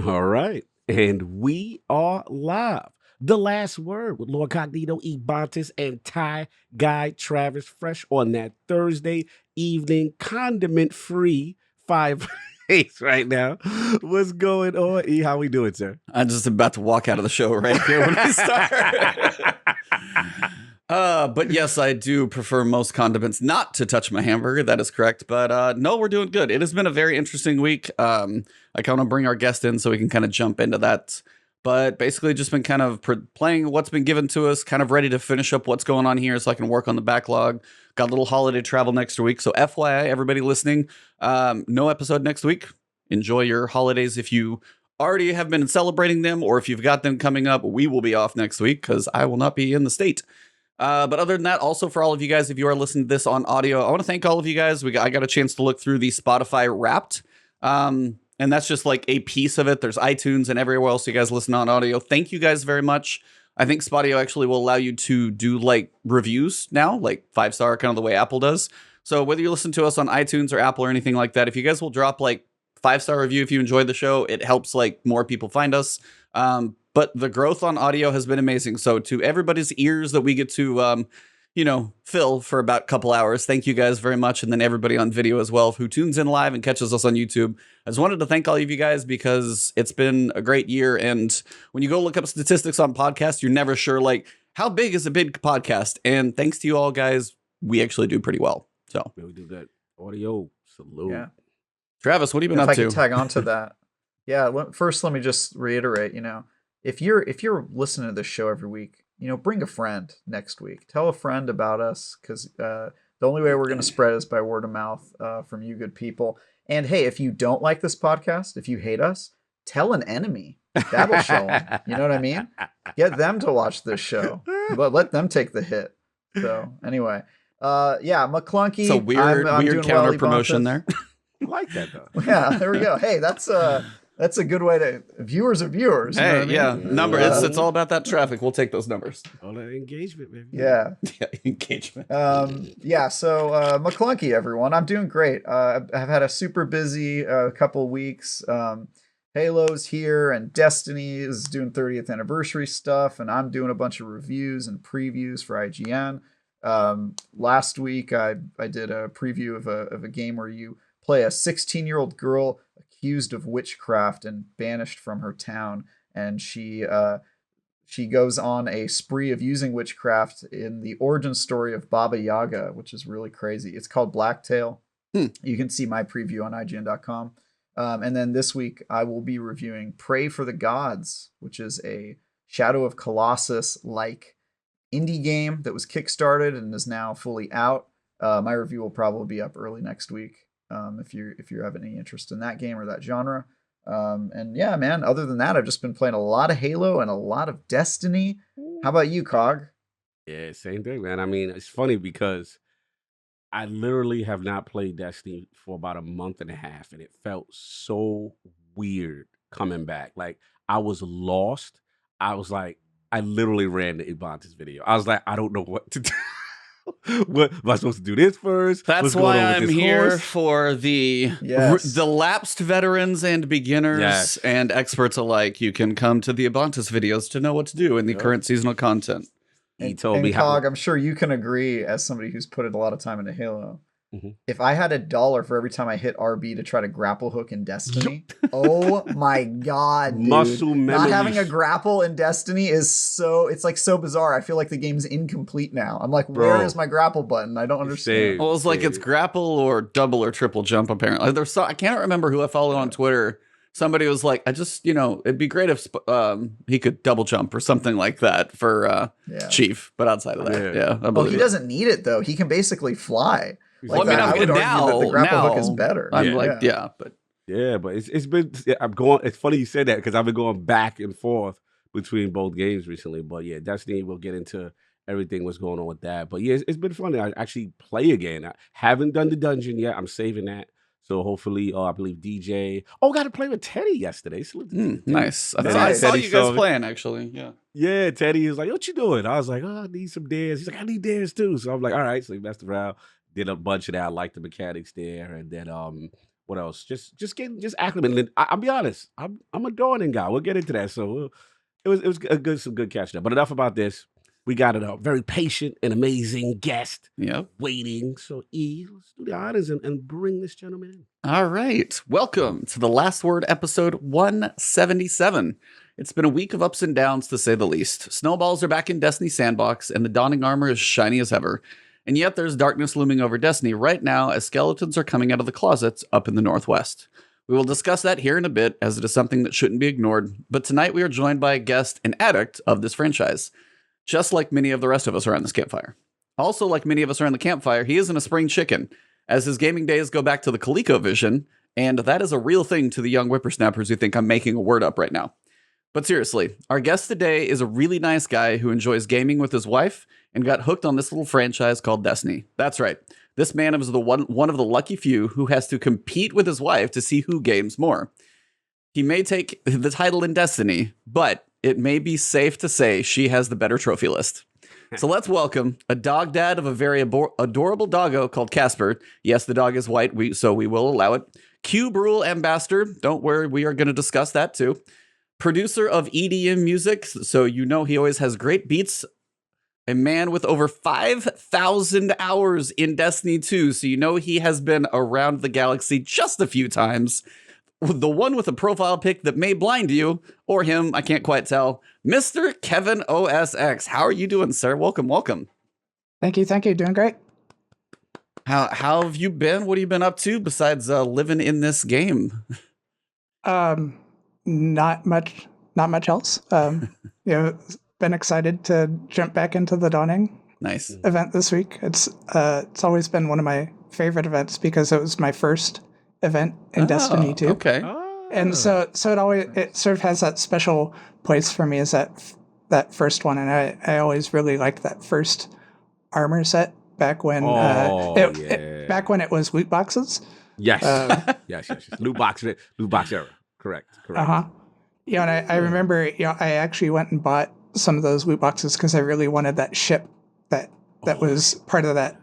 All right. And we are live. The last word with Lord Cognito, Ebontis, and Ty Guy Travis Fresh on that Thursday evening, condiment free 5 right now. What's going on? E, how we doing, sir? I'm just about to walk out of the show right here when we start. But yes, I do prefer most condiments not to touch my hamburger. That is correct. But no, we're doing good. It has been a very interesting week. I kind of bring our guest in so we can kind of jump into that. But basically just been kind of playing what's been given to us, kind of ready to finish up what's going on here so I can work on the backlog. Got a little holiday travel next week. So FYI, everybody listening, no episode next week. Enjoy your holidays if you already have been celebrating them, or if you've got them coming up. We will be off next week because I will not be in the state. But other than that, also for all of you guys, if you are listening to this on audio, I want to thank all of you guys. I got a chance to look through the Spotify Wrapped, and that's just like a piece of it. There's iTunes and everywhere else you guys listen on audio. Thank you guys very much. I think Spotify actually will allow you to do like reviews now, like 5-star, kind of the way Apple does. So whether you listen to us on iTunes or Apple or anything like that, if you guys will drop like 5-star review if you enjoyed the show, it helps like more people find us. But the growth on audio has been amazing. So to everybody's ears that we get to, fill for about a couple hours, thank you guys very much. And then everybody on video as well who tunes in live and catches us on YouTube. I just wanted to thank all of you guys because it's been a great year. And when you go look up statistics on podcasts, you're never sure like how big is a big podcast. And thanks to you all guys, we actually do pretty well. So We do that. Audio salute. Yeah. Travis, what have you been If up I to? could tag on to that. Yeah, first let me just reiterate, if you're listening to this show every week, bring a friend next week. Tell a friend about us because the only way we're going to spread is by word of mouth from you good people. And hey, if you don't like this podcast, if you hate us, tell an enemy. That'll show them. You know what I mean? Get them to watch this show, but let them take the hit. So anyway, McClunky. It's a weird doing counter well, promotion Ebontis. there. I like that, though. Yeah, there we go. Hey, that's a good way to viewers are viewers. You know Hey, what I mean? yeah, number. It's all about that traffic. We'll take those numbers. All that engagement, baby. Yeah. Yeah, engagement. So McClunky, everyone. I'm doing great. I've had a super busy couple weeks. Halo's here and Destiny is doing 30th anniversary stuff, and I'm doing a bunch of reviews and previews for IGN. Last week I did a preview of a game where you play a 16-year-old girl accused of witchcraft and banished from her town, and she goes on a spree of using witchcraft in the origin story of Baba Yaga, which is really crazy. It's called Blacktail. You can see my preview on IGN.com. And then this week I will be reviewing Pray for the Gods, which is a Shadow of Colossus-like indie game that was kickstarted and is now fully out. My review will probably be up early next week if you have any interest in that game or that genre. And yeah, man, other than that, I've just been playing a lot of Halo and a lot of Destiny. How about you, Cog? Yeah, same thing, man. I mean, it's funny because I literally have not played Destiny for about a month and a half, and it felt so weird coming back. Like, I was lost. I was like, I literally ran the Ebontis video. I was like, I don't know what to do. What am I supposed to do this first? That's What's going why on with I'm this here horse? for the Yes. the lapsed veterans and beginners Yes. and experts alike. You can come to the Abontis videos to know what to do in the Yep. current seasonal content. He told me Cog, how. I'm sure you can agree, as somebody who's put in a lot of time into Halo. Mhm. If I had $1 for every time I hit RB to try to grapple hook in Destiny, oh my god, dude. Muscle Not having a memories. grapple in Destiny it's like so bizarre. I feel like the game's incomplete now. I'm like, where Bro. is my grapple button? I don't understand. Same. Well, it's like it's grapple or double or triple jump, apparently. I can't remember who I followed on Twitter. Somebody was like, it'd be great if he could double jump or something like that for Yeah. Chief. But outside of that, Yeah. I Oh, believe he it. doesn't need it though. He can basically fly. Well, I mean, Like, I'm I would good argue that the grapple hook is now. better. I'm Yeah. like, yeah, but Yeah, but it's been. I'm going. It's funny you said that because I've been going back and forth between both games recently. But yeah, Destiny. We'll get into everything what's going on with that. But yeah, it's been funny. I actually play again. I haven't done the dungeon yet. I'm saving that. So hopefully, I believe DJ. Oh, got to play with Teddy yesterday. Salute to Teddy. nice. I Nice. saw Teddy you guys saw me. playing, actually. Yeah. Yeah, Teddy is like, "What you doing?" I was like, "Oh, I need some dares." He's like, "I need dares too." So I'm like, "All right." So we messed around, did a bunch of that. I liked the mechanics there, and then What else? Just acclimating. I'll be honest. I'm a Dawning guy. We'll get into that. So it was some good catching up. But enough about this. We got a very patient and amazing guest Yep. waiting. So let's do the honors and bring this gentleman in. All right. Welcome to the Last Word episode 177. It's been a week of ups and downs, to say the least. Snowballs are back in Destiny Sandbox, and the Dawning armor is shiny as ever. And yet there's darkness looming over Destiny right now as skeletons are coming out of the closets up in the Northwest. We will discuss that here in a bit, as it is something that shouldn't be ignored. But tonight we are joined by a guest, an addict of this franchise, just like many of the rest of us around this campfire. Also, like many of us around the campfire, he isn't a spring chicken, as his gaming days go back to the ColecoVision, and that is a real thing to the young whippersnappers who think I'm making a word up right now. But seriously, our guest today is a really nice guy who enjoys gaming with his wife and got hooked on this little franchise called Destiny. That's right. This man is one of the lucky few who has to compete with his wife to see who games more. He may take the title in Destiny, but it may be safe to say she has the better trophy list. So let's welcome a dog dad of a very adorable doggo called Casper. Yes, the dog is white, so we will allow it. Cube Rule Ambassador. Don't worry, we are going to discuss that too. Producer of EDM music, so you know he always has great beats. A man with over 5,000 hours in Destiny 2, so you know he has been around the galaxy just a few times. The one with a profile pic that may blind you, or him, I can't quite tell. Mr. KevinOSX. How are you doing, sir? Welcome. Thank you. Doing great. How have you been? What have you been up to besides living in this game? Not much else. Been excited to jump back into the Dawning Nice. event this week. It's always been one of my favorite events because it was my first event in Destiny 2. Okay. And so it sort of has that special place for me as that first one, and I always really liked that first armor set back when back when it was loot boxes. Yes. Yes. Loot box era. Correct. Uh-huh. Yeah, and I remember, I actually went and bought some of those loot boxes because I really wanted that ship that was part of that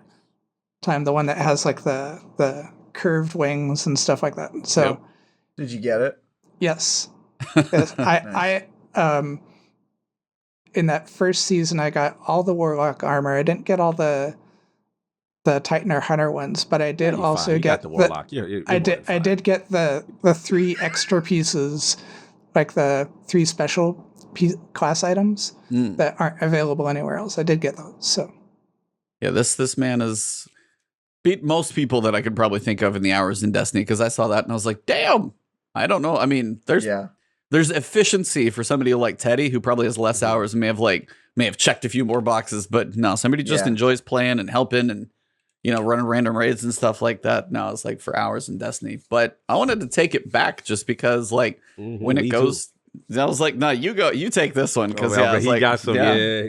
time, the one that has like the curved wings and stuff like that. So, Yep. Did you get it? yes. I in that first season I got all the Warlock armor. I didn't get all the Titan or Hunter ones, but I did also get the Warlock. I did get the 3 extra pieces, like the 3 special class items that aren't available anywhere else. I did get those. So yeah, this man has beat most people that I could probably think of in the hours in Destiny, because I saw that and I was like, damn. I don't know. I mean, there's efficiency for somebody like Teddy, who probably has less hours and may have checked a few more boxes, but no, somebody just enjoys playing and helping and running random raids and stuff like that. No, it's like for hours in Destiny. But I wanted to take it back just because, like, when it goes, I was like, no, you take this one, because got some. Yeah.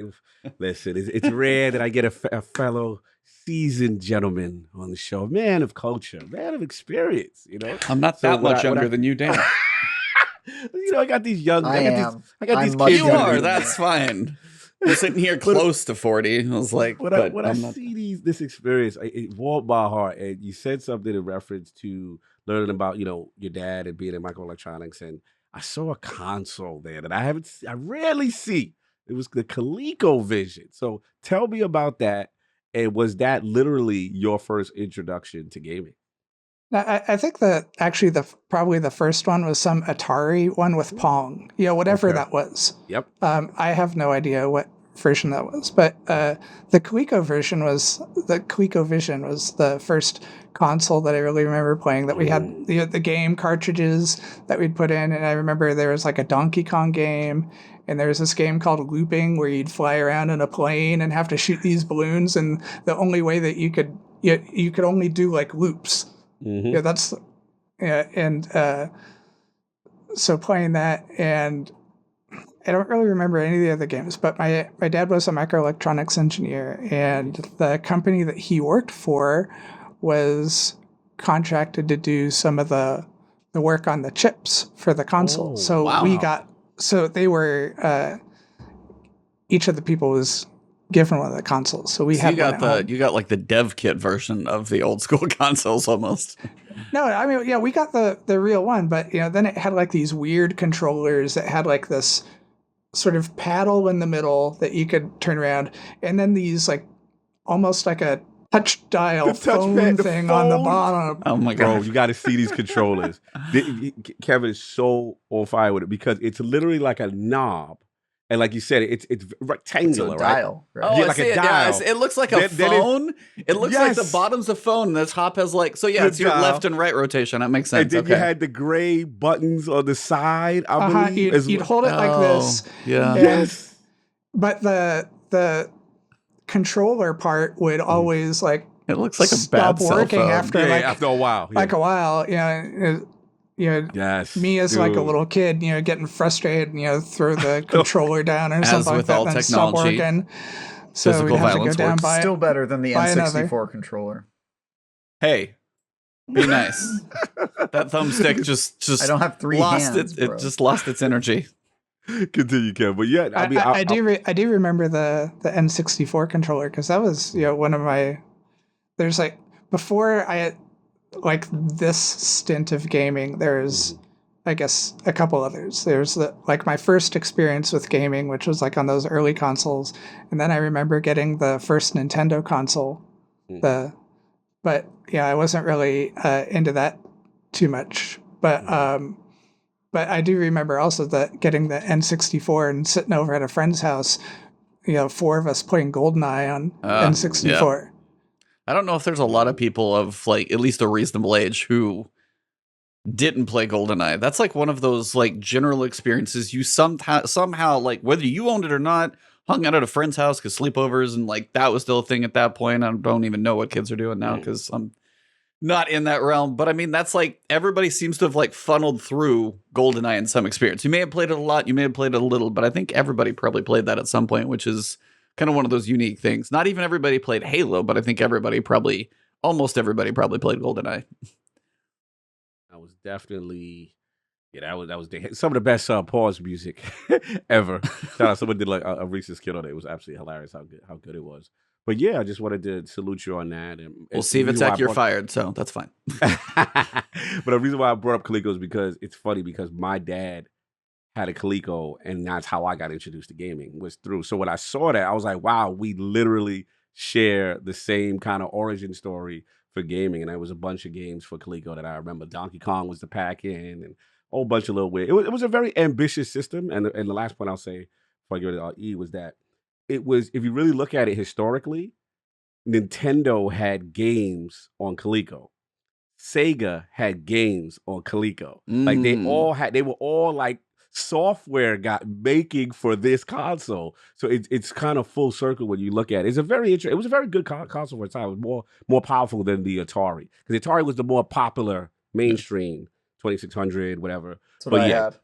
Listen, it's rare that I get a fellow seasoned gentleman on the show, man of culture, man of experience. I'm not that much younger than you, Dan. I got these young. I got these much kids. You are. That's fine. We're sitting here close to 40. I was like, when I see this experience, it warmed my heart. And you said something in reference to learning about your dad and being in microelectronics, and I saw a console there that I rarely see. It was the ColecoVision. So tell me about that. And was that literally your first introduction to gaming? I think that actually probably the first one was some Atari one with Pong, whatever that was. Yep. I have no idea what version that was, but the ColecoVision was the first console that I really remember playing. That we had the game cartridges that we'd put in, and I remember there was like a Donkey Kong game, and there was this game called Looping where you'd fly around in a plane and have to shoot these balloons, and the only way that you could only do like loops. So playing that, and I don't really remember any of the other games, but my dad was a microelectronics engineer, and the company that he worked for was contracted to do some of the work on the chips for the console. So they were each of the people was given one of the consoles, so we So had you got one at home. you got like the dev kit version of the old school consoles almost. No, I mean, yeah, we got the real one, but then it had like these weird controllers that had like this sort of paddle in the middle that you could turn around, and then these like almost like a touch dial phone thing on the bottom. Oh my Bro, god. you got to see these controllers. Kevin is so on fire with it because it's literally like a knob. And like you said, it's rectangular, It's a right? dial, right? Oh, Yeah, I like see a it. Yeah, dial. it looks like a Then phone. It looks like the Yes. bottom's a phone. The top has like it's The your dial. left and right rotation. That makes sense. And then okay. you had the gray buttons on the side, I believe. You'd hold it like this. Yeah. and- Yes. But the controller part would always like It looks like a stop bad cell working phone. after Yeah, like after a while. Yeah. like a while. Yes. Me as like a dude. little kid, getting frustrated, throw the controller down or As something like with that, all and then stop technology, working. So physical we'd have to go violence down works. by Still better than the buy N64 controller. Hey, be nice. That thumbstick just I don't have three lost hands, it bro. just lost its energy. Continue, Kev. But yeah, I mean, I do remember the N64 controller because that was one of my. There's like before I like this stint of gaming. There's I guess a couple others. There's like my first experience with gaming, which was like on those early consoles, and then I remember getting the first Nintendo console. But yeah, I wasn't really into that too much. But I do remember also that getting the N64 and sitting over at a friend's house, 4 of us playing GoldenEye on N64. Yeah. I don't know if there's a lot of people of like at least a reasonable age who didn't play GoldenEye. That's like one of those like general experiences you somehow like whether you owned it or not, hung out at a friend's house because sleepovers and like that was still a thing at that point. I don't even know what kids are doing now because I'm not in that realm. But I mean, that's like everybody seems to have like funneled through GoldenEye in some experience. You may have played it a lot, you may have played it a little, but I think everybody probably played that at some point, which is kind of one of those unique things. Not even everybody played Halo, but I think almost everybody probably played GoldenEye. I was definitely, that was some of the best pause music ever. Shout out, someone did like a Reese's Kid on it. It was absolutely hilarious how good it was. But yeah, I just wanted to salute you on that. And Well, see, Vitek, you're fired, so that's fine. But the reason why I brought up Coleco is because it's funny because my dad had a Coleco, and that's how I got introduced to gaming was through. So when I saw that, I was like, wow, we literally share the same kind of origin story for gaming. And there was a bunch of games for Coleco that I remember. Donkey Kong was the pack-in and a whole bunch of little weird. It was a very ambitious system. And the last point I'll say before I go to E was that it was, if you really look at it historically, Nintendo had games on Coleco. Sega had games on Coleco. Like they were all like software got making for this console. So it's kind of full circle when you look at it. It's a very interesting. It was a very good console for its time. It was more powerful than the Atari because the Atari was the more popular mainstream 2600 whatever. That's what I had.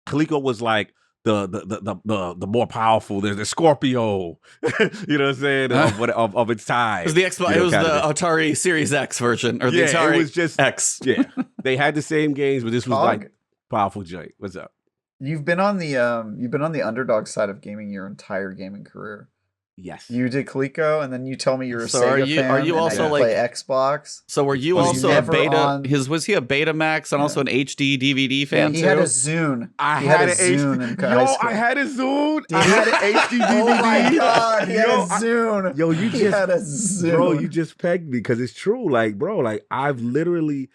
Coleco was like the more powerful. There's the Scorpio, you know what I'm saying, of its time. It was the Xbox. It was the Atari Series X version, or the Atari it was just X. Yeah, they had the same games, but this was like powerful joint. What's up? You've been on the underdog side of gaming your entire gaming career. Yes, you did Coleco, and then you tell me you're a so Sega fan. Are you also like play Xbox? So were you also a Beta? Was he a Betamax and also an HD DVD fan too? He had a Zune. I had a Zune. I had a Zune. I had an HD DVD. Oh my god, he had a Zune. Yo, he had a Zune. Bro, you just pegged me because it's true. Like, bro, like I've literally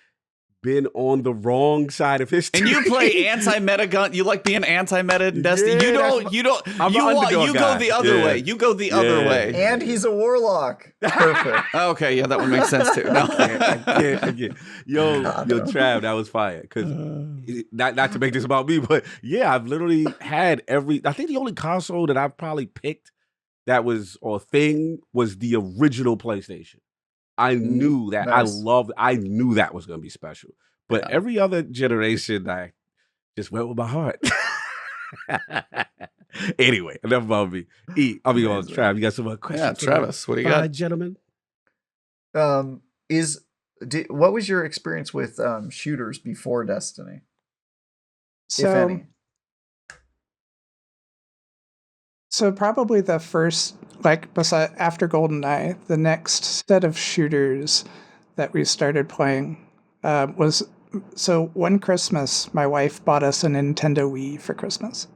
been on the wrong side of history. And you play anti-meta gun. You like being anti-meta in Destiny. Yeah, you go the other way. You go the other way. And he's a warlock. Perfect. Okay, yeah, that would make sense too. No. I can't. Yo, Trav, that was fire. Because not to make this about me, but yeah, I've literally had I think the only console that I've probably picked that was or thing was the original PlayStation. I knew that. Nice. I knew that was going to be special. But every other generation, I just went with my heart. Anyway, enough about me. Trav, you got some more questions? Yeah, Travis, what do you got? Gentlemen? What was your experience with shooters before Destiny? If any? So probably the first, like, after GoldenEye, the next set of shooters that we started playing was... So one Christmas, my wife bought us a Nintendo Wii for Christmas.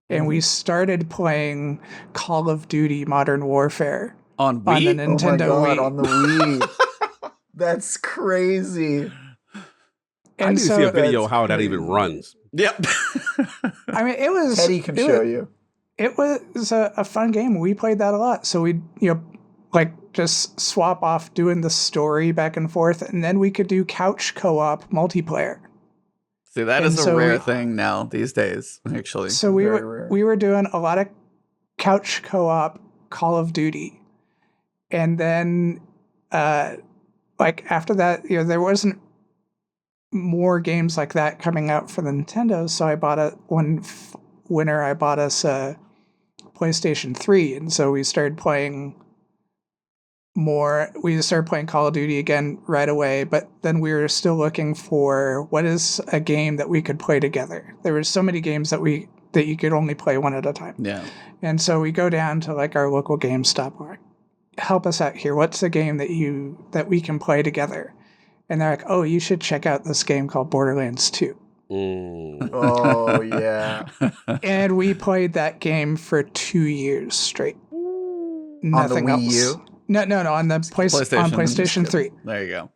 And we started playing Call of Duty Modern Warfare On on the Wii? Nintendo oh my God, Wii. on the Wii. That's crazy. I And need to so see a video That's how that even crazy. runs. Yep. I mean, it was... Teddy can show you. It was a fun game. We played that a lot. So we'd, like, just swap off doing the story back and forth, and then we could do couch co-op multiplayer. See, that And is a so rare we- thing now these days, actually. So we Very were rare. we were doing a lot of couch co-op Call of Duty, and then like after that, there wasn't more games like that coming out for the Nintendo. So I bought winter. I bought us a PlayStation 3, and so we started playing more. We started playing Call of Duty again right away, but then we were still looking for what is a game that we could play together. There were so many games that you could only play one at a time. Yeah. And so we go down to like our local GameStop. We're like, help us out here. What's a game that we can play together? And they're like, oh, you should check out this game called Borderlands 2. Oh, yeah. And we played that game for 2 years straight. On the Nothing Wii else. U? No, on the PlayStation 3. Yeah, There you go.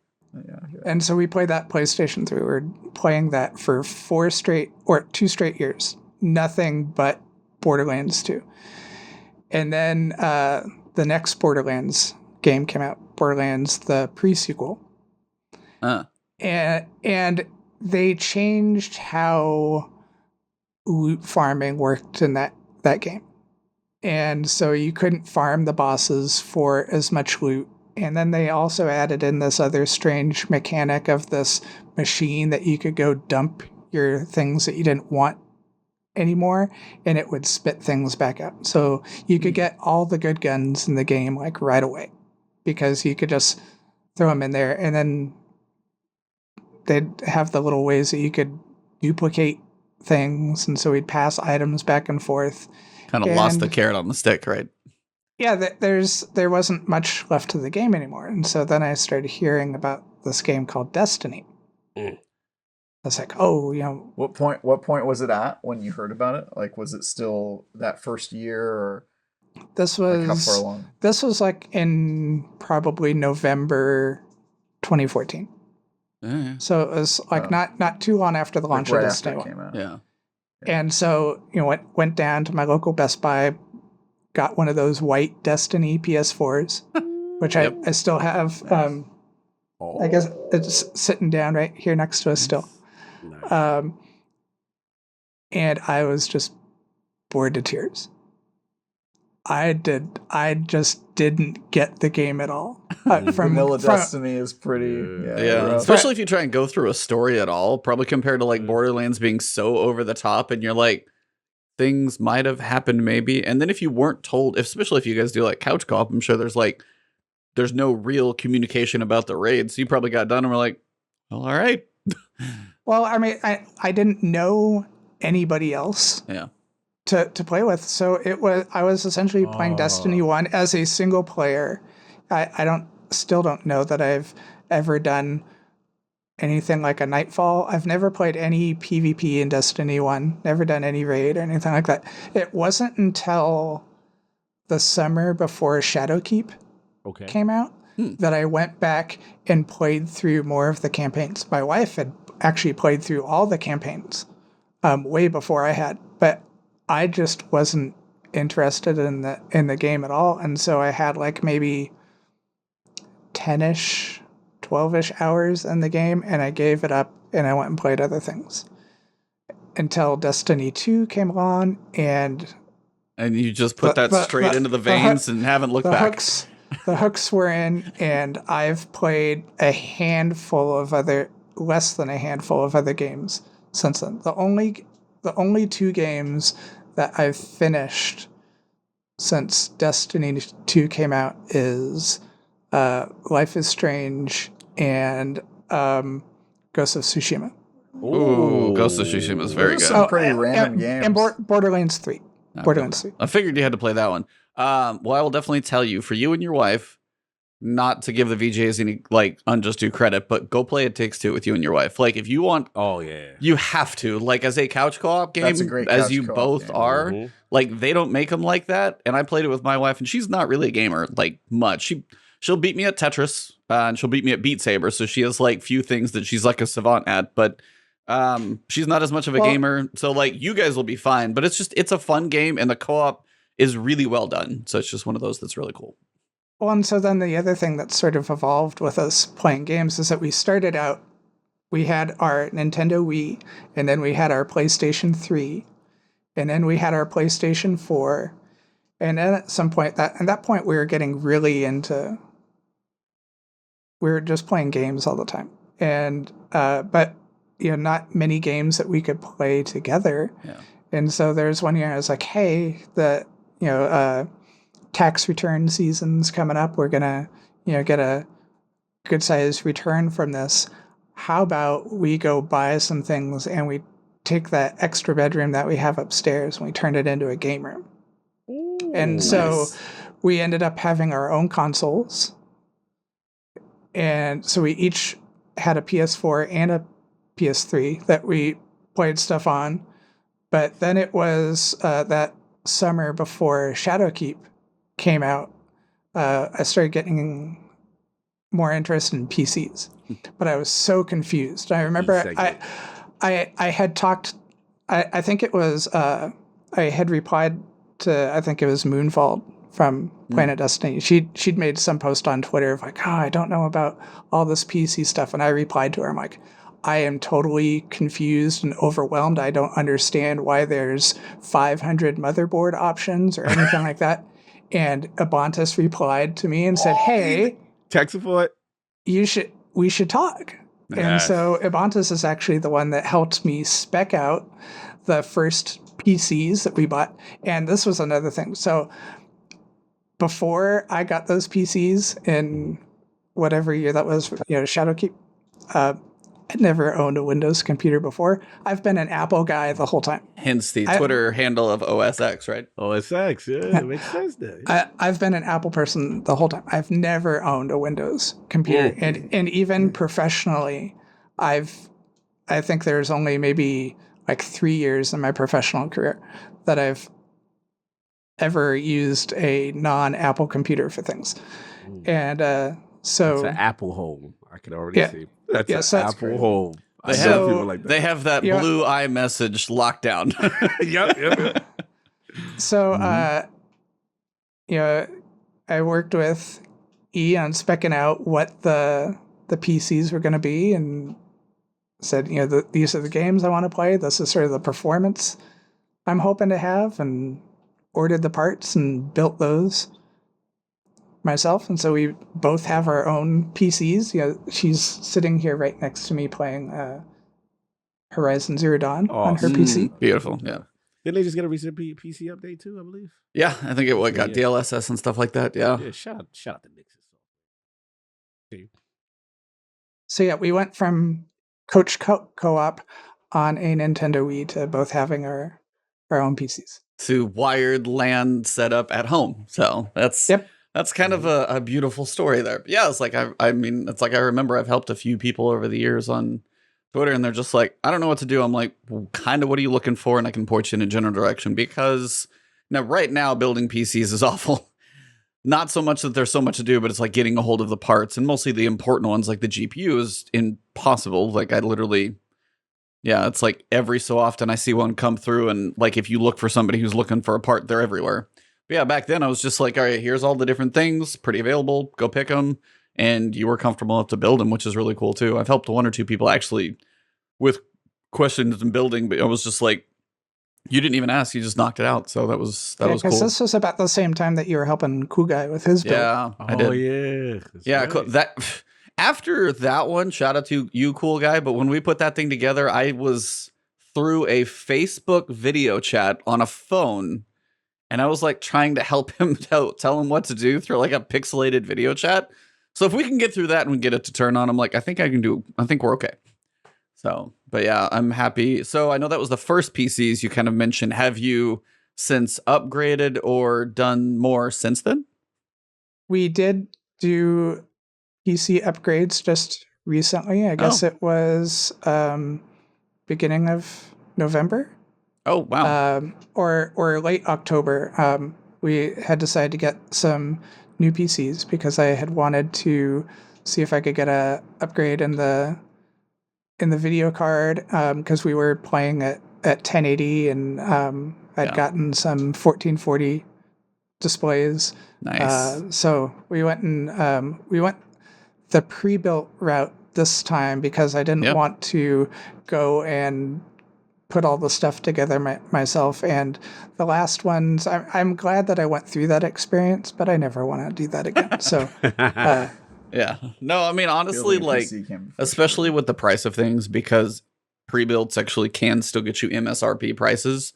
yeah. And so we played that PlayStation 3. We were playing that for 2 straight years. Nothing but Borderlands 2. And then the next Borderlands game came out, Borderlands, the pre-sequel. And they changed how loot farming worked in that game. And so you couldn't farm the bosses for as much loot. And then they also added in this other strange mechanic of this machine that you could go dump your things that you didn't want anymore, and it would spit things back out. So you could get all the good guns in the game like right away because you could just throw them in there, and then they'd have the little ways that you could duplicate things, and so we'd pass items back and forth. Kind of lost the And- carrot on the stick, right? Yeah, there wasn't much left to the game anymore, and so then I started hearing about this game called Destiny. I was like, oh, What point was it at when you heard about it? Like, was it still that first year, or this like how far was along? this was like in probably November 2014. Yeah. So it was like Oh. not too long after the Like launch right of after Destiny it 1. came out. Yeah. And so, went down to my local Best Buy, got one of those white Destiny PS4s, which Yep. I still have. I guess it's sitting down right here next to us still. Nice. And I was just bored to tears. I just didn't get the game at all. Vanilla Destiny is pretty. Yeah, rough. especially if you try and go through a story at all, probably compared to like Borderlands being so over the top and you're like, things might have happened maybe. And then if you weren't told, especially if you guys do like couch co-op, I'm sure there's no real communication about the raid. So you probably got done and were like, well, all right. Well, I mean, I didn't know anybody else Yeah. to play with, so I was essentially playing Destiny 1 as a single player. I still don't know that I've ever done anything like a Nightfall. I've never played any PvP in Destiny 1, never done any raid or anything like that. It wasn't until the summer before Shadowkeep Okay. came out that I went back and played through more of the campaigns. My wife had actually played through all the campaigns way before I had, but I just wasn't interested in the game at all, and so I had like maybe 10-ish, 12-ish hours in the game, and I gave it up and I went and played other things until Destiny 2 came along, and You just put that straight into the veins and haven't looked back. The hooks were in, and I've played less than a handful of other games since then. The only 2 games that I've finished since Destiny 2 came out is Life is Strange and Ghost of Tsushima. Ooh, Ghost of Tsushima is very Those good. are some pretty random games. And Borderlands 3. Borderlands 3. I figured you had to play that one. Well, I will definitely tell you, for you and your wife, not to give the VJs any like unjust due credit, but go play It Takes Two with you and your wife. Like, if you want, you have to. Like, as a couch co-op game, That's a great as couch you co-op both game. are, like, they don't make them like that. And I played it with my wife, and she's not really a gamer like much. She'll beat me at Tetris, and she'll beat me at Beat Saber. So she has like few things that she's like a savant at, but she's not as much of a gamer. So like, you guys will be fine. But it's a fun game, and the co-op is really well done. So it's just one of those that's really cool. Well, and so then the other thing that sort of evolved with us playing games is that we started out, we had our Nintendo Wii, and then we had our PlayStation 3, and then we had our PlayStation 4, and then at some point, at that point, we were getting really into, we were just playing games all the time, and but not many games that we could play together, and so there's one year I was like, hey, tax return season's coming up. We're gonna, get a good sized return from this. How about we go buy some things and we take that extra bedroom that we have upstairs and we turn it into a game room? Ooh, and so we ended up having our own consoles. And so we each had a PS4 and a PS3 that we played stuff on. But then it was that summer before Shadowkeep came out, I started getting more interested in PCs, but I was so confused. I remember I had talked, I think it was, I had replied to, I think it was Moonfall from Planet Destiny. She'd made some post on Twitter of like, I don't know about all this PC stuff. And I replied to her, I'm like, I am totally confused and overwhelmed. I don't understand why there's 500 motherboard options or anything like that. And Abantus replied to me and said, hey, tech support, we should talk. Yes. And so Abantus is actually the one that helped me spec out the first PCs that we bought. And this was another thing. So before I got those PCs in whatever year that was, Shadowkeep, I'd never owned a Windows computer before. I've been an Apple guy the whole time. Hence the Twitter handle of OSX, right? OSX, yeah, it makes sense there. I've been an Apple person the whole time. I've never owned a Windows computer. And even professionally, I think there's only maybe like 3 years in my professional career that I've ever used a non-Apple computer for things. And so... It's an Apple home. I can already see. That's an Apple home. They have that blue iMessage lockdown. Yep. So, I worked with E on specking out what the PCs were going to be, and said, these are the games I want to play. This is sort of the performance I'm hoping to have, and ordered the parts and built those myself. And so we both have our own PCs. She's sitting here right next to me playing Horizon Zero Dawn on her PC. Beautiful, yeah. Didn't they just get a recent PC update too, I believe? Yeah, I think it got DLSS and stuff like that, yeah. Shout out to Nixon. So yeah, we went from Coach Co-op on a Nintendo Wii to both having our own PCs. To wired LAN setup at home. So that's kind of a beautiful story there. But yeah, it's like, I mean, it's like I remember I've helped a few people over the years on Twitter, and they're just like, I don't know what to do. I'm like, well, kind of what are you looking for? And I can point you in a general direction, because right now building PCs is awful. Not so much that there's so much to do, but it's like getting a hold of the parts, and mostly the important ones like the GPU is impossible. Like I literally, it's like every so often I see one come through, and like if you look for somebody who's looking for a part, they're everywhere. But yeah, back then I was just like, all right, here's all the different things, pretty available, go pick them. And you were comfortable enough to build them, which is really cool too. I've helped one or two people actually with questions and building, but I was just like, you didn't even ask, you just knocked it out. So that was cool. Because this was about the same time that you were helping Cool Guy with his build. Yeah, I did. Oh yeah. Yeah, cool. After that one, shout out to you, Cool Guy. But when we put that thing together, I was through a Facebook video chat on a phone, and I was like trying to help him tell him what to do through like a pixelated video chat. So if we can get through that and we get it to turn on, I'm like, I think we're okay. So, but yeah, I'm happy. So I know that was the first PCs you kind of mentioned. Have you since upgraded or done more since then? We did do PC upgrades just recently. I guess it was beginning of November. Oh, wow. Or late October. We had decided to get some new PCs because I had wanted to see if I could get a upgrade in the video card because we were playing at 1080 and I'd gotten some 1440 displays. Nice. So we went the pre-built route this time because I didn't want to go and put all the stuff together myself. And the last ones, I'm glad that I went through that experience, but I never want to do that again. So, yeah. No, I mean, honestly, like, especially with the price of things, because pre-builts actually can still get you MSRP prices.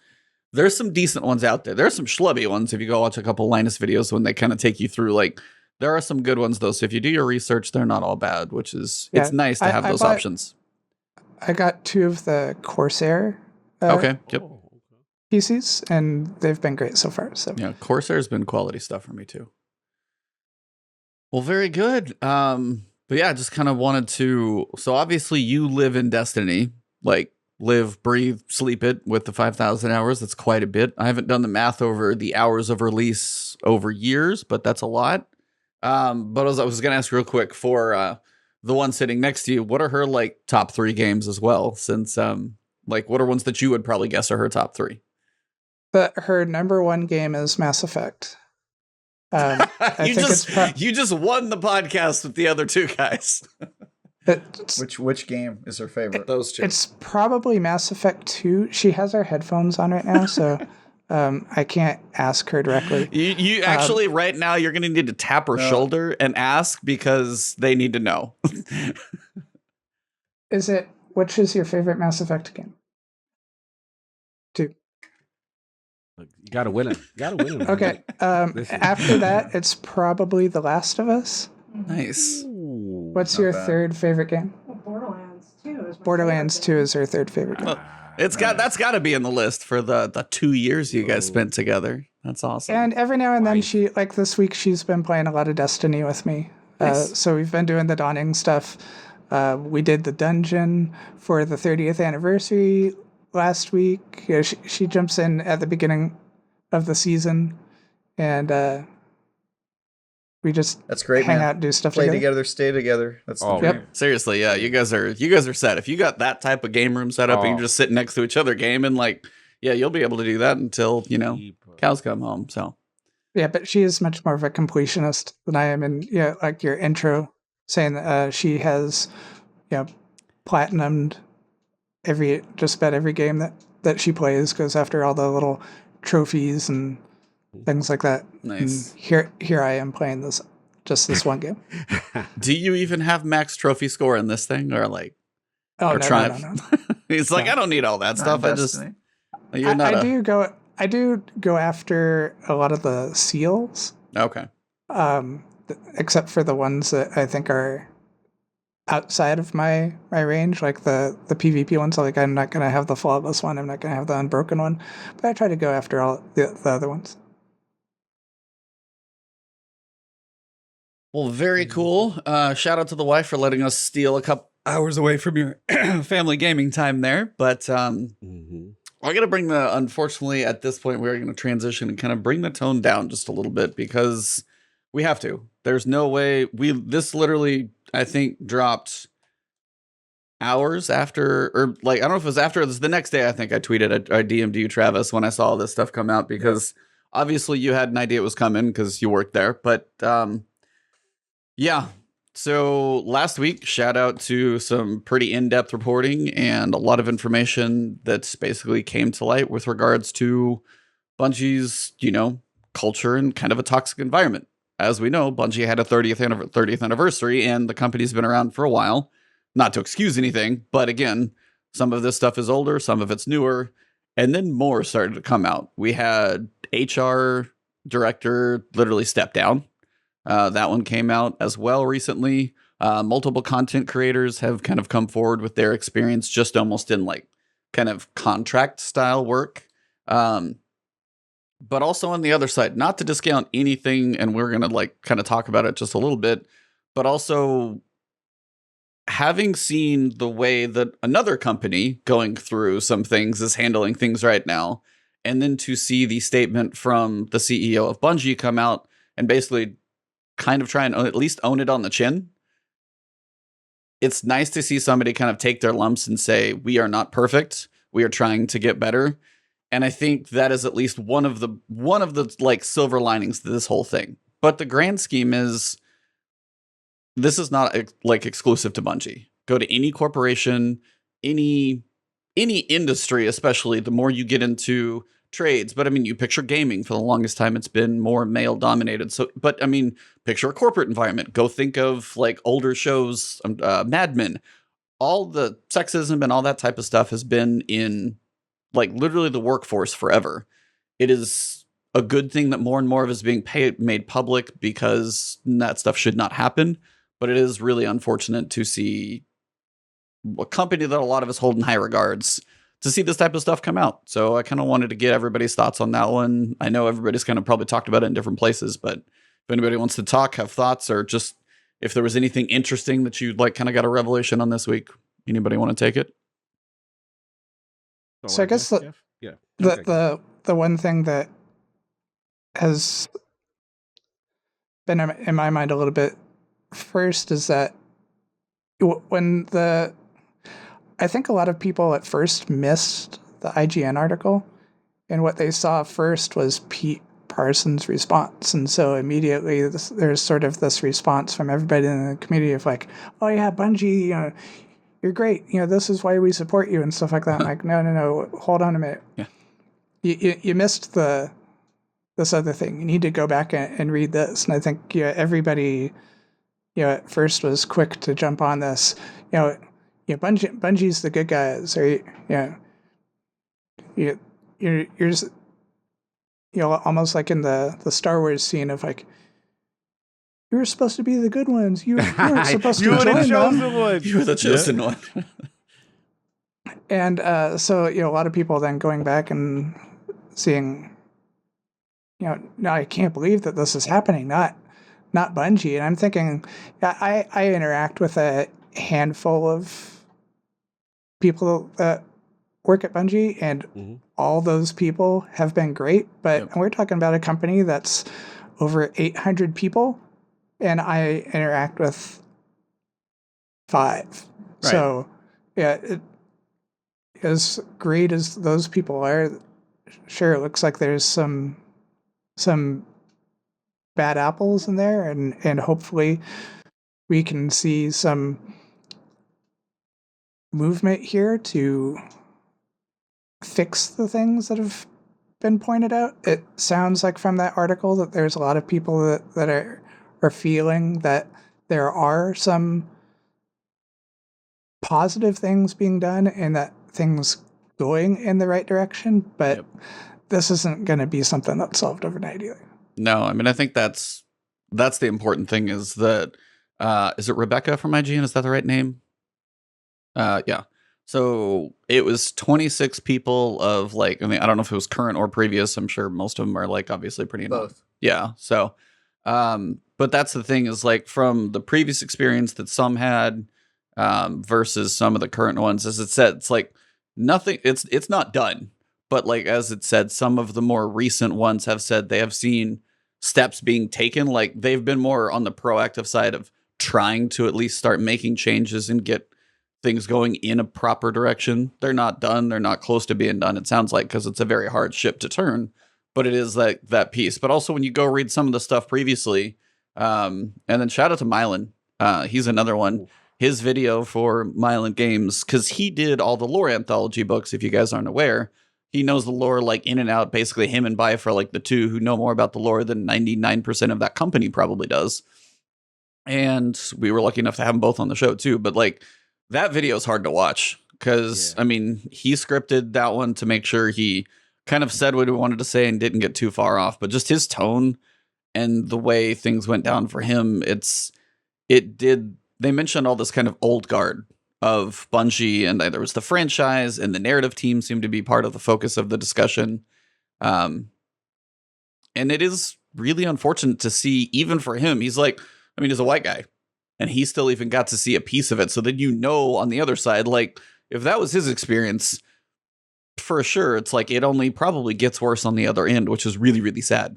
There's some decent ones out there. There's some schlubby ones if you go watch a couple Linus videos when they kind of take you through, like, there are some good ones, though. So if you do your research, they're not all bad, which is, it's nice to have those options. I got 2 of the Corsair PCs, and they've been great so far. So yeah, Corsair's been quality stuff for me too. Well, very good. But yeah, I just kind of wanted to. So obviously, you live in Destiny, like live, breathe, sleep it with the 5,000 hours. That's quite a bit. I haven't done the math over the hours of release over years, but that's a lot. But I was going to ask real quick for the one sitting next to you, what are her like top 3 games as well? Since like what are ones that you would probably guess are her top 3? But her number 1 game is Mass Effect. You just won the podcast with the other 2 guys. Which game is her favorite? Those 2. It's probably Mass Effect 2. She has her headphones on right now, so I can't ask her directly. You actually right now you're going to need to tap her shoulder and ask because they need to know. Which is your favorite Mass Effect game? 2. You gotta win it. Okay. After that, it's probably The Last of Us. Nice. What's your third favorite game? Borderlands 2 is her third favorite game. That's got to be in the list for the 2 years you guys spent together. That's awesome. And every now and then she, like this week, she's been playing a lot of Destiny with me. Nice. So we've been doing the Dawning stuff. We did the dungeon for the 30th anniversary last week. She jumps in at the beginning of the season, and we just that's great. Hang out, and do stuff Play together, stay together. That's the dream. Yep. Seriously, yeah, you guys are set. If you got that type of game room set up, and you just sit next to each other, game, and like, yeah, you'll be able to do that until cows come home. So yeah, but she is much more of a completionist than I am, and like your intro saying that she has platinumed just about every game that she plays, goes after all the little trophies and things like that. Nice. And here I am playing this one game. Do you even have max trophy score in this thing, or like? Oh, no. He's like, I don't need all that stuff. I do go after a lot of the seals. Okay. Except for the ones that I think are outside of my range, like the PvP ones. Like, I'm not going to have the flawless one. I'm not going to have the unbroken one. But I try to go after all the other ones. Well, very cool. Shout out to the wife for letting us steal a couple hours away from your family gaming time there. But I'm going to bring unfortunately, at this point, we're going to transition and kind of bring the tone down just a little bit because we have to. There's no way this literally, I think, dropped hours after, or like, I don't know if it was after, the next day, I think I tweeted, I DM'd you, Travis, when I saw all this stuff come out, because obviously you had an idea it was coming because you worked there. But yeah, so last week, shout out to some pretty in-depth reporting and a lot of information that's basically came to light with regards to Bungie's, culture and kind of a toxic environment. As we know, Bungie had a 30th anniversary, and the company's been around for a while. Not to excuse anything, but again, some of this stuff is older, some of it's newer, and then more started to come out. We had HR director literally step down. That one came out as well recently. Multiple content creators have kind of come forward with their experience just almost in like kind of contract style work. But also on the other side, not to discount anything, and we're going to like kind of talk about it just a little bit, but also having seen the way that another company going through some things is handling things right now, and then to see the statement from the CEO of Bungie come out and basically kind of try and at least own it on the chin. It's nice to see somebody kind of take their lumps and say, we are not perfect. We are trying to get better. And I think that is at least one of the like silver linings to this whole thing. But the grand scheme is, this is not like exclusive to Bungie. Go to any corporation, any industry, especially the more you get into trades. But I mean, you picture gaming, for the longest time, it's been more male dominated. So, but I mean, picture a corporate environment. Go think of like older shows, Mad Men. All the sexism and all that type of stuff has been in like literally the workforce forever. It is a good thing that more and more of it is being made public, because that stuff should not happen. But it is really unfortunate to see a company that a lot of us hold in high regards, to see this type of stuff come out. So I kind of wanted to get everybody's thoughts on that one. I know everybody's kind of probably talked about it in different places, but if anybody wants to talk, have thoughts, or just if there was anything interesting that you like kind of got a revelation on this week, anybody want to take it? So I guess the one thing that has been in my mind a little bit first is that I think a lot of people at first missed the IGN article, and what they saw first was Pete Parsons' response. And so immediately there's sort of this response from everybody in the community of like, oh yeah, Bungie, you're great. This is why we support you and stuff like that. I'm like, no, hold on a minute. Yeah. You missed this other thing. You need to go back and read this. And I think everybody, at first was quick to jump on this. Bungie's the good guys, or you're just, almost like in the Star Wars scene of like, you were supposed to be the good ones. You weren't supposed to join them. You were the chosen one. And so a lot of people then going back and seeing, no, I can't believe that this is happening. Not Bungie. And I'm thinking, I interact with a handful of people that work at Bungie, and all those people have been great. But we're talking about a company that's over 800 people, and I interact with 5. Right. So, as great as those people are, sure, it looks like there's some bad apples in there, and hopefully we can see some movement here to fix the things that have been pointed out. It sounds like from that article that there's a lot of people that are feeling that there are some positive things being done and that things going in the right direction, but this isn't going to be something that's solved overnight either. No, I mean, I think that's the important thing, is that is it Rebecca from IGN? Is that the right name? Yeah. So it was 26 people of like, I mean, I don't know if it was current or previous. I'm sure most of them are like obviously pretty both. Yeah. So, but that's the thing, is like from the previous experience that some had versus some of the current ones, as it said, it's like nothing. It's not done. But like, as it said, some of the more recent ones have said they have seen steps being taken. Like they've been more on the proactive side of trying to at least start making changes and get things going in a proper direction. They're not done. They're not close to being done, it sounds like, because it's a very hard ship to turn. But it is like that piece. But also when you go read some of the stuff previously, and then shout out to Mylan. He's another one. His video for Mylan Games, because he did all the lore anthology books, if you guys aren't aware. He knows the lore like in and out. Basically, him and Bai are like the two who know more about the lore than 99% of that company probably does. And we were lucky enough to have them both on the show too. But like that video is hard to watch because, I mean, he scripted that one to make sure he kind of said what he wanted to say and didn't get too far off. But just his tone and the way things went down for him, they mentioned all this kind of old guard of Bungie, and there was the franchise, and the narrative team seemed to be part of the focus of the discussion. And it is really unfortunate to see, even for him. He's like, I mean, he's a white guy, and he still even got to see a piece of it. So then, on the other side, like, if that was his experience, for sure, it's like it only probably gets worse on the other end, which is really, really sad.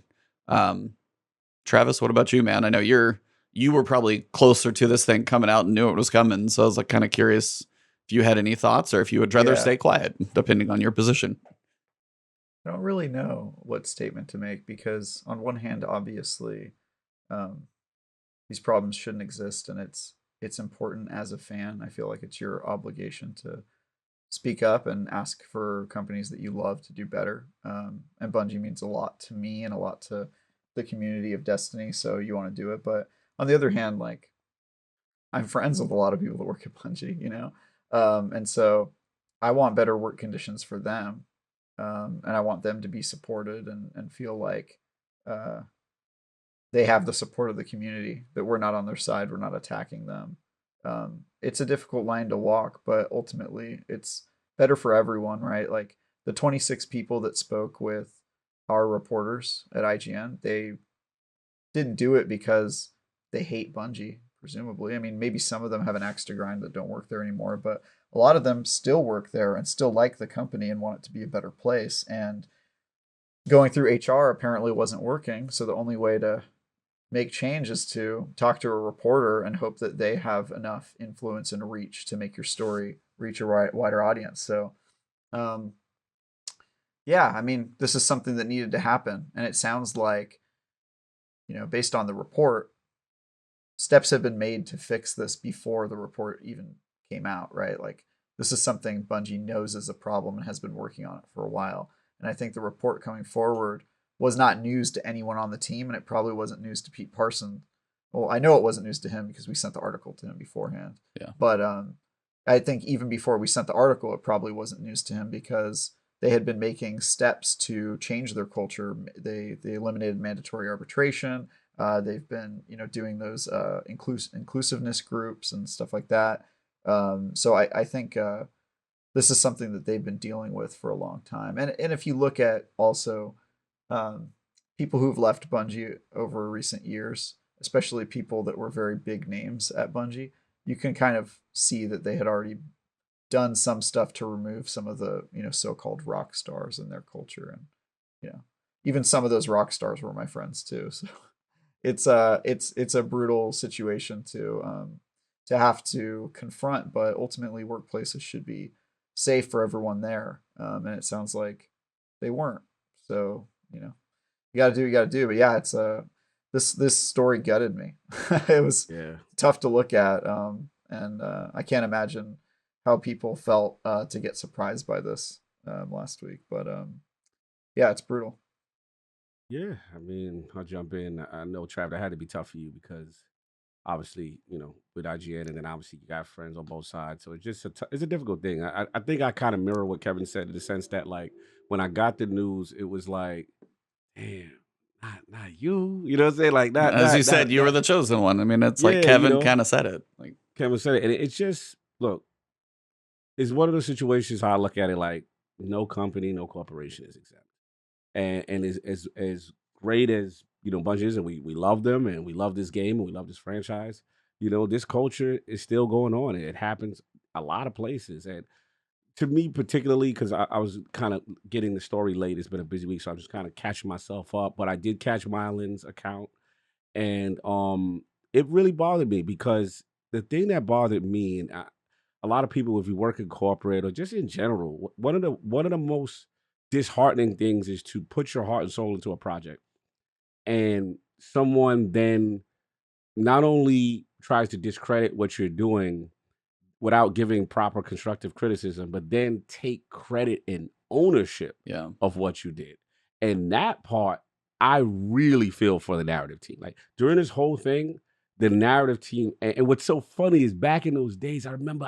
Travis, what about you, man? I know you were probably closer to this thing coming out and knew it was coming. So I was like kind of curious if you had any thoughts or if you would rather stay quiet, depending on your position. I don't really know what statement to make because on one hand, obviously, these problems shouldn't exist, and it's important as a fan. I feel like it's your obligation to speak up and ask for companies that you love to do better. And Bungie means a lot to me and a lot to the community of Destiny, so you want to do it. But on the other hand, like, I'm friends with a lot of people that work at Bungie, and so I want better work conditions for them, and I want them to be supported and feel like they have the support of the community, that we're not on their side, we're not attacking them. It's a difficult line to walk, but ultimately it's better for everyone, right? Like the 26 people that spoke with our reporters at IGN, they didn't do it because they hate Bungie, presumably. I mean, maybe some of them have an axe to grind that don't work there anymore, but a lot of them still work there and still like the company and want it to be a better place. And going through HR apparently wasn't working, so the only way to make change is to talk to a reporter and hope that they have enough influence and reach to make your story reach a wider audience. So, yeah, I mean, this is something that needed to happen. And it sounds like, based on the report, steps have been made to fix this before the report even came out, right? Like, this is something Bungie knows is a problem and has been working on it for a while. And I think the report coming forward was not news to anyone on the team, and it probably wasn't news to Pete Parsons. Well, I know it wasn't news to him because we sent the article to him beforehand. Yeah. But I think even before we sent the article, it probably wasn't news to him because they had been making steps to change their culture. They eliminated mandatory arbitration. They've been doing those inclusiveness groups and stuff like that. So I think this is something that they've been dealing with for a long time. And if you look at also people who've left Bungie over recent years, especially people that were very big names at Bungie, you can kind of see that they had already done some stuff to remove some of the so-called rock stars in their culture. And even some of those rock stars were my friends too. So it's a brutal situation to have to confront, but ultimately workplaces should be safe for everyone there. And it sounds like they weren't. So, you got to do what you got to do. But yeah, it's this story gutted me. It was tough to look at. And I can't imagine how people felt to get surprised by this last week. But yeah, it's brutal. Yeah, I mean, I'll jump in. I know, Trav, that had to be tough for you because obviously, with IGN, and then obviously you got friends on both sides. So it's just it's a difficult thing. I think I kind of mirror what Kevin said in the sense that, like, when I got the news, it was like, damn, not you. You know what I'm saying? Like, as you said, you were the chosen one. I mean, it's like Kevin kind of said it. Like Kevin said it, and it's just, look, it's one of those situations how I look at it, like, no company, no corporation is exempt. And as great as Bungie is, and we love them, and we love this game, and we love this franchise, this culture is still going on, and it happens a lot of places. And to me particularly, because I was kind of getting the story late, it's been a busy week, so I'm just kind of catching myself up. But I did catch Mylan's account, and it really bothered me because the thing that bothered me, and a lot of people, if you work in corporate or just in general, one of the most disheartening things is to put your heart and soul into a project, and someone then not only tries to discredit what you're doing without giving proper constructive criticism, but then take credit and ownership of what you did. And that part, I really feel for the narrative team. Like, during this whole thing, the narrative team, and what's so funny is back in those days, I remember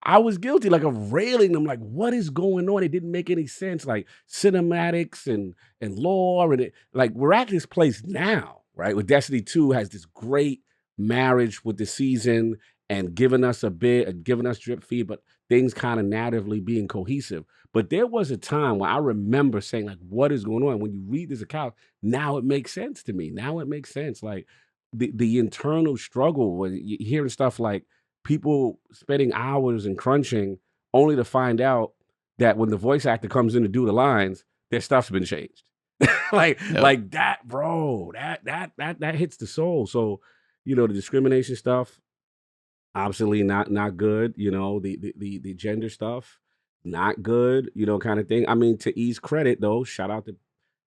I was guilty, like, of railing them, like, what is going on? It didn't make any sense, like cinematics and lore, and like, we're at this place now, right? Where Destiny 2 has this great marriage with the season, and giving us giving us drip feed, but things kind of narratively being cohesive. But there was a time where I remember saying, like, what is going on? When you read this account, now it makes sense to me. Now it makes sense. Like the internal struggle when you hearing stuff like people spending hours and crunching only to find out that when the voice actor comes in to do the lines, their stuff's been changed. like that, bro. That hits the soul. So, the discrimination stuff, obviously not good. The gender stuff, not good, kind of thing. I mean, to E's credit though, shout out to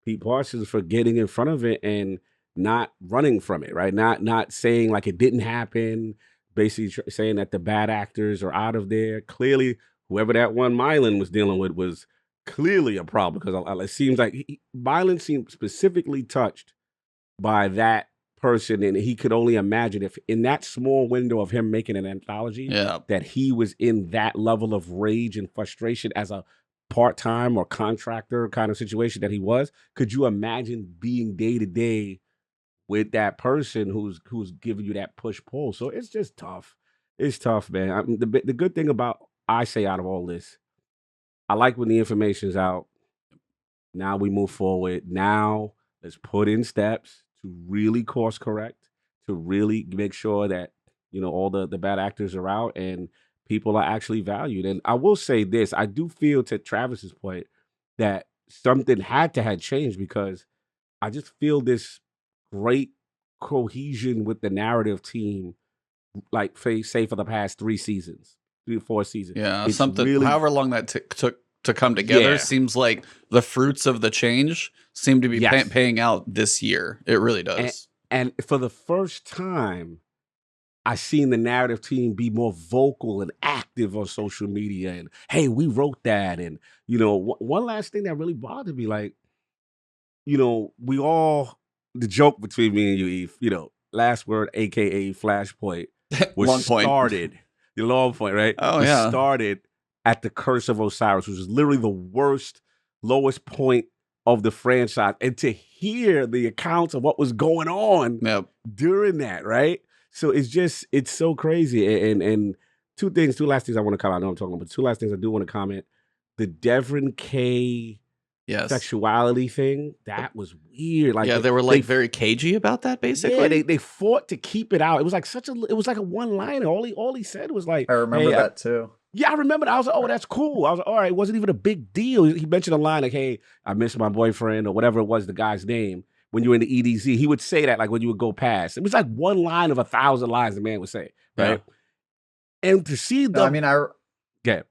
Pete Parsons for getting in front of it and not running from it, right? Not saying like it didn't happen, basically saying that the bad actors are out of there. Clearly, whoever that one Mylan was dealing with was clearly a problem because it seems like Mylan seemed specifically touched by that person, and he could only imagine if in that small window of him making an anthology that he was in that level of rage and frustration as a part-time or contractor kind of situation that he was. Could you imagine being day to day with that person who's giving you that push-pull? So it's just tough. It's tough, man. I mean, the good thing about I say out of all this, I like when the information's out. Now we move forward. Now let's put in steps to really course correct, to really make sure that, all the bad actors are out and people are actually valued. And I will say this, I do feel, to Travis's point, that something had changed because I just feel this great cohesion with the narrative team, like say for the past 3 seasons, 3 to 4 seasons. Yeah, It's something, really, however long that took to come together, Yeah. seems like the fruits of the change seem to be Yes. paying out this year. It really does. and for the first time, I seen the narrative team be more vocal and active on social media. And hey, we wrote that. And one last thing that really bothered me, like, we all, the joke between me and you, Eve, last word, aka Flashpoint, was Long point. started. The long point, right? Oh, was yeah. started at the Curse of Osiris, which is literally the lowest point of the franchise. And to hear the accounts of what was going on Yep. during that, right? So it's so crazy. And two last things I want to comment. I know I'm talking about, but 2 last things I do want to comment. The Devin K Yes. sexuality thing, that was weird. Like, Yeah, they were like very cagey about that, basically. yeah, they fought to keep it out. It was like a one-liner. All he said was like, I remember hey, that too. yeah, I remember that. I was like, oh, that's cool. I was like, all right, it wasn't even a big deal. He mentioned a line like, hey, I miss my boyfriend, or whatever it was, the guy's name. When you were in the EDZ, he would say that like when you would go past. It was like one line of 1,000 lines the man would say, right? Yeah. And to see No, I mean, go ahead.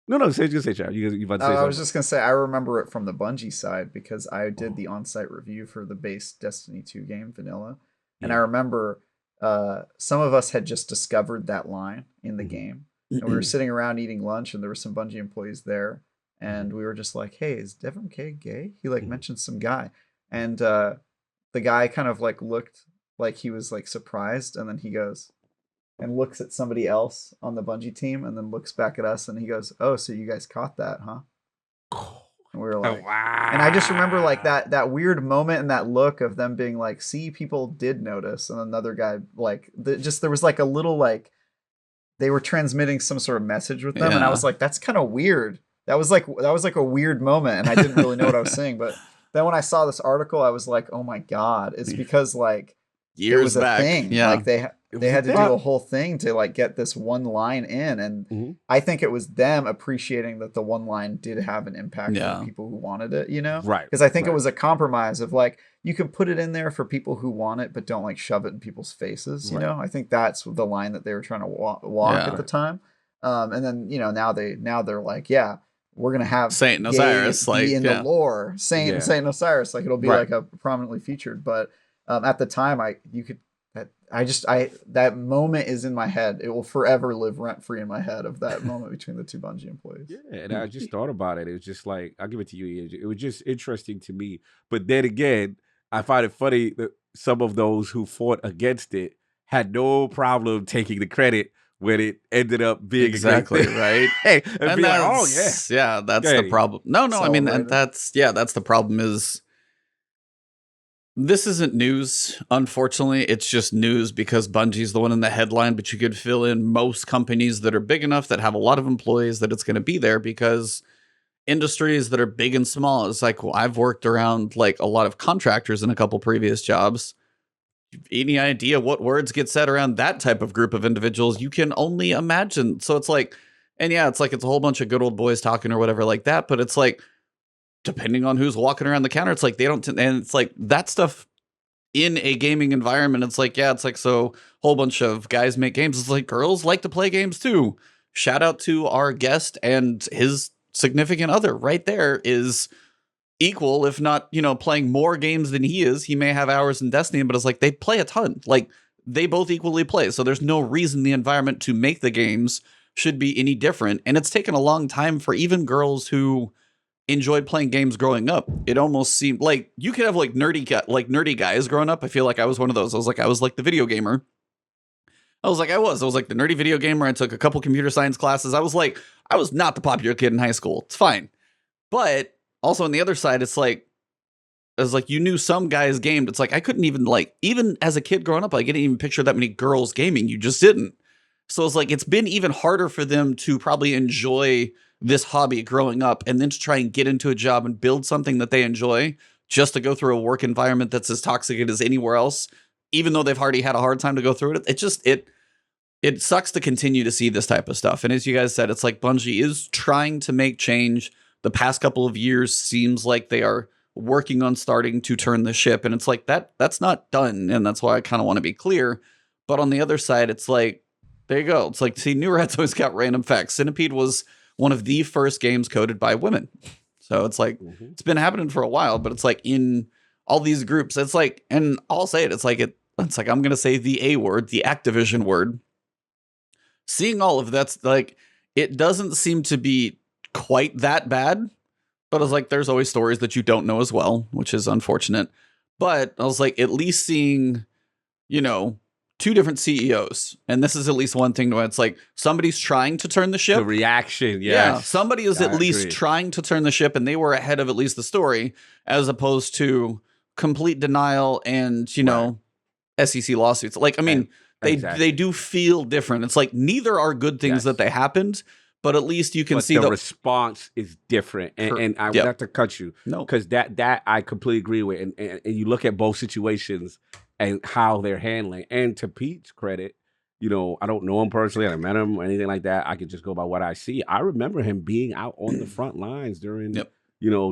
No, say Chad. You about to say something. I was just gonna say I remember it from the Bungie side because I did the on-site review for the base Destiny 2 game, Vanilla, and I remember some of us had just discovered that line in the game, and we were sitting around eating lunch, and there were some Bungie employees there, and we were just like, "Hey, is Devin K gay?" He mentioned some guy, and the guy kind of like looked like he was like surprised, and then he goes and looks at somebody else on the Bungie team, and then looks back at us, and he goes, "Oh, so you guys caught that, huh?" And we were like, wow. And I just remember like that weird moment and that look of them being like, "See, people did notice," and another guy like there was like a little like they were transmitting some sort of message with them, and I was like, "That's kind of weird." That was like a weird moment, and I didn't really know what I was saying, but then when I saw this article, I was like, "Oh my god!" It's because like Years it was a back. thing. Yeah. Like they had to do a whole thing to like get this one line in, and I think it was them appreciating that the one line did have an impact on people who wanted it, Right. Because I think it was a compromise of like you can put it in there for people who want it, but don't like shove it in people's faces. You know, I think that's the line that they were trying to walk at the time. And then now they're like, yeah, we're gonna have Saint Osiris be in the lore, Saint Osiris, like it'll be like a prominently featured, but. At the time, that moment is in my head. It will forever live rent free in my head of that moment between the 2 Bungie employees. Yeah, and I just thought about it. It was just like, I'll give it to you, Ian. It was just interesting to me. But then again, I find it funny that some of those who fought against it had no problem taking the credit when it ended up being exactly a great thing. right. Hey, And be like, oh yeah, that's the problem. No, I mean, and that's the problem is This isn't news, unfortunately. It's just news because Bungie's the one in the headline, but you could fill in most companies that are big enough that have a lot of employees that it's going to be there, because industries that are big and small, it's like, well, I've worked around like a lot of contractors in a couple previous jobs. Any idea what words get said around that type of group of individuals? You can only imagine. So it's like, and yeah, it's like it's a whole bunch of good old boys talking or whatever like that, but it's like, depending on who's walking around the counter, it's like they don't, and it's like that stuff in a gaming environment. It's like, yeah, it's like, so whole bunch of guys make games. It's like girls like to play games too. Shout out to our guest and his significant other right there is equal, if not, playing more games than he is. He may have hours in Destiny, but it's like they play a ton. Like they both equally play. So there's no reason the environment to make the games should be any different. And it's taken a long time for even girls who enjoyed playing games growing up. It almost seemed like you could have like nerdy guys growing up. I feel like I was one of those. I was like the video gamer. I was like the nerdy video gamer. I took a couple computer science classes. I was not the popular kid in high school. It's fine. But also on the other side, it's like you knew some guys gamed. It's like I couldn't even as a kid growing up, I didn't even picture that many girls gaming. You just didn't. So it's like it's been even harder for them to probably enjoy this hobby growing up, and then to try and get into a job and build something that they enjoy, just to go through a work environment that's as toxic as anywhere else, even though they've already had a hard time to go through it. It sucks to continue to see this type of stuff. And as you guys said, it's like Bungie is trying to make change. The past couple of years seems like they are working on starting to turn the ship, and it's like that's not done, and that's why I kind of want to be clear. But on the other side, it's like, there you go. It's like, see, New Red's always got random facts. Centipede was one of the first games coded by women. So it's like, it's been happening for a while, but it's like in all these groups, it's like, and I'll say it, it's like, I'm going to say the A word, the Activision word. Seeing all of that's like, it doesn't seem to be quite that bad, but it's like, there's always stories that you don't know as well, which is unfortunate. But I was like, at least seeing, two different CEOs. And this is at least one thing where it's like somebody's trying to turn the ship. The reaction, yes. Yeah, somebody is at least trying to turn the ship, and they were ahead of at least the story, as opposed to complete denial and, SEC lawsuits. Like, I mean, they do feel different. It's like neither are good things that they happened, but at least you can see the response is different. And I would have to cut you. No. Because that I completely agree with. And you look at both situations and how they're handling. And to Pete's credit, I don't know him personally. I haven't met him or anything like that. I can just go by what I see. I remember him being out on the front lines during,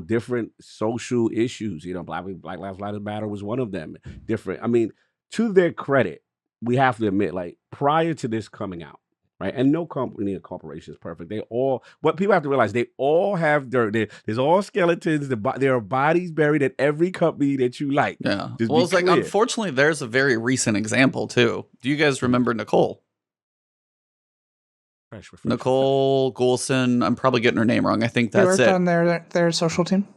different social issues. Black Lives Matter was one of them. Different. I mean, to their credit, we have to admit, like, prior to this coming out, right? And no company or corporation is perfect. What people have to realize, they all have dirt. There's all skeletons. There are bodies buried at every company that you like. Yeah. Well, it's like, unfortunately, there's a very recent example too. Do you guys remember Nicole? Nicole Goulson. I'm probably getting her name wrong. I think that's it. She worked on their social team.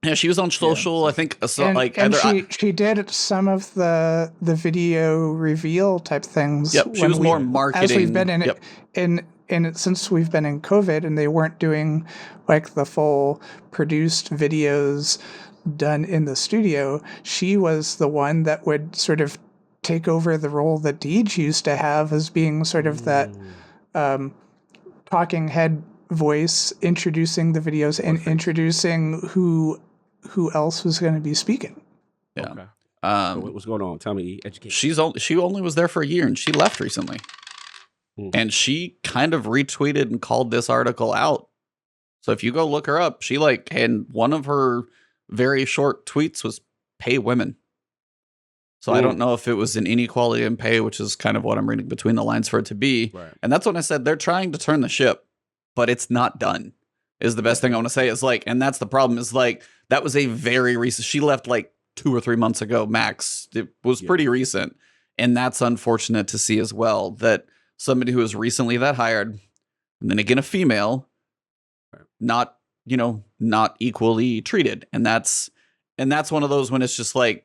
Yeah, she was on social. I think she did some of the video reveal type things. Yep, she was more marketing. As we've been in since we've been in COVID, and they weren't doing like the full produced videos done in the studio. She was the one that would sort of take over the role that Deej used to have, as being sort of that talking head voice, introducing the videos and introducing who else was going to be speaking. Yeah. Okay. So what's going on? Tell me, educate. She only was there for a year, and she left recently. And she kind of retweeted and called this article out. So if you go look her up, and one of her very short tweets was pay women. So I don't know if it was an inequality in pay, which is kind of what I'm reading between the lines for it to be. Right. And that's when I said they're trying to turn the ship, but it's not done, is the best thing I want to say. Is like, and that's the problem, is like, that was a very recent, she left like 2 or 3 months ago, max. It was pretty recent. And that's unfortunate to see as well, that somebody who was recently that hired, and then again, a female, not equally treated. And that's one of those when it's just like,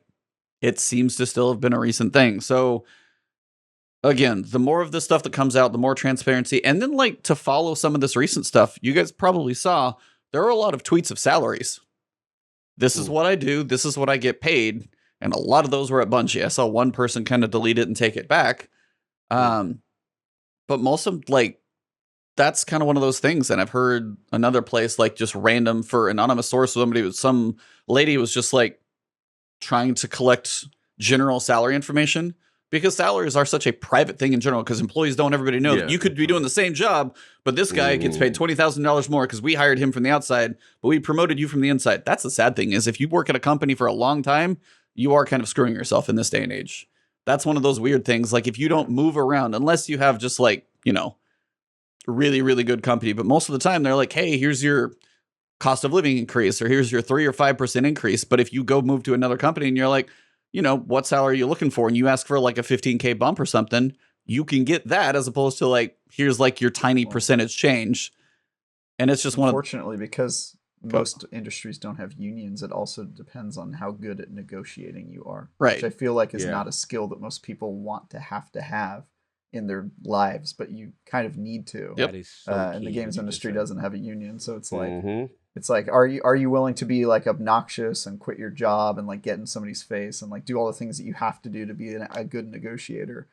it seems to still have been a recent thing. So again, the more of this stuff that comes out, the more transparency. And then, like, to follow some of this recent stuff, you guys probably saw there are a lot of tweets of salaries. This is what I do. This is what I get paid. And a lot of those were at Bungie. I saw one person kind of delete it and take it back. But most of like, that's kind of one of those things. And I've heard another place, like just random for anonymous source, some lady was just like trying to collect general salary information, because salaries are such a private thing in general, because employees don't everybody know that you could be doing the same job, but this guy gets paid $20,000 more because we hired him from the outside, but we promoted you from the inside. That's the sad thing, is if you work at a company for a long time, you are kind of screwing yourself in this day and age. That's one of those weird things. Like if you don't move around, unless you have just like, you know, really, really good company, but most of the time they're like, hey, here's your cost of living increase, or here's your 3 or 5% increase. But if you go move to another company and you're like, you know, what salary are you looking for? And you ask for like a 15K bump or something, you can get that, as opposed to like, here's like your tiny percentage change. And it's just unfortunately, because most industries don't have unions, it also depends on how good at negotiating you are. Right. Which I feel like is not a skill that most people want to have in their lives, but you kind of need to. Yep. That is so and key, the games what you industry just said. doesn't have a union, so it's like Mm-hmm. it's like, are you willing to be like obnoxious and quit your job and like get in somebody's face and like do all the things that you have to do to be a good negotiator?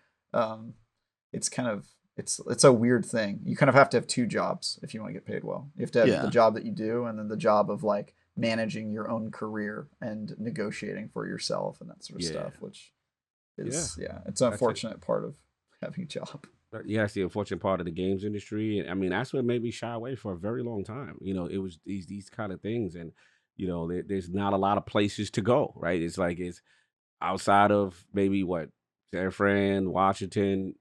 It's kind of it's a weird thing. You kind of have to have two jobs if you want to get paid well. You have to have the job that you do, and then the job of like managing your own career and negotiating for yourself and that sort of stuff, which is it's an unfortunate part of having a job. Yeah, that's the unfortunate part of the games industry. And I mean, that's what made me shy away for a very long time. You know, it was these kind of things. And, you know, there's not a lot of places to go, right? It's like it's outside of maybe what, San Fran, Washington,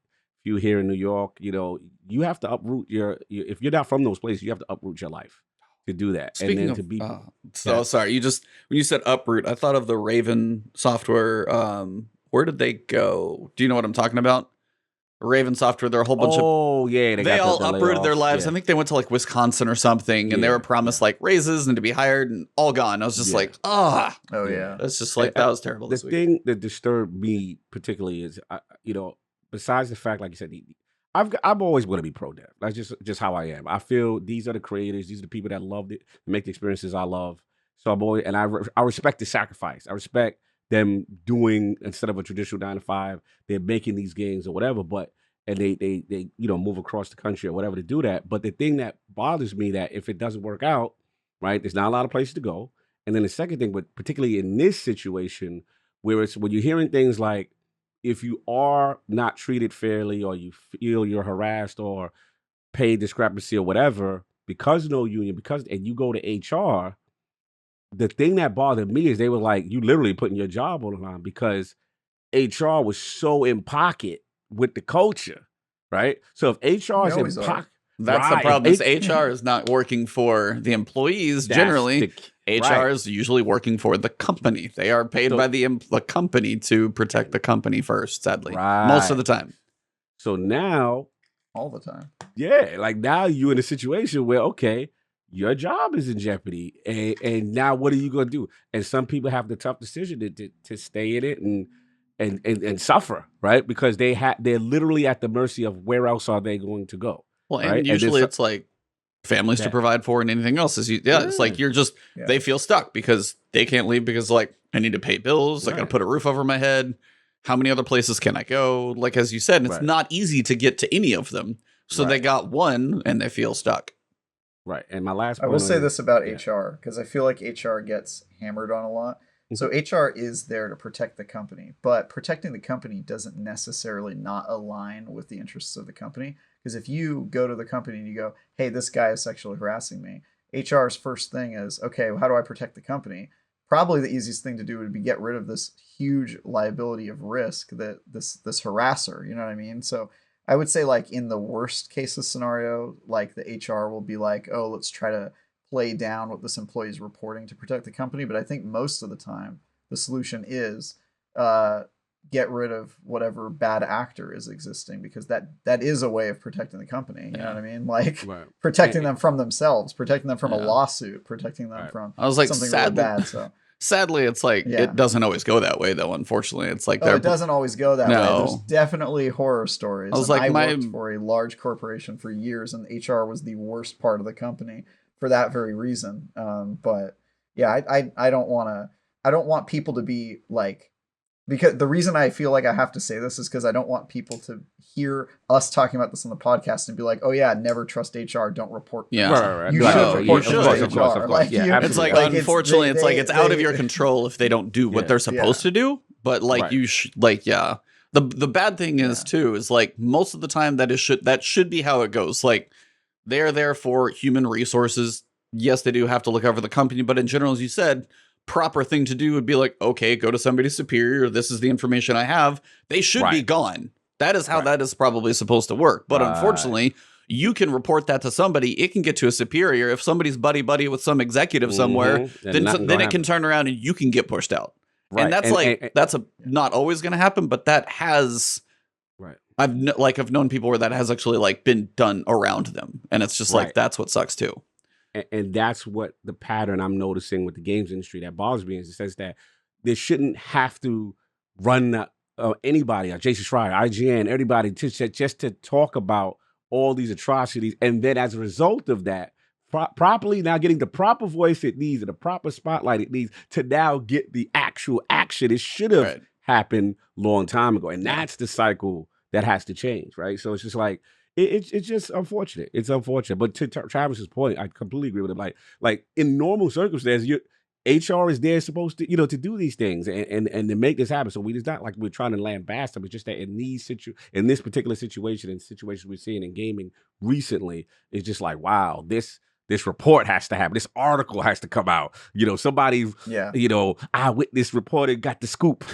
few here in New York, you know, you have to uproot if you're not from those places, you have to uproot your life to do that. Speaking and then of, to be sorry, when you said uproot, I thought of the Raven software. Where did they go? Do you know what I'm talking about? Raven Software, they're a whole bunch of they all uprooted their lives. I think they went to like Wisconsin or something, and they were promised like raises and to be hired, and all gone. I was just like, that's just like that was terrible. The thing that disturbed me particularly is, you know, besides the fact, like you said, I've always want to be pro dev. That's just how I am. I feel these are the creators, these are the people that loved it, make the experiences I love. So I respect the sacrifice. I respect them doing, instead of a traditional 9 to 5, they're making these games or whatever, and they you know, move across the country or whatever to do that. But the thing that bothers me, that if it doesn't work out, right, there's not a lot of places to go. And then the second thing, but particularly in this situation, where when you're hearing things like, if you are not treated fairly, or you feel you're harassed or pay discrepancy or whatever, because no union, and you go to HR, the thing that bothered me is they were like, you literally putting your job on the line, because HR was so in pocket with the culture, right? So if HR is in pocket, that's the problem. Is HR is not working for the employees. Generally, HR is usually working for the company. They are paid by the company to protect the company first, sadly. Most of the time. So now, all the time. Yeah, like now you're in a situation where, okay, your job is in jeopardy, and now what are you going to do? And some people have the tough decision to stay in it and suffer, right? Because they're literally at the mercy of where else are they going to go. Well, and usually it's like families to provide for, and anything else is it's like you're just they feel stuck because they can't leave, because like, I need to pay bills, I got to put a roof over my head. How many other places can I go? Like, as you said, it's not easy to get to any of them. So they got one and they feel stuck. Right. And my last point, I will say this about HR, because I feel like HR gets hammered on a lot. So HR is there to protect the company, but protecting the company doesn't necessarily not align with the interests of the company. Because if you go to the company and you go, hey, this guy is sexually harassing me, HR's first thing is, okay, well, how do I protect the company? Probably the easiest thing to do would be get rid of this huge liability of risk that this harasser, you know what I mean? So I would say, like, in the worst cases scenario, like the HR will be like, oh, let's try to play down what this employee is reporting to protect the company. But I think most of the time the solution is get rid of whatever bad actor is existing, because that is a way of protecting the company. You know what I mean? Like protecting them from themselves, protecting them from a lawsuit, protecting them from something really bad. So sadly, it's like it doesn't always go that way, though. Unfortunately, it's like it doesn't always go that way. There's definitely horror stories. I worked for a large corporation for years, and HR was the worst part of the company for that very reason. But yeah, I don't want people to be like because the reason I feel like I have to say this is because I don't want people to hear us talking about this on the podcast and be like, oh yeah, never trust HR, don't report. Yeah. Right. You Right. should No, report you to should. HR. Of course. Like, Yeah, you- It's like, absolutely. unfortunately, it's like it's out of your they- control if they don't do what Yeah. they're supposed to do. But like Right. you should, like, yeah. The bad thing is too is like most of the time that should be how it goes. Like they are there for human resources. Yes, they do have to look over the company, but in general, as you said, proper thing to do would be like, okay, go to somebody superior. This is the information I have. They should be Right. gone. That is how Right. that is probably supposed to work. But Right. unfortunately, you can report that to somebody. It can get to a superior. If somebody's buddy with some executive somewhere, Mhm. then nothing then gonna it can happen. turn around and you can get pushed out. Right. And that's that's not always going to happen, but that has. Right. I've known people where that has actually like been done around them, and it's just like Right. that's what sucks too. And that's what the pattern I'm noticing with the games industry that bothers me is it says that they shouldn't have to run anybody, Jason Schreier, IGN, everybody just to talk about all these atrocities. And then as a result of that, properly now getting the proper voice it needs and the proper spotlight it needs to now get the actual action. It should have Right. happened long time ago. And that's the cycle that has to change, right? So it's just like, it's just unfortunate. It's unfortunate. But to Travis's point, I completely agree with him. Like in normal circumstances, HR is there supposed to, to do these things and to make this happen. So it's not like we're trying to lambast them. It's just that in this particular situation and situations we're seeing in gaming recently, it's just like, wow, this report has to happen. This article has to come out. Somebody, eyewitness reported got the scoop,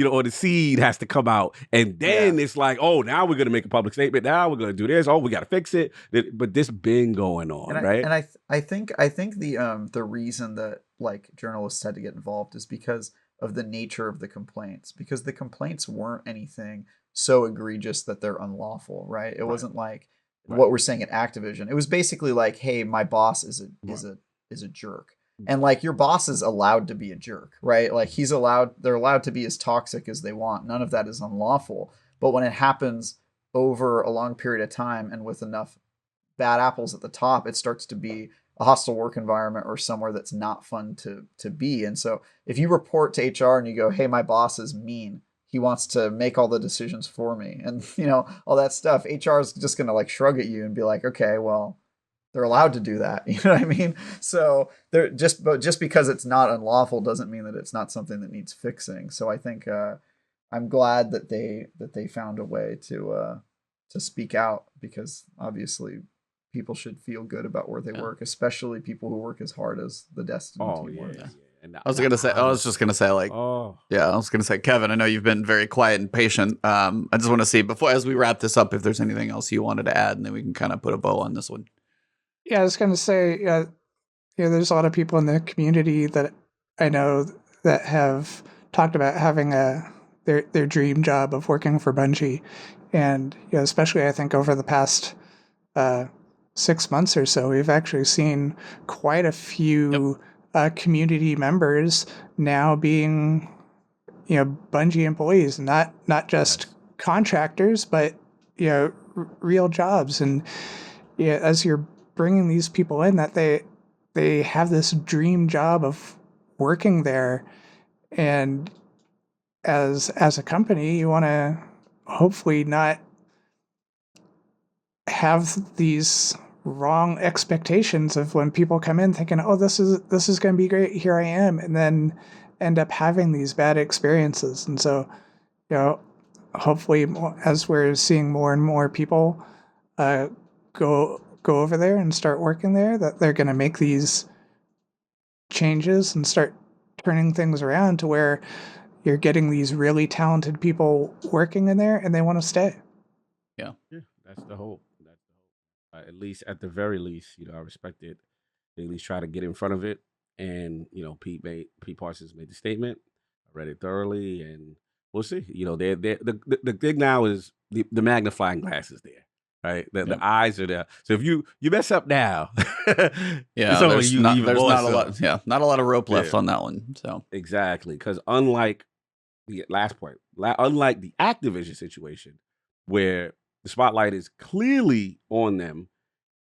or the seed has to come out. And then it's like, oh, now we're going to make a public statement. Now we're going to do this. Oh, we got to fix it. But this been going on, right? And I think the reason that like journalists had to get involved is because of the nature of the complaints, because the complaints weren't anything so egregious that they're unlawful, right? It wasn't like what we're saying at Activision. It was basically like, hey, my boss is a jerk. And like your boss is allowed to be a jerk, right? Like they're allowed to be as toxic as they want. None of that is unlawful. But when it happens over a long period of time and with enough bad apples at the top, it starts to be a hostile work environment or somewhere that's not fun to be. And so if you report to HR and you go, hey, my boss is mean, he wants to make all the decisions for me, and all that stuff, HR is just going to like shrug at you and be like, okay, well, they're allowed to do that. You know what I mean? So they're just because it's not unlawful doesn't mean that it's not something that needs fixing. So I think I'm glad that they found a way to speak out, because obviously people should feel good about where they work, especially people who work as hard as the Destiny team works. Yeah. And I was just gonna say, like, Kevin, I know you've been very quiet and patient. I just want to see as we wrap this up, if there's anything else you wanted to add, and then we can kind of put a bow on this one. Yeah, I was going to say, there's a lot of people in the community that I know that have talked about having their dream job of working for Bungie, and especially I think over the past 6 months or so, we've actually seen quite a few community members now being, Bungie employees, not just contractors, but real jobs. And as you're bringing these people in, that they have this dream job of working there, and as a company, you want to hopefully not have these wrong expectations of when people come in thinking, oh, this is going to be great, here I am, and then end up having these bad experiences. And so, hopefully, as we're seeing more and more people go over there and start working there, that they're going to make these changes and start turning things around to where you're getting these really talented people working in there and they want to stay. Yeah, that's the hope. At least, at the very least, I respect it. They at least try to get in front of it. And, Pete Parsons made the statement. I read it thoroughly, and we'll see. The thing now is the magnifying glass is there, right? The eyes are there. So if you mess up now, there's not a lot of rope left on that one. So exactly, because unlike the last point, unlike the Activision situation, where the spotlight is clearly on them,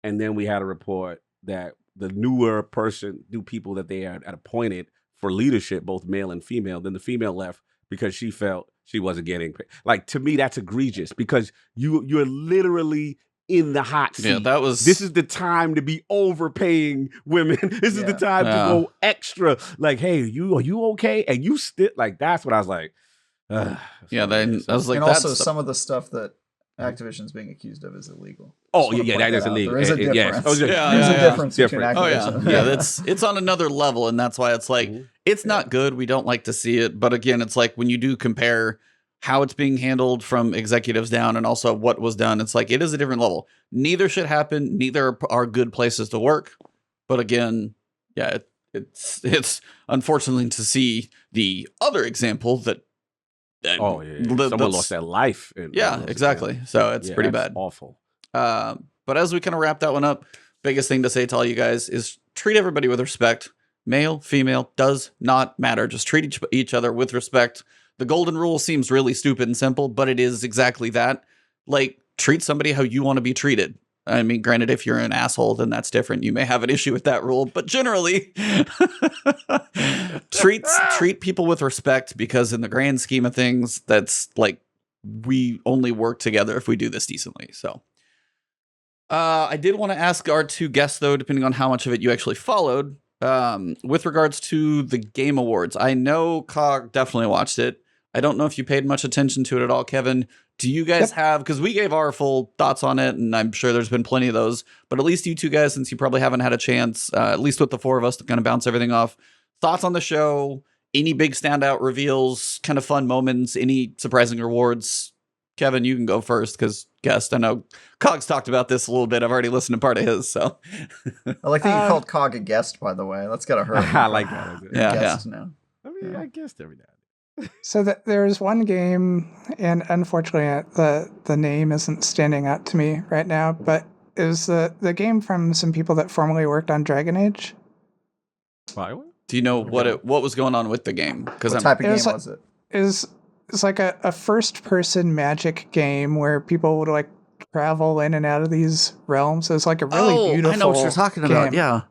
and then we had a report that the new people that they had appointed for leadership, both male and female, then the female left because she felt she wasn't getting paid. Like, to me, that's egregious because you're literally in the hot seat. Yeah, that was. This is the time to be overpaying women. This is the time to go extra. Like, hey, are you okay? And you still like, that's what I was like. Yeah, then I was like, and that's also some of the stuff that Activision's being accused of is illegal. Oh yeah, that is out. illegal. There is a difference. Yes. Oh, There's a difference between different. Activision. Yeah, it's on another level, and that's why it's like it's not good. We don't like to see it, but again, it's like when you do compare how it's being handled from executives down, and also what was done, it's like it is a different level. Neither should happen. Neither are good places to work. But again, yeah, it's unfortunately to see the other example that. Someone lost their life. Exactly. So it's pretty bad. Awful. But as we kind of wrap that one up, biggest thing to say to all you guys is treat everybody with respect. Male, female, does not matter. Just treat each other with respect. The golden rule seems really stupid and simple, but it is exactly that. Like, treat somebody how you want to be treated. I mean, granted, if you're an asshole, then that's different. You may have an issue with that rule, but generally, treat people with respect, because in the grand scheme of things, that's like, we only work together if we do this decently. So, I did want to ask our two guests, though, depending on how much of it you actually followed, with regards to the Game Awards. I know Cog definitely watched it. I don't know if you paid much attention to it at all, Kevin. Do you guys have, because we gave our full thoughts on it, and I'm sure there's been plenty of those, but at least you two guys, since you probably haven't had a chance, at least with the four of us, to kind of bounce everything off. Thoughts on the show, any big standout reveals, kind of fun moments, any surprising rewards? Kevin, you can go first, because guest, I know Cog's talked about this a little bit. I've already listened to part of his, so. I like that you called Cog a guest, by the way. That's gotta hurt. I like that. Guest now. I mean, I guessed every day. So there's one game, and unfortunately the name isn't standing out to me right now, but it was the game from some people that formerly worked on Dragon Age. Bioware? Do you know what was going on with the game? What type of game was it? It's like a first-person magic game where people would like travel in and out of these realms. It's like a really beautiful. I know what you're talking about. game.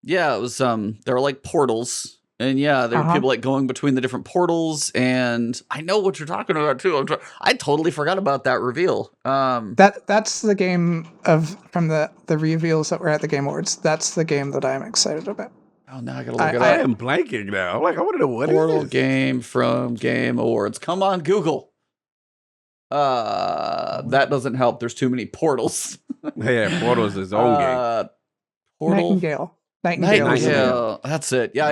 Yeah. It was there were like portals. And yeah, there were people like going between the different portals, and I know what you're talking about too. I totally forgot about that reveal. That's the game from the reveals that were at the Game Awards. That's the game that I'm excited about. Oh, now I gotta look it up. I am blanking now. Like, I want to know what Portal is this? game from Game Awards. Come on, Google. That doesn't help. There's too many portals. Yeah, Portal is his own game. Portal. Nightingale. That's it. Yeah,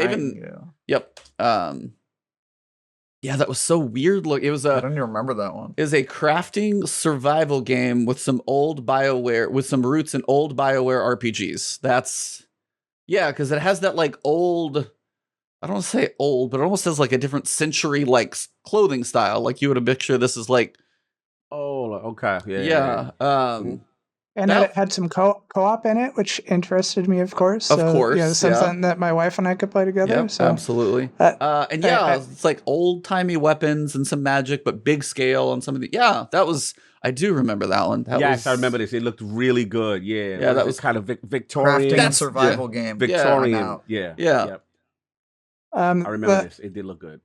Yep. Yeah, that was so weird. Look, it was I don't even remember that one. It was a crafting survival game with some old BioWare, with some roots in old BioWare RPGs. Because it has that like old, I don't want to say old, but it almost has like a different century like clothing style. Like you would have pictured this is like. Oh, okay. Yeah. And it had some co-op in it, which interested me, of course. Of course, yeah, something that my wife and I could play together. Yep, so. Absolutely. It's like old-timey weapons and some magic, but big scale and some of the. Yeah, that was. I do remember that one. Yes, I remember this. It looked really good. Yeah, that was kind of Victorian. Crafting and survival game. Victorian. Yeah. Yep. I remember this. It did look good.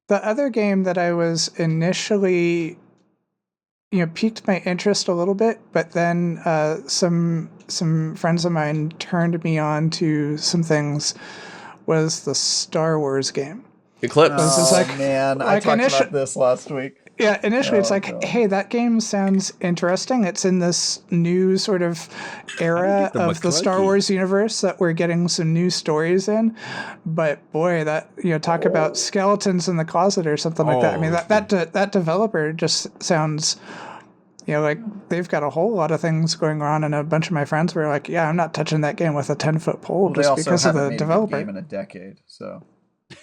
The other game that I was initially, piqued my interest a little bit, but then some friends of mine turned me on to some things, was the Star Wars game. Eclipse. Oh, man. I talked about this last week. Yeah, initially it's like, hey, that game sounds interesting. It's in this new sort of era of the Star Wars universe that we're getting some new stories in. But boy, that talk about skeletons in the closet or something like that. I mean, that developer just sounds, like they've got a whole lot of things going on. And a bunch of my friends were like, yeah, I'm not touching that game with a 10-foot pole just because of the developer. Game in a decade, so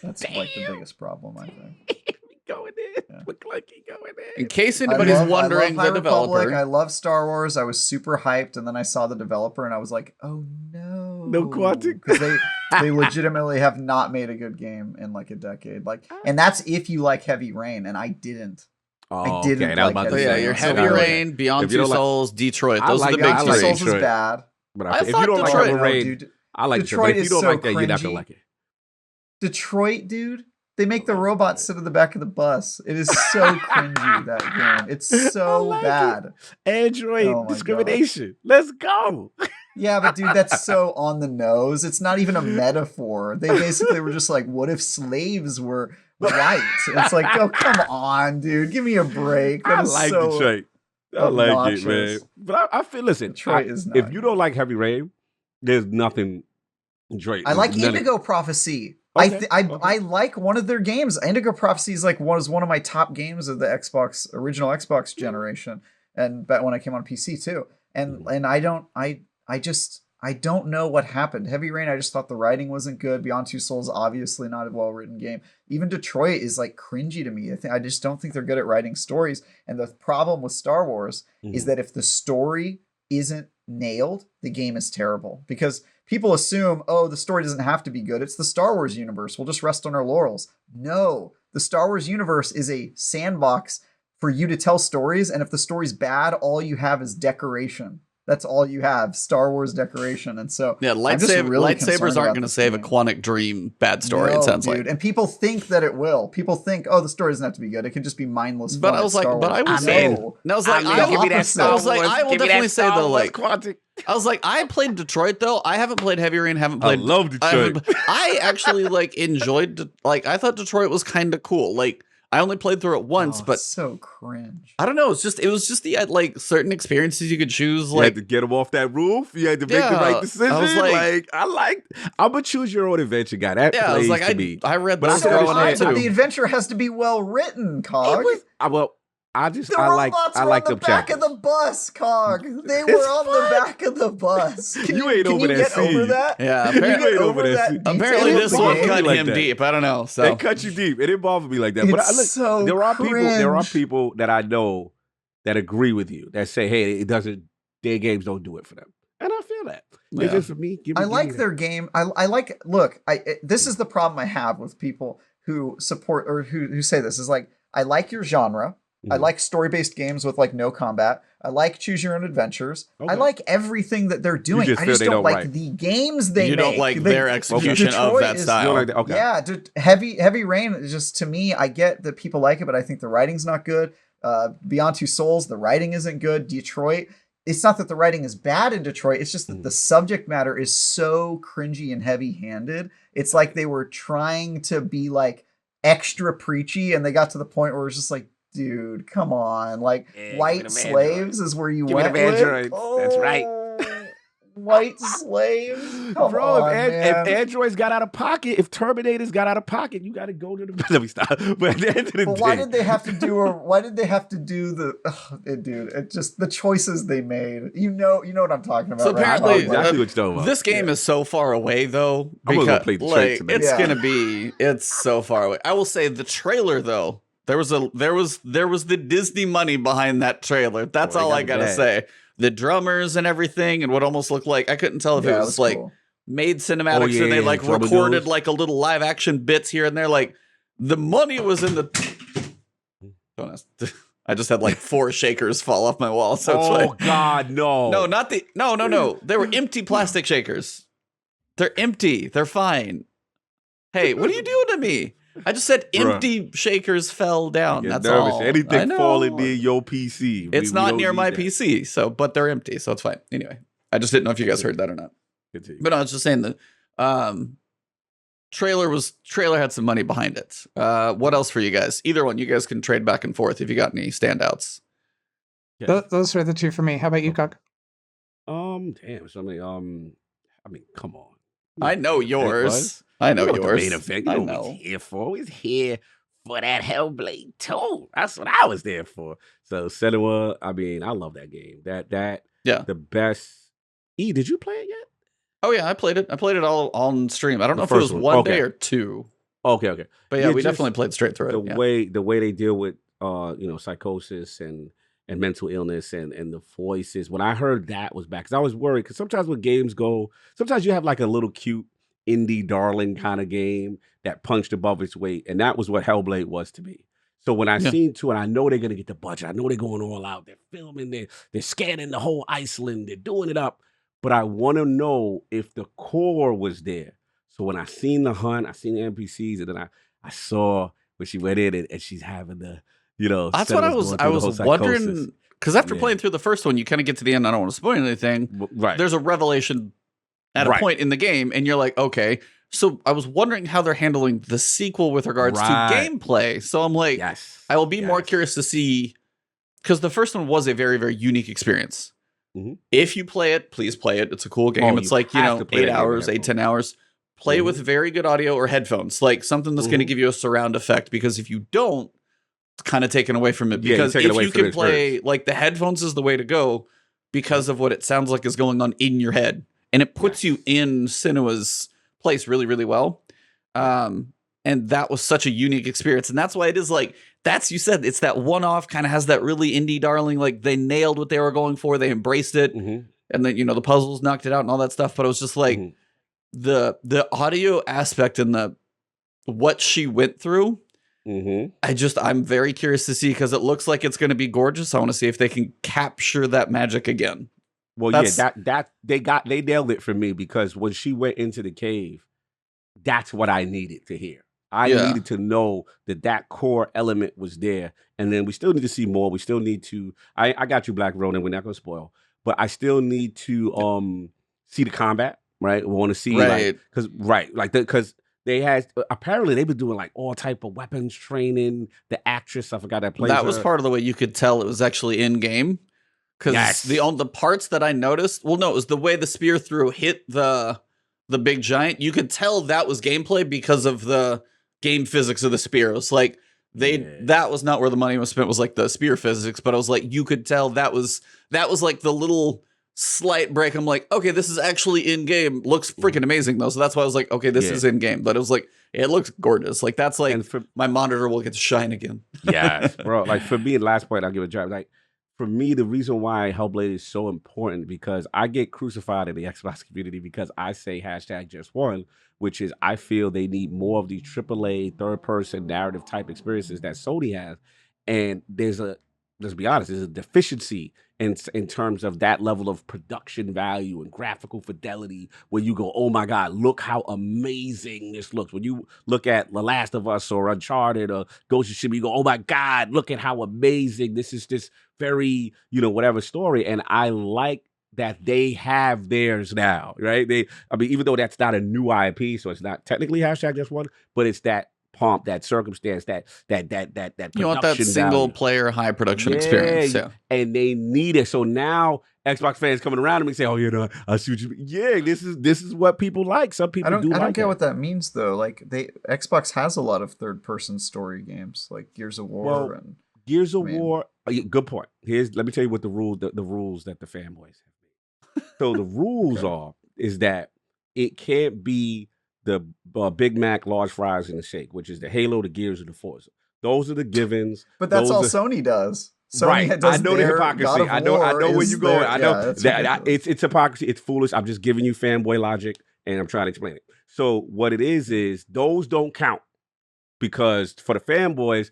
that's like the biggest problem, I think. Going in. McClunky going in. In case anybody's wondering, I love the developer. I love Star Wars. I was super hyped, and then I saw the developer, and I was like, "Oh no, no Quantic," because they legitimately have not made a good game in like a decade. Like, and that's if you like Heavy Rain, and I didn't. Oh, I didn't. Okay. Like Your Heavy Rain, Beyond Two Souls, Detroit. Those are the big Beyond Two three. Souls is bad. But if you don't like Heavy Rain, I like Detroit. But if you don't like that, you'd have to like it. Detroit, dude. They make the robots sit in the back of the bus. It is so cringy, that game. It's so like bad. Android Oh my discrimination. Let's go. Yeah, but dude, that's so on the nose. It's not even a metaphor. They basically were just like, what if slaves were white? It's like, oh, come on, dude. Give me a break. That I is like so Detroit. I like it, man. obnoxious. But I feel, listen, Detroit is not if you don't like Heavy Rain, there's nothing Detroit. I like none of- Indigo Prophecy. Okay, I okay. like one of their games. Indigo Prophecy is like was one of my top games of the original Xbox generation, and back when I came on PC too. And I don't know what happened. Heavy Rain, I just thought the writing wasn't good. Beyond Two Souls, obviously not a well-written game. Even Detroit is like cringy to me. I just don't think they're good at writing stories. And the problem with Star Wars is that if the story isn't nailed, the game is terrible. Because people assume, oh, the story doesn't have to be good. It's the Star Wars universe. We'll just rest on our laurels. No, the Star Wars universe is a sandbox for you to tell stories. And if the story's bad, all you have is decoration. That's all you have, Star Wars decoration. And so Yeah, lightsabers aren't going to save a Quantic Dream bad story, it sounds like. And people think that it will. People think, oh, the story doesn't have to be good. It can just be mindless fun. But I was like, but I would say, I was like, I will definitely say though, like, Quantic. I was like, I played Detroit though. I haven't played Heavy Rain. Haven't played. I love Detroit. I actually like enjoyed. Like, I thought Detroit was kind of cool. Like, I only played through it once, but so cringe. I don't know. It was just the like certain experiences you could choose. You Like, had to get them off that roof. You had to make the right decision. I was like, I'm a choose your own adventure guy. That yeah, I was plays like, to me. I read But those I growing understand up But too. the adventure has to be well written, Cog. The The like robots I were like on the them back chapters. of the bus, Cog. They were It's on the back of the bus. You ain't over that Can you get over seed. that? Yeah, Can you apparently, get over that Apparently detail apparently of this the one game? cut like him that. deep. I don't know. So They cut you deep. It didn't bother me like that. But It's so there are cringe. people that I know that agree with you that say, hey, it doesn't. Their games don't do it for them, and I feel that. Yeah. It's just for me. I like their game. I like. Look, this is the problem I have with people who support or who say this is like, I like your genre. I like story-based games with like no combat. I like choose your own adventures. I like everything that they're doing. just I feel just they don't don't like write. the games they you make. don't like their execution of Detroit that is- style. You don't like that? Okay. Yeah, Heavy Rain is just, to me, I get that people like it, but I think the writing's not good. Beyond Two Souls, the writing isn't good. Detroit, it's not that the writing is bad in Detroit. It's just that the subject matter is so cringy and heavy-handed. It's like they were trying to be like extra preachy, and they got to the point where it's just like, dude, come on. Like, Yeah, white give me them slaves androids. is where you Give me went them with? androids. That's right. White slaves? Come Bro, on, if man. androids got out of pocket, if Terminators got out of pocket, you got to go to the. Let me stop. But at the end of the But why day, did they have to do dude, it just the choices they made. You know what I'm talking about. So right? apparently, I know exactly what you're talking about. this game is so far away, though. I'm gonna go Because play Detroit like, tonight. it's Yeah. gonna be, it's so far away. I will say the trailer, though. There was the Disney money behind that trailer. That's Boy, all that I was gotta bad. say. The drummers and everything, and what almost looked like, I couldn't tell if Yeah, it was like cool. made cinematics or they yeah, like drummer recorded goes. like a little live action bits here and there. Like the money was in the. Don't ask. I just had like 4 shakers fall off my wall. So it's Oh like, God, no! no, not the no. They were empty plastic shakers. They're empty. They're fine. Hey, what are you doing to me? I just said Bruh. empty shakers fell down. Get That's nervous. all. I Anything know. falling near your PC. It's we not don't near need my that. PC, so but they're empty, so it's fine. Anyway, I just didn't know if you guys heard that or not. Continue. But I was just saying the trailer had some money behind it. What else for you guys? Either one, you guys can trade back and forth if you got any standouts. Yeah. Those are the two for me. How about you, Cog? Damn. So I mean, come on. I know Main event, yours. bud. I know You what the yours. main event. You I know know. what he's here for. He's here for that Hellblade 2. That's what I was there for. So Senua, I mean, I love that game. That Yeah. the best. E, did you play it yet? Oh yeah, I played it. I played it all on stream. I don't The know if it was first one. one Okay. day or 2. Okay. But yeah, Yeah, we just definitely played straight through The it. Yeah. way they deal with psychosis and mental illness and the voices. When I heard that was back, because I was worried, because sometimes when games go, sometimes you have like a little cute indie darling kind of game that punched above its weight, and that was what Hellblade was to me. So when I Yeah. seen 2, and I know they're gonna get the budget, I know they're going all out, they're filming, they're scanning the whole Iceland, they're doing it up, but I want to know if the core was there. So when I seen the hunt, I seen the NPCs, and then I saw when she went in and she's having the, you know, That's what I was wondering, because after Yeah. playing through the first one, you kind of get to the end. I don't want to spoil anything. Right. There's a revelation at a point in the game, and you're like, okay. So I was wondering how they're handling the sequel with regards to gameplay. So I'm like, I will be more curious to see, because the first one was a very, very unique experience. If you play it, please play it. It's a cool game. It's like, you know, 8 hours, 8-10 hours. Play it with very good audio or headphones, like something that's going to give you a surround effect, because if you don't, it's kind of taken away from it. Because if you can play, like, the headphones is the way to go because of what it sounds like is going on in your head. And it puts you in Senua's place really, really well. And that was such a unique experience. And that's why it is like, you said, it's that one-off, kind of has that really indie darling, like they nailed what they were going for. They embraced it. And then, you know, the puzzles knocked it out and all that stuff. But it was just like the audio aspect and what she went through. I'm very curious to see, because it looks like it's going to be gorgeous. I want to see if they can capture that magic again. Well, they nailed it for me, because when she went into the cave, that's what I needed to hear. I needed to know that core element was there. And then we still need to see more. We still need to, I got you, Black Ronin, we're not going to spoil, but I still need to see the combat, right? We want to see, because they had, apparently they've been doing like all type of weapons training. The actress, I forgot that plays That was her. part of the way you could tell it was actually in game. Because the parts that I noticed, well, no, it was the way the spear throw hit the big giant. You could tell that was gameplay because of the game physics of the spear. It was like that was not where the money was spent, was like the spear physics, but I was like, you could tell that was like the little slight break. I'm like, okay, this is actually in game. Looks freaking amazing though. So that's why I was like, okay, this is in game. But it was like, it looks gorgeous. Like that's like my monitor will get to shine again. Yeah, bro. Like for me, last point, I'll give a drive. Like for me, the reason why Hellblade is so important, because I get crucified in the Xbox community because I say #just1, which is I feel they need more of these AAA third-person narrative type experiences that Sony has. And let's be honest, there's a deficiency in terms of that level of production value and graphical fidelity where you go, oh my God, look how amazing this looks. When you look at The Last of Us or Uncharted or Ghost of Tsushima, you go, oh my God, look at how amazing this is, this very, you know, whatever story. And I like that they have theirs now, right? Even though that's not a new IP, so it's not technically #just1, but it's that pomp, that circumstance, that you want that single player high production experience. Yeah. And they need it. So now Xbox fans coming around to me and say, oh, you know, I see what you mean. Yeah, this is what people like. Some people I don't get what that means though. Like Xbox has a lot of third person story games like Gears of War and Gears of War. Good point. Let me tell you what the rules that the fanboys have made. So the rules is that it can't be the Big Mac, large fries, and the shake, which is the Halo, the Gears, and the Forza. Those are the givens. But that's all Sony does. Sony does I know the hypocrisy. I know where you're going. I know it's hypocrisy. It's foolish. I'm just giving you fanboy logic, and I'm trying to explain it. So what it is those don't count, because for the fanboys,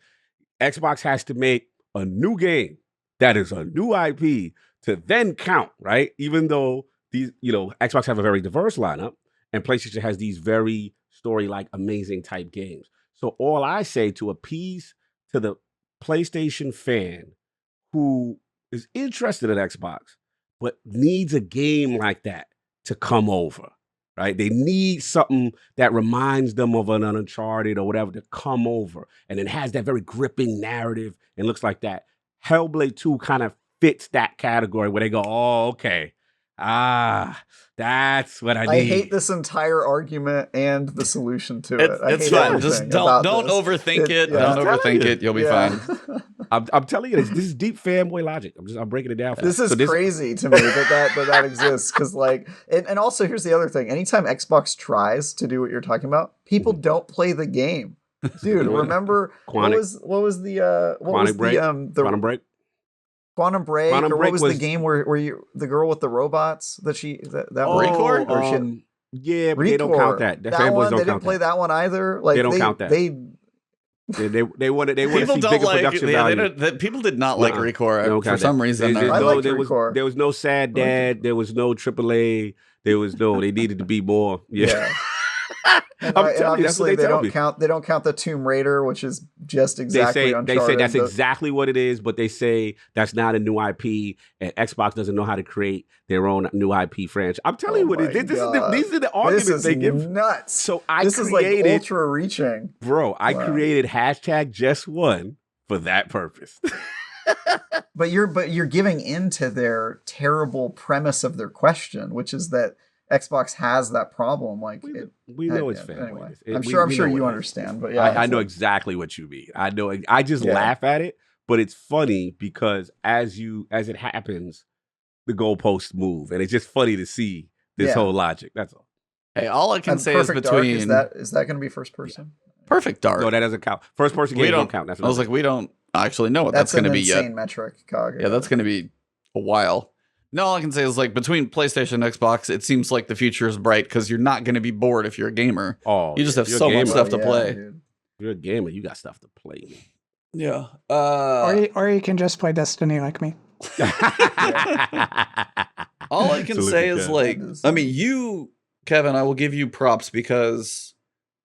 Xbox has to make a new game that is a new IP to then count, right? Even though these, you know, Xbox have a very diverse lineup, and PlayStation has these very story-like, amazing type games. So all I say to appease to the PlayStation fan who is interested in Xbox, but needs a game like that to come over, right? They need something that reminds them of an Uncharted or whatever to come over. And it has that very gripping narrative and looks like that. Hellblade 2 kind of fits that category where they go, oh, okay. That's what I need. I hate this entire argument and the solution to it. It's fine. Just don't overthink it. Don't overthink it. You'll be fine. I'm telling you, this is deep fanboy logic. I'm breaking it down. This is crazy to me that exists, because like, and also here's the other thing. Anytime Xbox tries to do what you're talking about, people don't play the game. Dude, remember what was the Quantum Break? Quantum Break, or what was the game where you the girl with the robots that Recore? Yeah, but they don't count that. The fanboys don't they didn't play that one either. Like they don't count that. They want to see bigger production value. People did not like Recore for some reason. I liked Recore. There was no Sad Dad. There was no AAA. There was no. They needed to be more. Yeah. And, I'm and telling you, that's what obviously they tell me. they don't count the Tomb Raider, which is just exactly They say Uncharted. that's exactly what it is, but they say that's not a new IP, and Xbox doesn't know how to create their own new IP franchise. I'm telling you what it is. These are the arguments they give. Nuts. So this is like created, ultra reaching. bro. I Wow. created hashtag just one for that purpose. But you're giving into their terrible premise of their question, which is that Xbox has that problem. Like we know it's fanboy. Anyway, I'm sure know you understand. But yeah, I know exactly what you mean. I know. I just laugh at it, but it's funny because as it happens, the goalposts move, and it's just funny to see this whole logic. That's all. Hey, all I can say is Perfect between Dark, is that going to be first person? Perfect Dark. No, that doesn't count. First person games don't count. That's I was like, we don't actually know what that's going to be yet. Insane metric, Cog. Yeah, that's going to be a while. No, all I can say is like between PlayStation and Xbox, it seems like the future is bright because you're not going to be bored if you're a gamer. Oh, you just have so much stuff to play. Dude. If you're a gamer, you got stuff to play. Yeah. Or you can just play Destiny like me. All I can say is like, I mean, you, Kevin, I will give you props because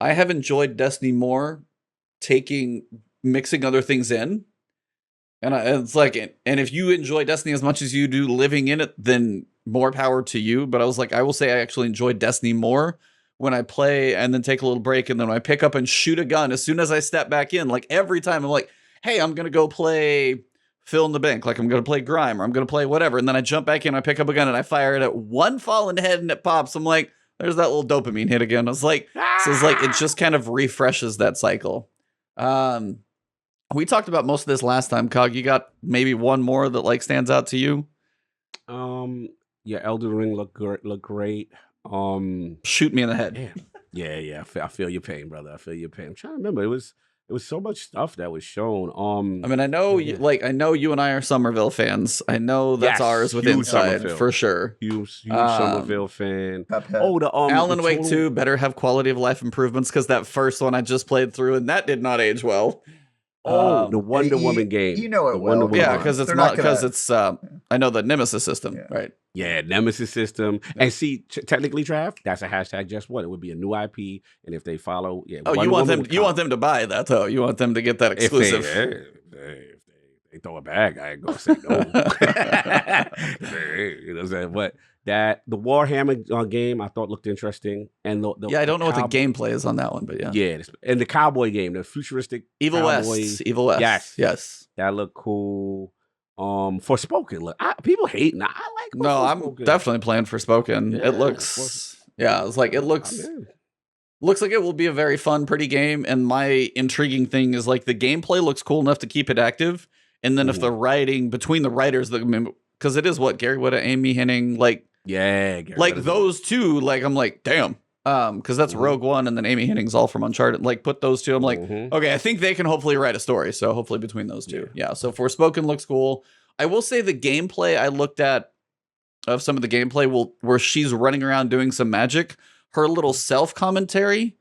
I have enjoyed Destiny more mixing other things in. And it's like, and if you enjoy Destiny as much as you do living in it, then more power to you. But I was like, I will say I actually enjoy Destiny more when I play and then take a little break. And then when I pick up and shoot a gun, as soon as I step back in, like every time I'm like, hey, I'm going to go play Fill in the Bank. Like I'm going to play Grime or I'm going to play whatever. And then I jump back in, I pick up a gun and I fire it at one fallen head and it pops. I'm like, there's that little dopamine hit again. I was like, so it's like, it just kind of refreshes that cycle. We talked about most of this last time. Cog, you got maybe one more that like stands out to you? Yeah, Elden Ring look great. Shoot me in the head. Yeah. I feel your pain, brother. I feel your pain. I'm trying to remember. It was so much stuff that was shown. I mean, I know I know you and I are Somerville fans. I know that's ours with Inside for sure. Huge Somerville fan. Cuphead. The Alan Wake 2 better have quality of life improvements because that first one I just played through and that did not age well. The Wonder Woman game. You know it the will. Woman because it's not because it's I know the Nemesis system, right? Yeah, Nemesis system. And see, technically, Trav, that's a hashtag just one. It would be a new IP, and if they follow, you want them to buy that though. You want them to get that exclusive. If they throw a bag, I ain't gonna say no. You know what I'm saying? But the Warhammer game I thought looked interesting, and I don't know what the gameplay is on that one, but yeah, and the cowboy game, the futuristic Evil West, yes, that looked cool. Forspoken, look, people hate. I like. No, I'm definitely playing Forspoken. It looks, it's like it looks. Looks like it will be a very fun, pretty game. And my intriguing thing is like the gameplay looks cool enough to keep it active. And then if the writing between the writers, because it is Gary Whitta, Amy Hennig, those two, like I'm like, damn. Because that's Rogue One and then Amy Hennig's all from Uncharted. Like put those two, I'm like, okay, I think they can hopefully write a story. So hopefully between those two. Yeah. So Forspoken looks cool. I will say the gameplay I looked at of some of the gameplay where she's running around doing some magic. Her little self-commentary,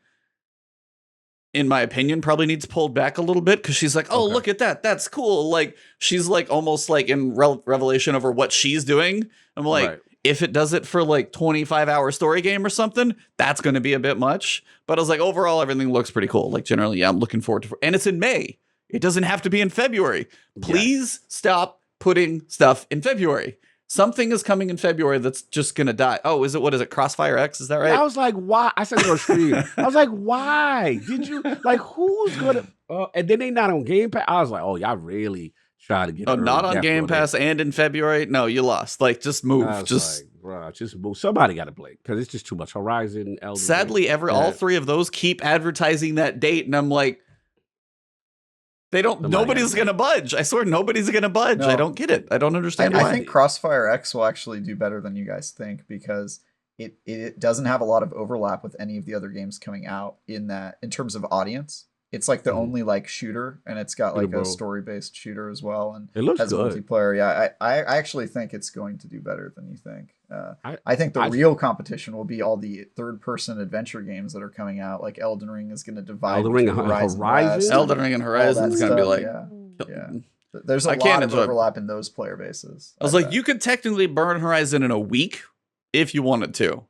in my opinion, probably needs pulled back a little bit because she's like, oh, look at that. That's cool. Like, she's like almost like in revelation over what she's doing. I'm like, if it does it for like 25-hour story game or something, that's going to be a bit much. But I was like, overall, everything looks pretty cool. Like, generally, I'm looking forward to it. And it's in May. It doesn't have to be in February. Please stop putting stuff in February. Something is coming in February that's just going to die. Oh, what is it? Crossfire X? Is that right? I was like, why? I said it on screen. I was like, why? Did you, like, who's going to, and then they not on Game Pass. I was like, oh, y'all really try to get not on Game Pass and in February? No, you lost. Like, just move. Just, like, bro, just move. Somebody got to blink because it's just too much. Horizon, Elden Sadly, all three of those keep advertising that date. And I'm like, nobody's going to budge. I swear nobody's going to budge. No. I don't get it. I don't understand why. I think Crossfire X will actually do better than you guys think because it doesn't have a lot of overlap with any of the other games coming out in terms of audience. It's like the only like shooter, and it's got like a story-based shooter as well, and it looks has good. Multiplayer. Yeah, I actually think it's going to do better than you think. I think the real competition will be all the third-person adventure games that are coming out. Like Elden Ring is going to divide. Elden Ring and Horizon. Elden Ring and Horizon is going to be like, yeah. There's a lot of overlap in those player bases. I was like, you could technically burn Horizon in a week if you wanted to.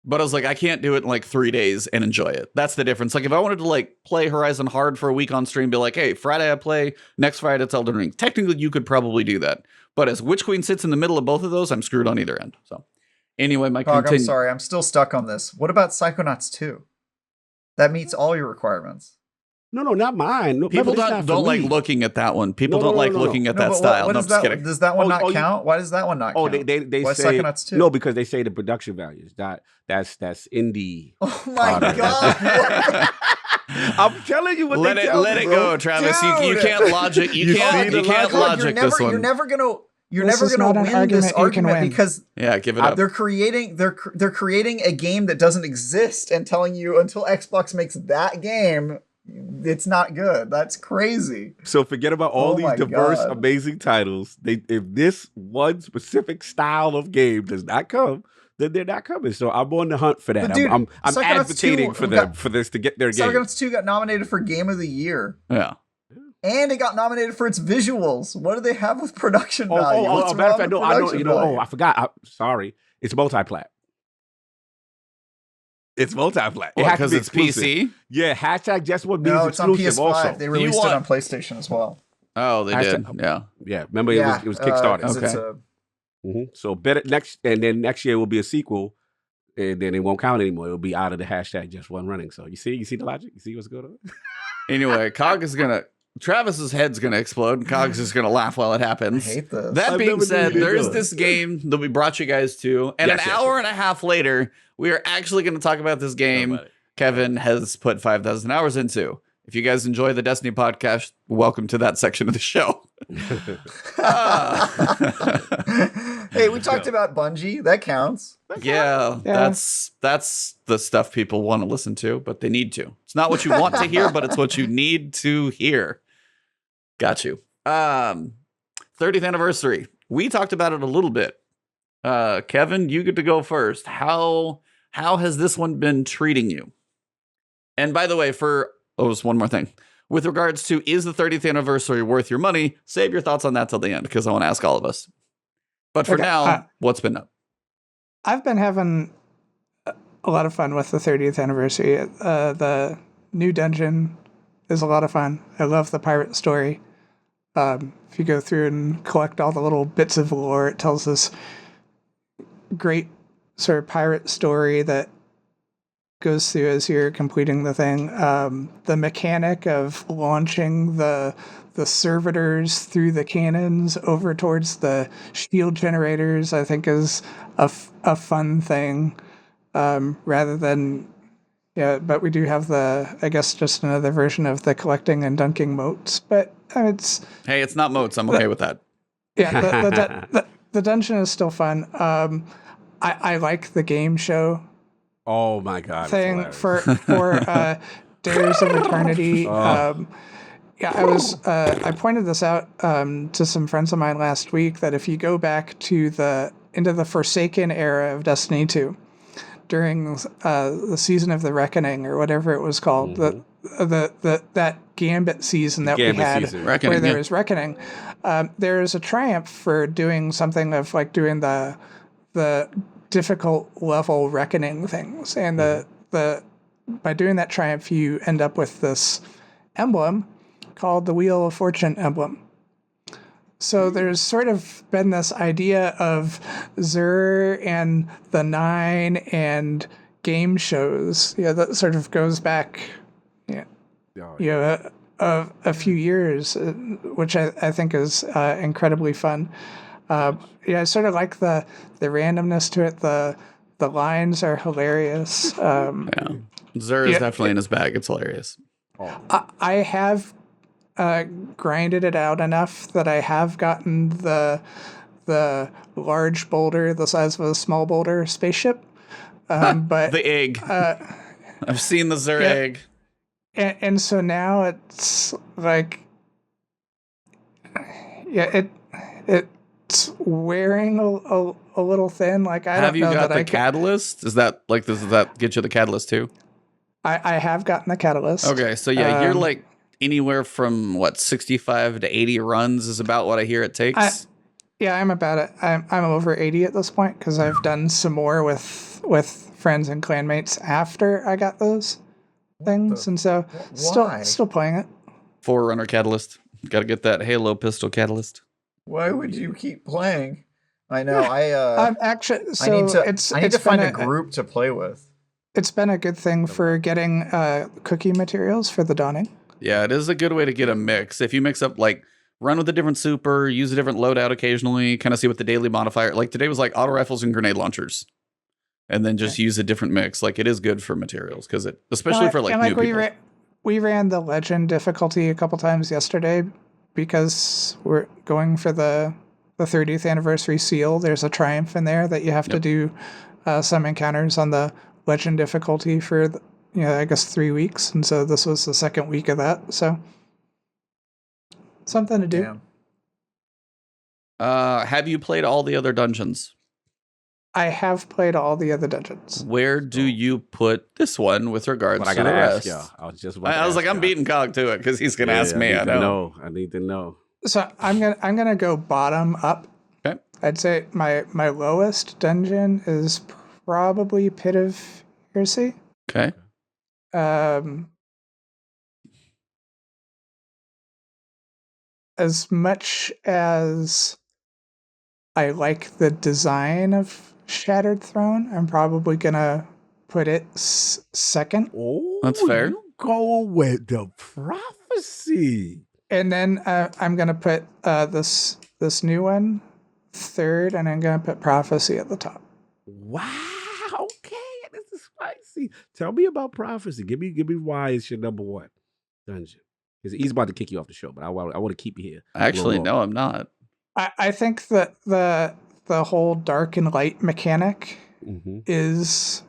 But I was like, I can't do it in like 3 days and enjoy it. That's the difference. Like if I wanted to like play Horizon hard for a week on stream, be like, hey, Friday I play, next Friday it's Elden Ring. Technically, you could probably do that. But as Witch Queen sits in the middle of both of those, I'm screwed on either end. So anyway, my Cog, I'm sorry, I'm still stuck on this. What about Psychonauts 2? That meets all your requirements. No, not mine. No, People remember, don't like looking at that one. People don't like looking at that style. No, I'm just kidding. Does that one not count? Why does that one not count? They Why say Psychonauts 2? No, because they say the production values. That's indie. Oh my god! I'm telling you what let they it tell let me, it bro. go, Travis. You can't logic. You can't logic this one. You're never gonna This is not an win this argument you can argument win. because give it up. they're creating a game that doesn't exist and telling you until Xbox makes that game, it's not good. That's crazy. So forget about all Oh these my diverse, God. amazing titles. If this one specific style of game does not come, then they're not coming. So I'm on the hunt for that. But dude, I'm Psychonauts advocating 2 for them for this to get their game. Psychonauts 2 got nominated for Game of the Year. Yeah. And it got nominated for its visuals. What do they have with production value? What's matter of wrong fact, with no, I know. production value? I forgot. Sorry, it's multi-plat. It's multi-plat. It has to Because be it's exclusive. PC. Yeah, hashtag just what means No, it's on exclusive. PS5. Also, They released it want- on PlayStation as well. Oh, they did. Yeah. yeah. Remember, it was Kickstarter. 'cause it's Okay. So better next year will be a sequel, and then it won't count anymore. It'll be out of the hashtag just one running. So you see the logic. You see what's going on. Anyway, Travis's head's gonna explode, and Cog's just gonna laugh while it I happens. hate this. That I've being never said, knew you there did is that. this game that we brought you guys to, and Yes, an yes, hour yes. and a half later, we are actually going to talk about this game About it. Kevin has put 5,000 hours into. If you guys enjoy the Destiny podcast, welcome to that section of the show. Hey, we talked about Bungie. That counts. Yeah, Yeah. that's the stuff people want to listen to, but they need to. It's not what you want to hear, but it's what you need to hear. Got you. 30th anniversary. We talked about it a little bit. Kevin, you get to go first. How has this one been treating you? And by the way, just one more thing. With regards to, is the 30th anniversary worth your money? Save your thoughts on that till the end, because I want to ask all of us. But for Okay, now, what's been up? I've been having a lot of fun with the 30th anniversary. The new dungeon is a lot of fun. I love the pirate story. If you go through and collect all the little bits of lore, it tells this great sort of pirate story that goes through as you're completing the thing. The mechanic of launching the servitors through the cannons over towards the shield generators, I think, is a fun thing. Rather than, but we do have I guess, just another version of the collecting and dunking moats. But Hey, it's not moats. I'm okay with that. the dungeon is still fun. I like the game show Oh my god! thing it's for Dares of Eternity. Oh. I pointed this out to some friends of mine last week, that if you go back into the Forsaken era of Destiny 2, during the season of the Reckoning or whatever it was called, that Gambit season that we had, Reckoning, where there was Reckoning, there is a triumph for doing something of like doing the difficult level Reckoning things, and by doing that triumph, you end up with this emblem called the Wheel of Fortune emblem. So there's sort of been this idea of Xur and the Nine and game shows, that sort of goes back, a few years, which I think is incredibly fun. I sort of like the randomness to it. The lines are hilarious. Xur is definitely in his bag. It's hilarious. I have grinded it out enough that I have gotten the large boulder, the size of a small boulder spaceship. But The egg. I've seen the Xur egg. and so now it's like, it's wearing a little thin. Like, I Have don't you know got that the I can. catalyst? Does that get you the catalyst too? I have gotten the catalyst. Okay, so you're like anywhere from 65 to 80 runs is about what I hear it takes. I'm about it. I'm over 80 at this point because I've done some more with friends and clanmates after I got those things, and so Why? still playing it. Forerunner catalyst. Got to get that Halo pistol catalyst. Why would you keep playing? I know. I'm actually I need to. I need to find a been group to play with. It's been a good thing for getting cookie materials for the dawning. Yeah, it is a good way to get a mix. If you mix up, like, run with a different super, use a different loadout occasionally, kind of see what the daily modifier. Like today was like auto rifles and grenade launchers, and then just use a different mix. Like it is good for materials because it, especially for like new people. We ran the legend difficulty a couple times yesterday because we're going for the 30th anniversary seal. There's a triumph in there that you have to do some encounters on the legend difficulty for, I guess 3 weeks. And so this was the second week of that. So something to do. Damn. Have you played all the other dungeons? I have played all the other dungeons. Where do you put this one with regards to the rest? I was just. I was like, I'm beating Cog to it because he's gonna ask me. I know. I need to know. So I'm gonna go bottom up. Okay. I'd say my lowest dungeon is probably Pit of Heresy. Okay. As much as I like the design of Shattered Throne, I'm probably gonna put it second. Oh, that's fair. You going with the prophecy, and then I'm gonna put this new one third, and I'm gonna put prophecy at the top. Wow. Okay, this is spicy. Tell me about prophecy. Give me why it's your number one dungeon. Because he's about to kick you off the show, but I want to keep you here. Actually, no, I'm not. I think that the whole dark and light mechanic is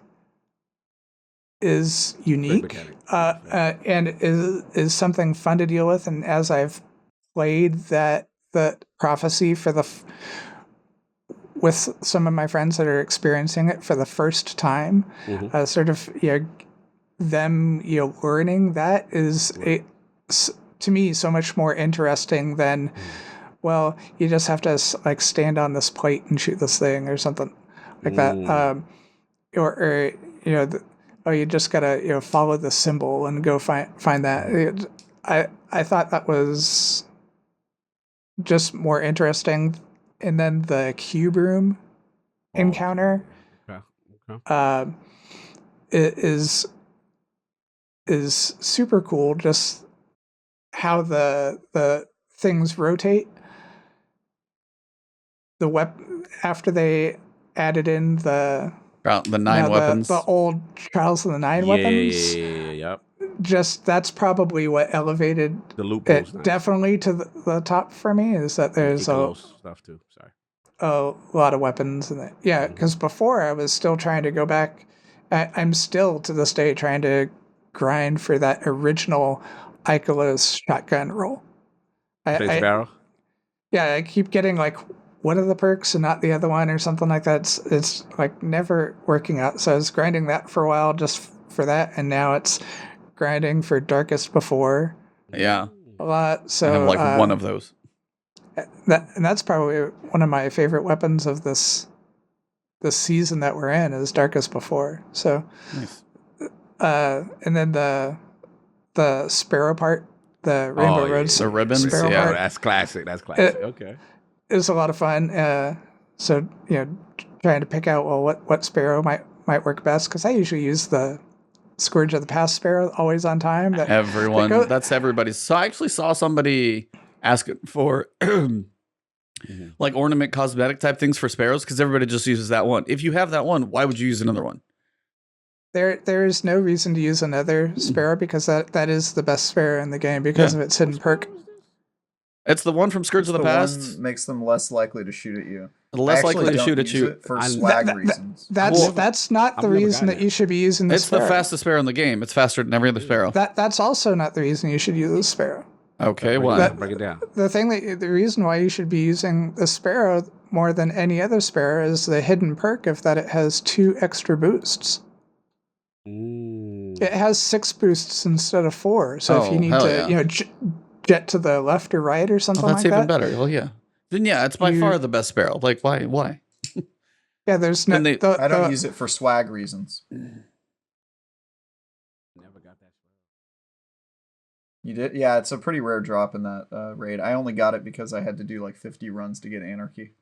unique and is something fun to deal with. And as I've played the prophecy with some of my friends that are experiencing it for the first time, sort of them learning that is to me so much more interesting than. Well, you just have to like stand on this plate and shoot this thing or something like that. Or you just gotta follow the symbol and go find that. I thought that was just more interesting. And then the cube room encounter is super cool. Just how the things rotate. The after they added in the 9 weapons, the old Trials of the 9 weapons. Yep. Just that's probably what elevated the loop definitely to the top for me. Is that there's stuff too. Sorry, a lot of weapons in it. Yeah, because before I was still trying to go back. I'm still to this day trying to grind for that original Ikelos shotgun roll. Barrel. Yeah, I keep getting like one of the perks and not the other one or something like that. It's like never working out. So I was grinding that for a while just for that, and now it's grinding for Darkest Before. Yeah, a lot. So I have like one of those. That's probably one of my favorite weapons of this season that we're in is Darkest Before. So, nice. And then the Sparrow part, the Rainbow Road, the ribbons. Sparrow part, that's classic. Okay. It was a lot of fun. So trying to pick out what Sparrow might work best, because I usually use the Scourge of the Past Sparrow, always on time. That's everybody's. So I actually saw somebody asking for like ornament cosmetic type things for sparrows because everybody just uses that one. If you have that one, why would you use another one? There is no reason to use another sparrow because that is the best sparrow in the game because of its hidden perk. It's the one from Scourge of the Past. One makes them less likely to shoot at you. Less likely to shoot at you for swag reasons. That's not the reason that you should be using the sparrow. It's the fastest sparrow in the game. It's faster than every other sparrow. That's also not the reason you should use the sparrow. Okay, why? Break it down. The reason why you should be using the sparrow more than any other sparrow is the hidden perk of that it has 2 extra boosts. It has 6 boosts instead of 4. So if you need to, jet to the left or right or something like that. That's even better. Well, yeah. Then it's by far the best sparrow. Like, why? Yeah, there's no. And they- I don't use it for swag reasons. Never got that. You did? Yeah, it's a pretty rare drop in that raid. I only got it because I had to do like 50 runs to get Anarchy.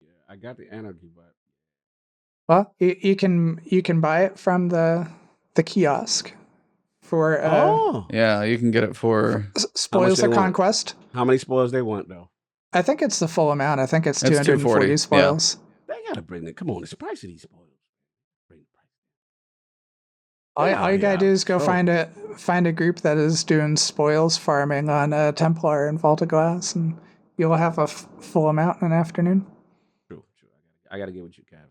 Yeah, I got the Anarchy, but Well, you can buy it from the kiosk for Yeah, you can get it for spoils they of want? conquest. how many spoils they want though? I think it's the full amount. I think it's It's 240 240, spoils. They gotta bring it. Come on, it's the price of these spoils. Bring the price. All you gotta do is go sure. find a group that is doing spoils farming on Templar and Vault of Glass, and you'll have a full amount in an afternoon. True. I gotta get with you, Cav.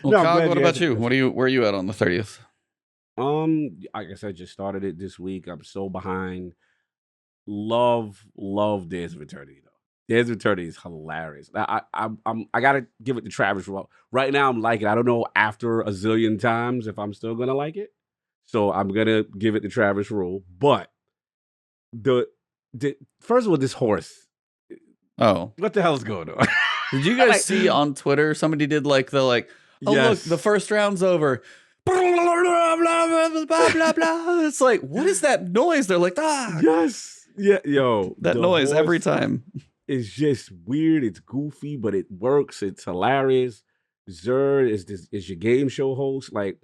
Well, No, I'm Cog, glad what you about answered you? the Where are you at on the 30th? Like I said, just started it this week. I'm so behind. Love Days of Eternity though. Days of Eternity is hilarious. I gotta give it to Travis. Right now, I'm liking it. I don't know after a zillion times if I'm still gonna like it. So I'm gonna give it to Travis Rule. But the first of all, this horse. Oh, What the hell's going on? did you guys see on Twitter somebody did oh Yes. look, the first round's over. Blah, blah, blah, blah. It's like, what is that noise? They're like, Yes. Yeah, yo. that the noise every horse time. is just weird. It's goofy, but it works. It's hilarious. Zer is your game show host. Like,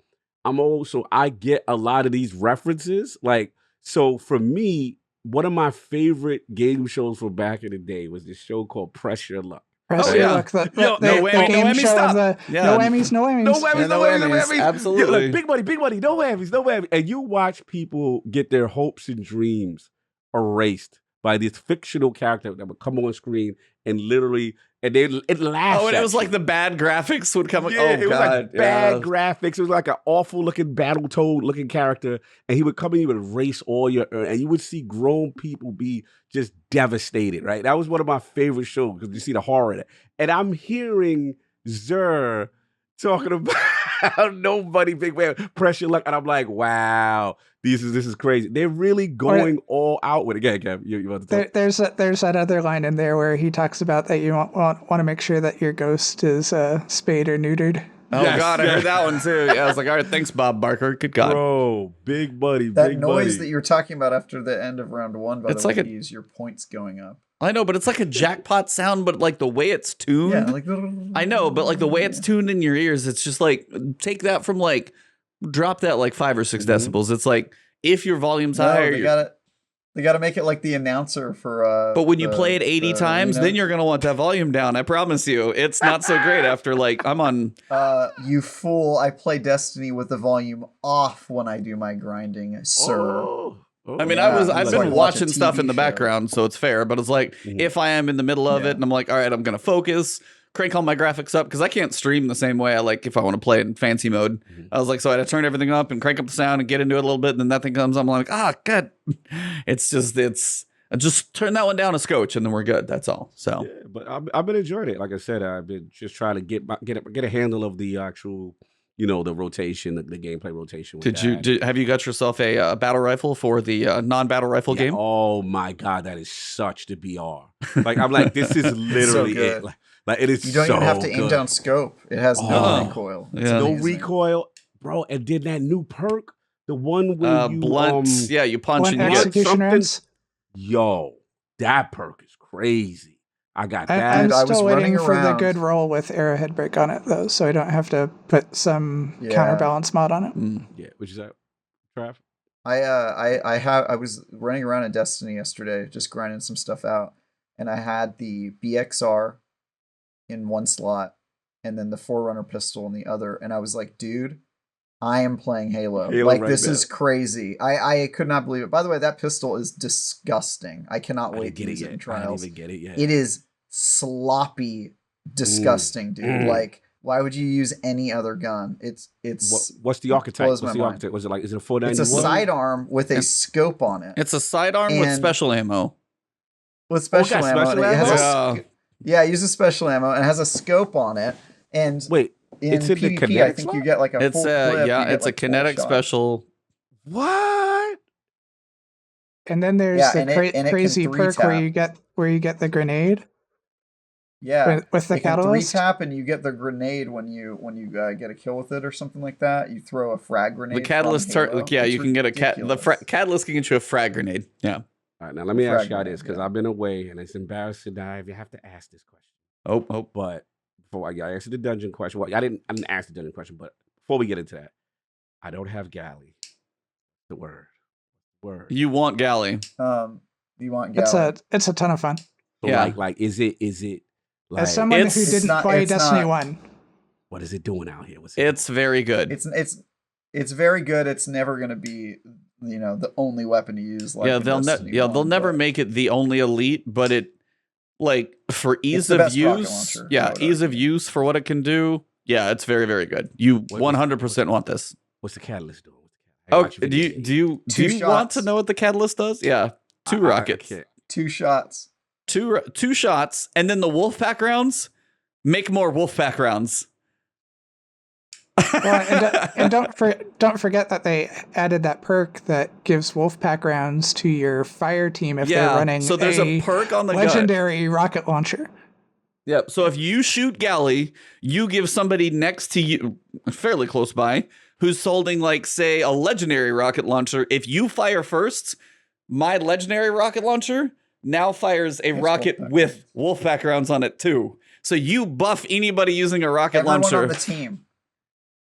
I'm old, so I get a lot of these references. Like, so for me, one of my favorite game shows from back in the day was this show called Press Your Luck. Press yeah. Look, the No whammy, game no whammy, show stop. of the Yeah. no whammies, no whammies. No whammies, Yeah, no no whammies, no whammies. whammies. Absolutely. Yeah, like, big money, no whammies. And you watch people get their hopes and dreams erased by this fictional character that would come on screen and literally, and it laughs. Oh, and it at was you. like the bad graphics would come. Yeah, Oh, it was God. like bad yeah. graphics. It was like an awful looking Battletoad looking character, and he would come in, he would erase all your, and you would see grown people be just devastated. Right, that was one of my favorite shows because you see the horror in it. And I'm hearing Zer talking about nobody big man pressure luck, and I'm like, wow, this is crazy. They're really going all out with it. Again, Kev, you want to talk? There's that other line in there where he talks about that you want to make sure that your ghost is spayed or neutered. Oh, Yes, God, I yes. heard that one too. Yeah, I was like, all right, thanks, Bob Barker. Good God. Bro, big buddy, That big noise buddy. that you were talking about after the end of round one, by It's the way, like is your points going up. I know, but it's like a jackpot sound, but like the way it's tuned. Yeah, like I know, but like the way it's tuned in your ears, it's just like, take that from like, drop that like 5 or 6 decibels. It's like, if your volume's higher, they gotta make it like the announcer for but when you play it 80 times, arena. then you're gonna want that volume down. I promise you, it's not so great after like I'm on. You fool! I play Destiny with the volume off when I do my grinding, sir. I mean, Yeah, I've like been watch a watching stuff in TV the show. background, so it's fair. But it's like if I am in the middle of it and I'm like, all right, I'm gonna focus, crank all my graphics up because I can't stream the same way I like if I want to play it in fancy mode. I was like, so I had to turn everything up and crank up the sound and get into it a little bit, and then that thing comes. I'm like, God, it's just turn that one down a scotch and then we're good. That's all. So Yeah, but I've been enjoying it. Like I said, I've been just trying to get a handle of the actual, the rotation, the gameplay rotation. With have you got yourself a battle rifle for the non-battle rifle game? Oh my God, that is such the BR. Like I'm like, this is literally good. it. Like it is. You don't so even have to aim good. down scope. It has no recoil. It's Yeah. No amazing. recoil, bro. And did that new perk, the one where you Blunt. Yeah, you punch Blunt and you get. execution something- rounds. Yo, that perk is crazy. I got that. I'm Dude, I was still waiting running for the around. good roll with arrowhead break on it though, so I don't have to put some Yeah. counterbalance mod on it. Yeah, which is that, Trav? I was running around in Destiny yesterday, just grinding some stuff out, and I had the BXR in one slot, and then the Forerunner pistol in the other, and I was like, dude, I am playing Halo. Like right this now. is crazy. I could not believe it. By the way, that pistol is disgusting. I cannot I wait didn't to get it use it yet. in I trials. didn't even get it yet. It is sloppy, disgusting, dude. Like, why would you use any other gun? It's What's the archetype? blows What's my the mind. archetype? Was it like, is it a It's 491? a sidearm with a scope on it. It's a sidearm with And- special ammo. With special got ammo. special and it has ammo? yeah, it uses special ammo and it has a scope on it. And Wait, in it's in the PvP, I kinetic think slot? you get like a It's full clip. You get, it's a like, full kinetic shot. special. What? And then there's Yeah, the and it can crazy 3 perk tap. where you get the grenade. Yeah, with the it can catalyst. 3-tap, and you get the grenade when you get a kill with it or something like that. You throw a frag grenade. The catalyst, yeah, you can get a catalyst can get you a frag grenade. Yeah. All right, now let me ask y'all this, because I've been away, and it's embarrassing that I have to ask this question. Oh. But before I answer the dungeon question, well, I didn't ask the dungeon question, but before we get into that, I don't have galley. The word. You want galley? You want galley? It's a ton of fun. So yeah. Like, is it? Like, as someone who didn't play Destiny 1, what is it doing out here? It's very good. It's very good. It's never going to be, the only weapon to use. Like they'll never make it the only elite, but it, like, for ease of use, ease of use for what it can do. Yeah, it's very, very good. You 100% want this. What's the catalyst doing? Oh, do you want to know what the catalyst does? Yeah, 2 rockets, 2 shots. Two shots, and then the Wolfpack rounds make more Wolfpack rounds. Well, and don't forget that they added that perk that gives Wolfpack rounds to your fire team if they're running. So there's a perk on the legendary rocket launcher. Yep. So if you shoot galley, you give somebody next to you, fairly close by, who's holding, like, say, a legendary rocket launcher. If you fire first, my legendary rocket launcher now fires a rocket with Wolfpack rounds on it too. So you buff anybody using a rocket launcher. Everyone on the team.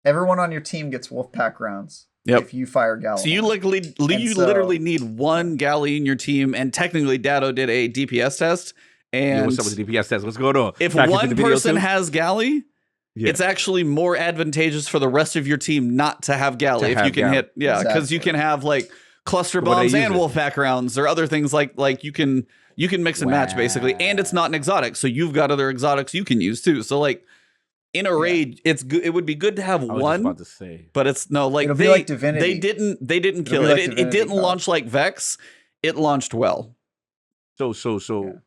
Everyone on your team gets Wolfpack rounds. Yep. If you fire galley. So you literally need 1 galley in your team, and technically Dado did a DPS test. And what's up with the DPS test? What's going on? If one person has galley, it's actually more advantageous for the rest of your team not to have galley if you can hit. Yeah, because you can have, like, cluster bombs and Wolfpack rounds or other things like you can mix and match basically, and it's not an exotic, so you've got other exotics you can use too. So, like, in a raid, it's good. It would be good to have one, about to say. But it's no, like, it'll be like Divinity. They didn't kill it. It didn't launch like Vex. It launched well. So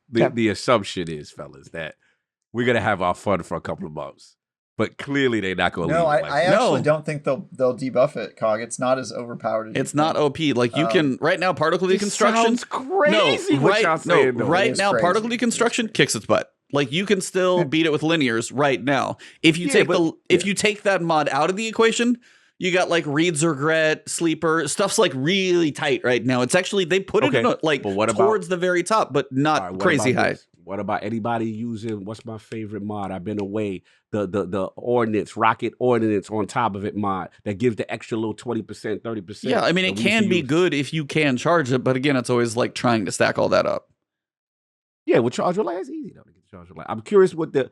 the assumption is, fellas, that we're gonna have our fun for a couple of months. But clearly they're not going to leave. I actually don't think they'll debuff it, Cog. It's not as overpowered as it's not OP. Like, you can right now, particle deconstruction. Sounds crazy. Right now, particle deconstruction kicks its butt. Like, you can still beat it with linears right now. If you you take that mod out of the equation, you got, like, Reed's Regret, Sleeper, stuff's, like, really tight right now. It's actually, they put it in towards the very top, but not crazy high. What about anybody using, what's my favorite mod? I've been away. The ordnance, rocket ordnance on top of it mod that gives the extra little 20%, 30%. Yeah, I mean, it can be good if you can charge it, but again, it's always like trying to stack all that up. Yeah, with charge relay, it's easy though to get charge relay. I'm curious what the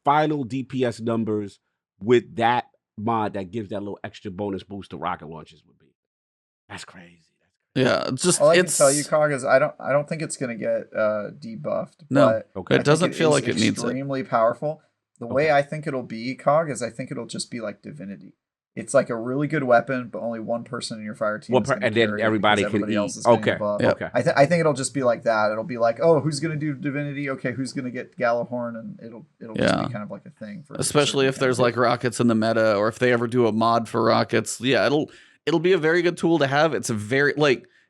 final DPS numbers with that mod that gives that little extra bonus boost to rocket launches would be. That's crazy. Yeah, it's just all I can tell you, Cog, is I don't think it's going to get debuffed. No, but it doesn't feel like it needs it. Extremely powerful. The way I think it'll be, Cog, is I think it'll just be like Divinity. It's like a really good weapon, but only one person in your fire team. And then everybody can else is okay. Okay. I think it'll just be like that. It'll be like, oh, who's going to do Divinity? Okay, who's going to get Gallowhorn? And it'll just be kind of like a thing for. Especially if there's like rockets in the meta, or if they ever do a mod for rockets. Yeah, it'll be a very good tool to have. It's a very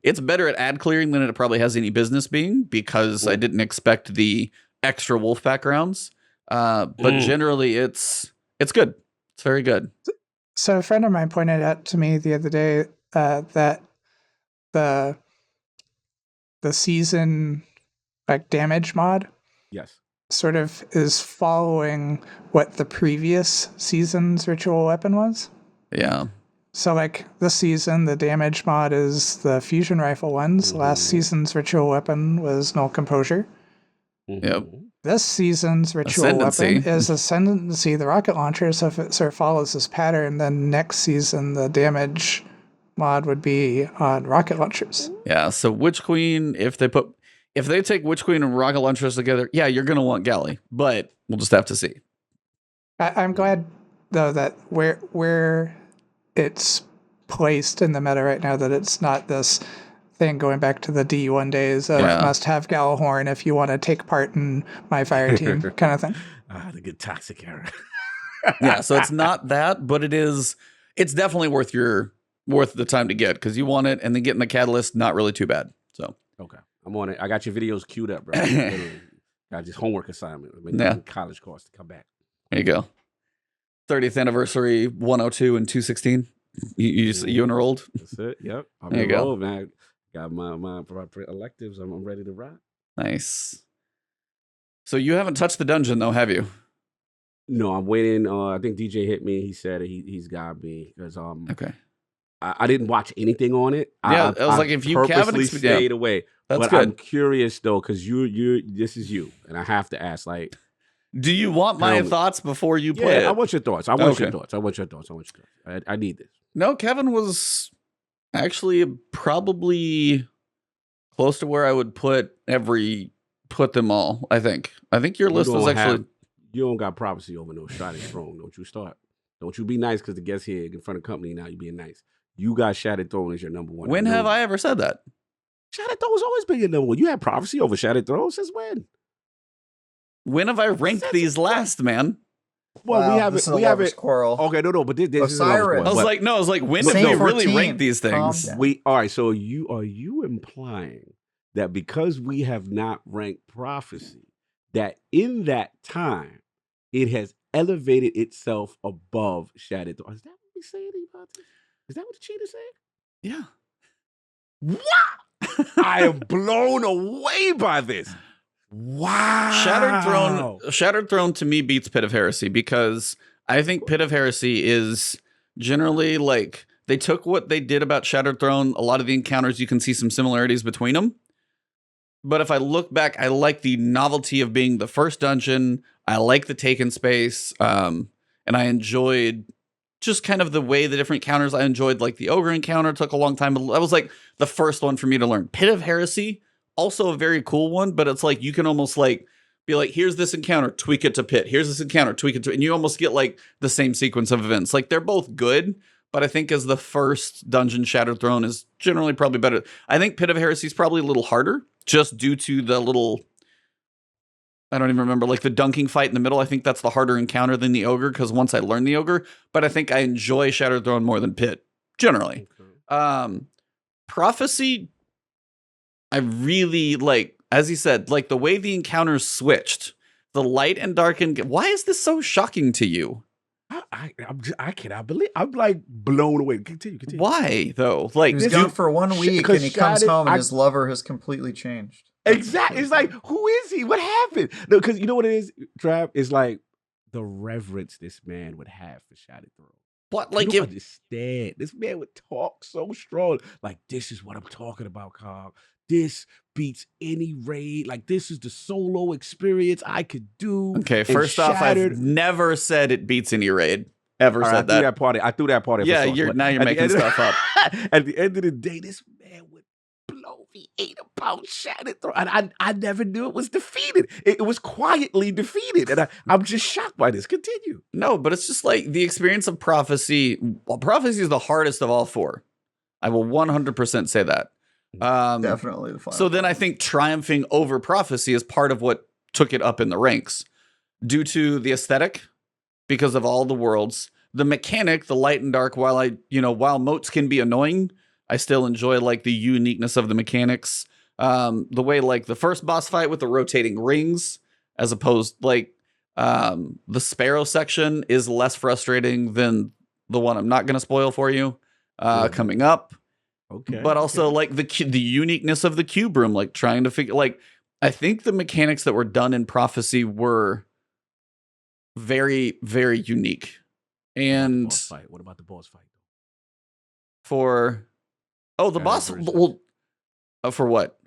it's better at ad clearing than it probably has any business being, because I didn't expect the extra Wolfpack rounds. But generally, it's good. It's very good. So a friend of mine pointed out to me the other day that the season damage mod, yes, sort of is following what the previous season's ritual weapon was. Yeah. So this season, the damage mod is the fusion rifle ones. Last season's ritual weapon was Null Composure. Yep. This season's ritual weapon is Ascendancy, the rocket launcher. So if it sort of follows this pattern, then next season the damage mod would be on rocket launchers. Yeah. So Witch Queen, if they take Witch Queen and rocket launchers together, yeah, you're gonna want Galley, but we'll just have to see. I'm glad though that where it's placed in the meta right now, that it's not this thing going back to the D1 days of must have Gallowhorn if you want to take part in my fire team kind of thing. The good toxic era. Yeah, so it's not that, but it's definitely worth the time to get, because you want it, and then getting the catalyst, not really too bad. So okay, I'm on it. I got your videos queued up, bro. Got just homework assignment. Make Yeah. college course to come back. There you go. 30th anniversary 102 and 216. You enrolled? That's it. Yep. I'm There you go. enrolled, man. Got my electives. I'm ready to rock. Nice. So you haven't touched the dungeon though, have you? No, I'm waiting. I think DJ hit me. He said he's got me because Okay. I didn't watch anything on it. Yeah, I was like, if you purposely Kevin stayed away. That's but good. I'm curious though, because this is you, and I have to ask. Like, do you want my thoughts before you play it? I want your thoughts. I want your thoughts. I need this. No, Kevin was actually probably close to where I would put them all. I think your list was actually. You don't got prophecy over no Shattered Throne. Don't you start. Don't you be nice because the guest here in front of company now. You being nice. You got Shattered Throne as your number one. When have I ever said that? Shattered Throne's always been your number one. You had prophecy over Shattered Throne since when? When have I ranked these last, man? Well, Wow, we have it. Quarrel. Okay, no, but this is Osiris. I was like, when have you really ranked these things? Calm All right. So are you implying that because we have not ranked prophecy, that in that time it has elevated itself above Shattered Throne? Is that what we saying about this? Is that what the cheater said? Yeah. What? I am blown away by this. Wow. Shattered Throne to me beats Pit of Heresy because I think Pit of Heresy is generally like they took what they did about Shattered Throne. A lot of the encounters, you can see some similarities between them. But if I look back, I like the novelty of being the first dungeon. I like the taken space. And I enjoyed just kind of the way the different counters. I enjoyed like the ogre encounter took a long time. That was like the first one for me to learn. Pit of Heresy, also a very cool one, but it's like you can almost like be like, here's this encounter, tweak it to Pit. Here's this encounter, tweak it to, and you almost get like the same sequence of events. Like they're both good, but I think as the first dungeon, Shattered Throne is generally probably better. I think Pit of Heresy is probably a little harder just due to the little, I don't even remember, like the dunking fight in the middle. I think that's the harder encounter than the ogre because once I learned the ogre, but I think I enjoy Shattered Throne more than Pit generally. Okay. Prophecy, I really like, as he said, like the way the encounters switched, the light and dark. And why is this so shocking to you? I cannot believe. I'm like blown away. Continue. Why though? Like he's gone for 1 week and he comes home and his lover has completely changed. Exactly. It's like, who is he? What happened? No, because you know what it is, Trav? It's like the reverence this man would have for Shattered Throne. What? Like, you don't understand. This man would talk so strong. Like, this is what I'm talking about, Carl. This beats any raid. Like, this is the solo experience I could do. Okay, first off, I've never said it beats any raid. Ever said that. I threw that part. Yeah, now you're making stuff up. At the end of the day, this man would blow me 8 about Shattered Throne. And I never knew it was defeated. It was quietly defeated. And I'm just shocked by this. Continue. No, but it's just like the experience of prophecy. Well, prophecy is the hardest of all 4. I will 100% say that. Definitely the final. So then I think triumphing over prophecy is part of what took it up in the ranks due to the aesthetic, because of all the worlds, the mechanic, the light and dark. While moats can be annoying, I still enjoy like the uniqueness of the mechanics. The way like the first boss fight with the rotating rings, as opposed like the Sparrow section is less frustrating than the one I'm not going to spoil for you coming up. Okay. But also like the uniqueness of the cube room, like trying to figure, like, I think the mechanics that were done in Prophecy were very, very unique. And what about the boss fight? For boss, for what?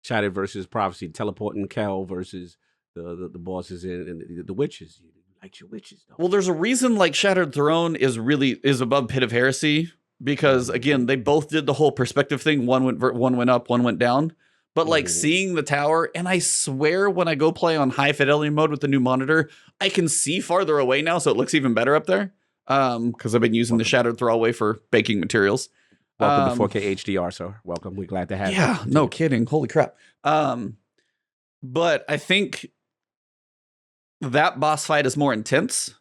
Shattered versus Prophecy, teleporting Cal versus the bosses and the witches. You like your witches, though. Well, there's a reason like Shattered Throne is above Pit of Heresy, because again, they both did the whole perspective thing. One went up, one went down. But like seeing the tower, and I swear when I go play on high fidelity mode with the new monitor, I can see farther away now, so it looks even better up there. Because I've been using the Shattered Throwaway for baking materials. Welcome to 4K HDR, sir. Welcome. We're glad to have you. Yeah, no kidding. Holy crap. But I think that boss fight is more intense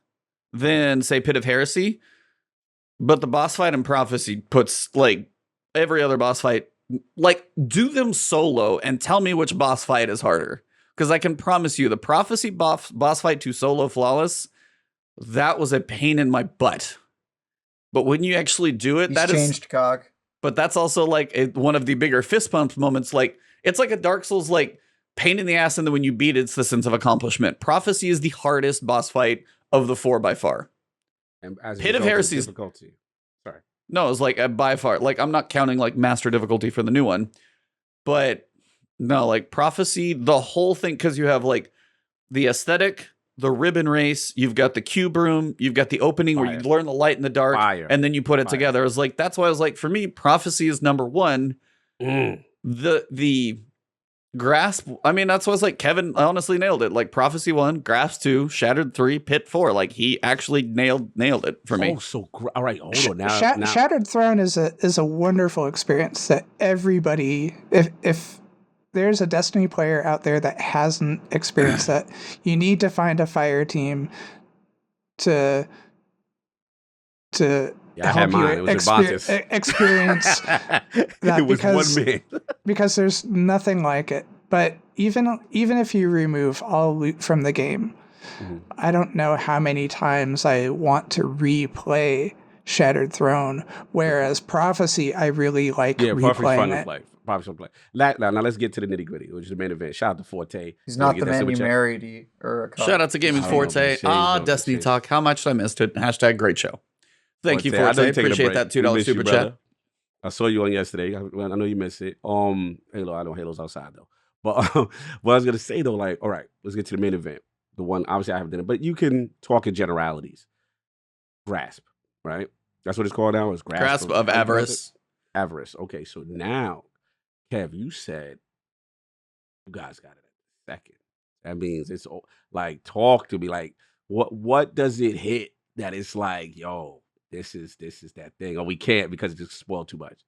than, say, Pit of Heresy. But the boss fight in Prophecy puts, like, every other boss fight, like, do them solo and tell me which boss fight is harder. because I can promise you the Prophecy boss fight to solo flawless, that was a pain in my butt. But when you actually do it, He's changed, Cog. But that's also like one of the bigger fist pump moments. Like it's like a Dark Souls like pain in the ass, and then when you beat it, it's the sense of accomplishment. Prophecy is the hardest boss fight of the 4 by far. And as a Pit of result Heresy's difficulty. Sorry. No, it's like by far. Like I'm not counting like master difficulty for the new one, but no, like Prophecy, the whole thing, because you have like the aesthetic, the ribbon race, you've got the cube room, you've got the opening where you learn the light and the dark, and then you put it together. It's like that's why I was like, for me, Prophecy is number 1. The Grasp, I mean, that's why I was like, Kevin honestly nailed it. Like Prophecy 1, Grasp 2, Shattered 3, Pit 4. Like he actually nailed it for me. Oh, so all right, hold on now. Shattered Throne is a wonderful experience that everybody, if there's a Destiny player out there that hasn't experienced that, you need to find a fire team to help you experience that, it was one man. because there's nothing like it. But even if you remove all loot from the game, I don't know how many times I want to replay Shattered Throne, whereas Prophecy, I really like replaying it. Prophecy play. Now let's get to the nitty gritty, which is the main event. Shout out to Forte. He's not the man you married. Shout out to Gaming Forte. Destiny Talk. How much did I miss it? # great show. Thank you, Forte. Appreciate that $2 super chat. I saw you on yesterday. I know you missed it. Halo. I know Halo's outside though. But what I was gonna say though, like, all right, let's get to the main event. The one obviously I haven't done it, but you can talk in generalities. Grasp, right? That's what it's called now. It's Grasp of Avarice. Avarice. Okay, so now, Kev, you said you guys got it at the second. That means it's like talk to me. Like, what does it hit that it's like, yo, this is that thing, or we can't because it just spoiled too much.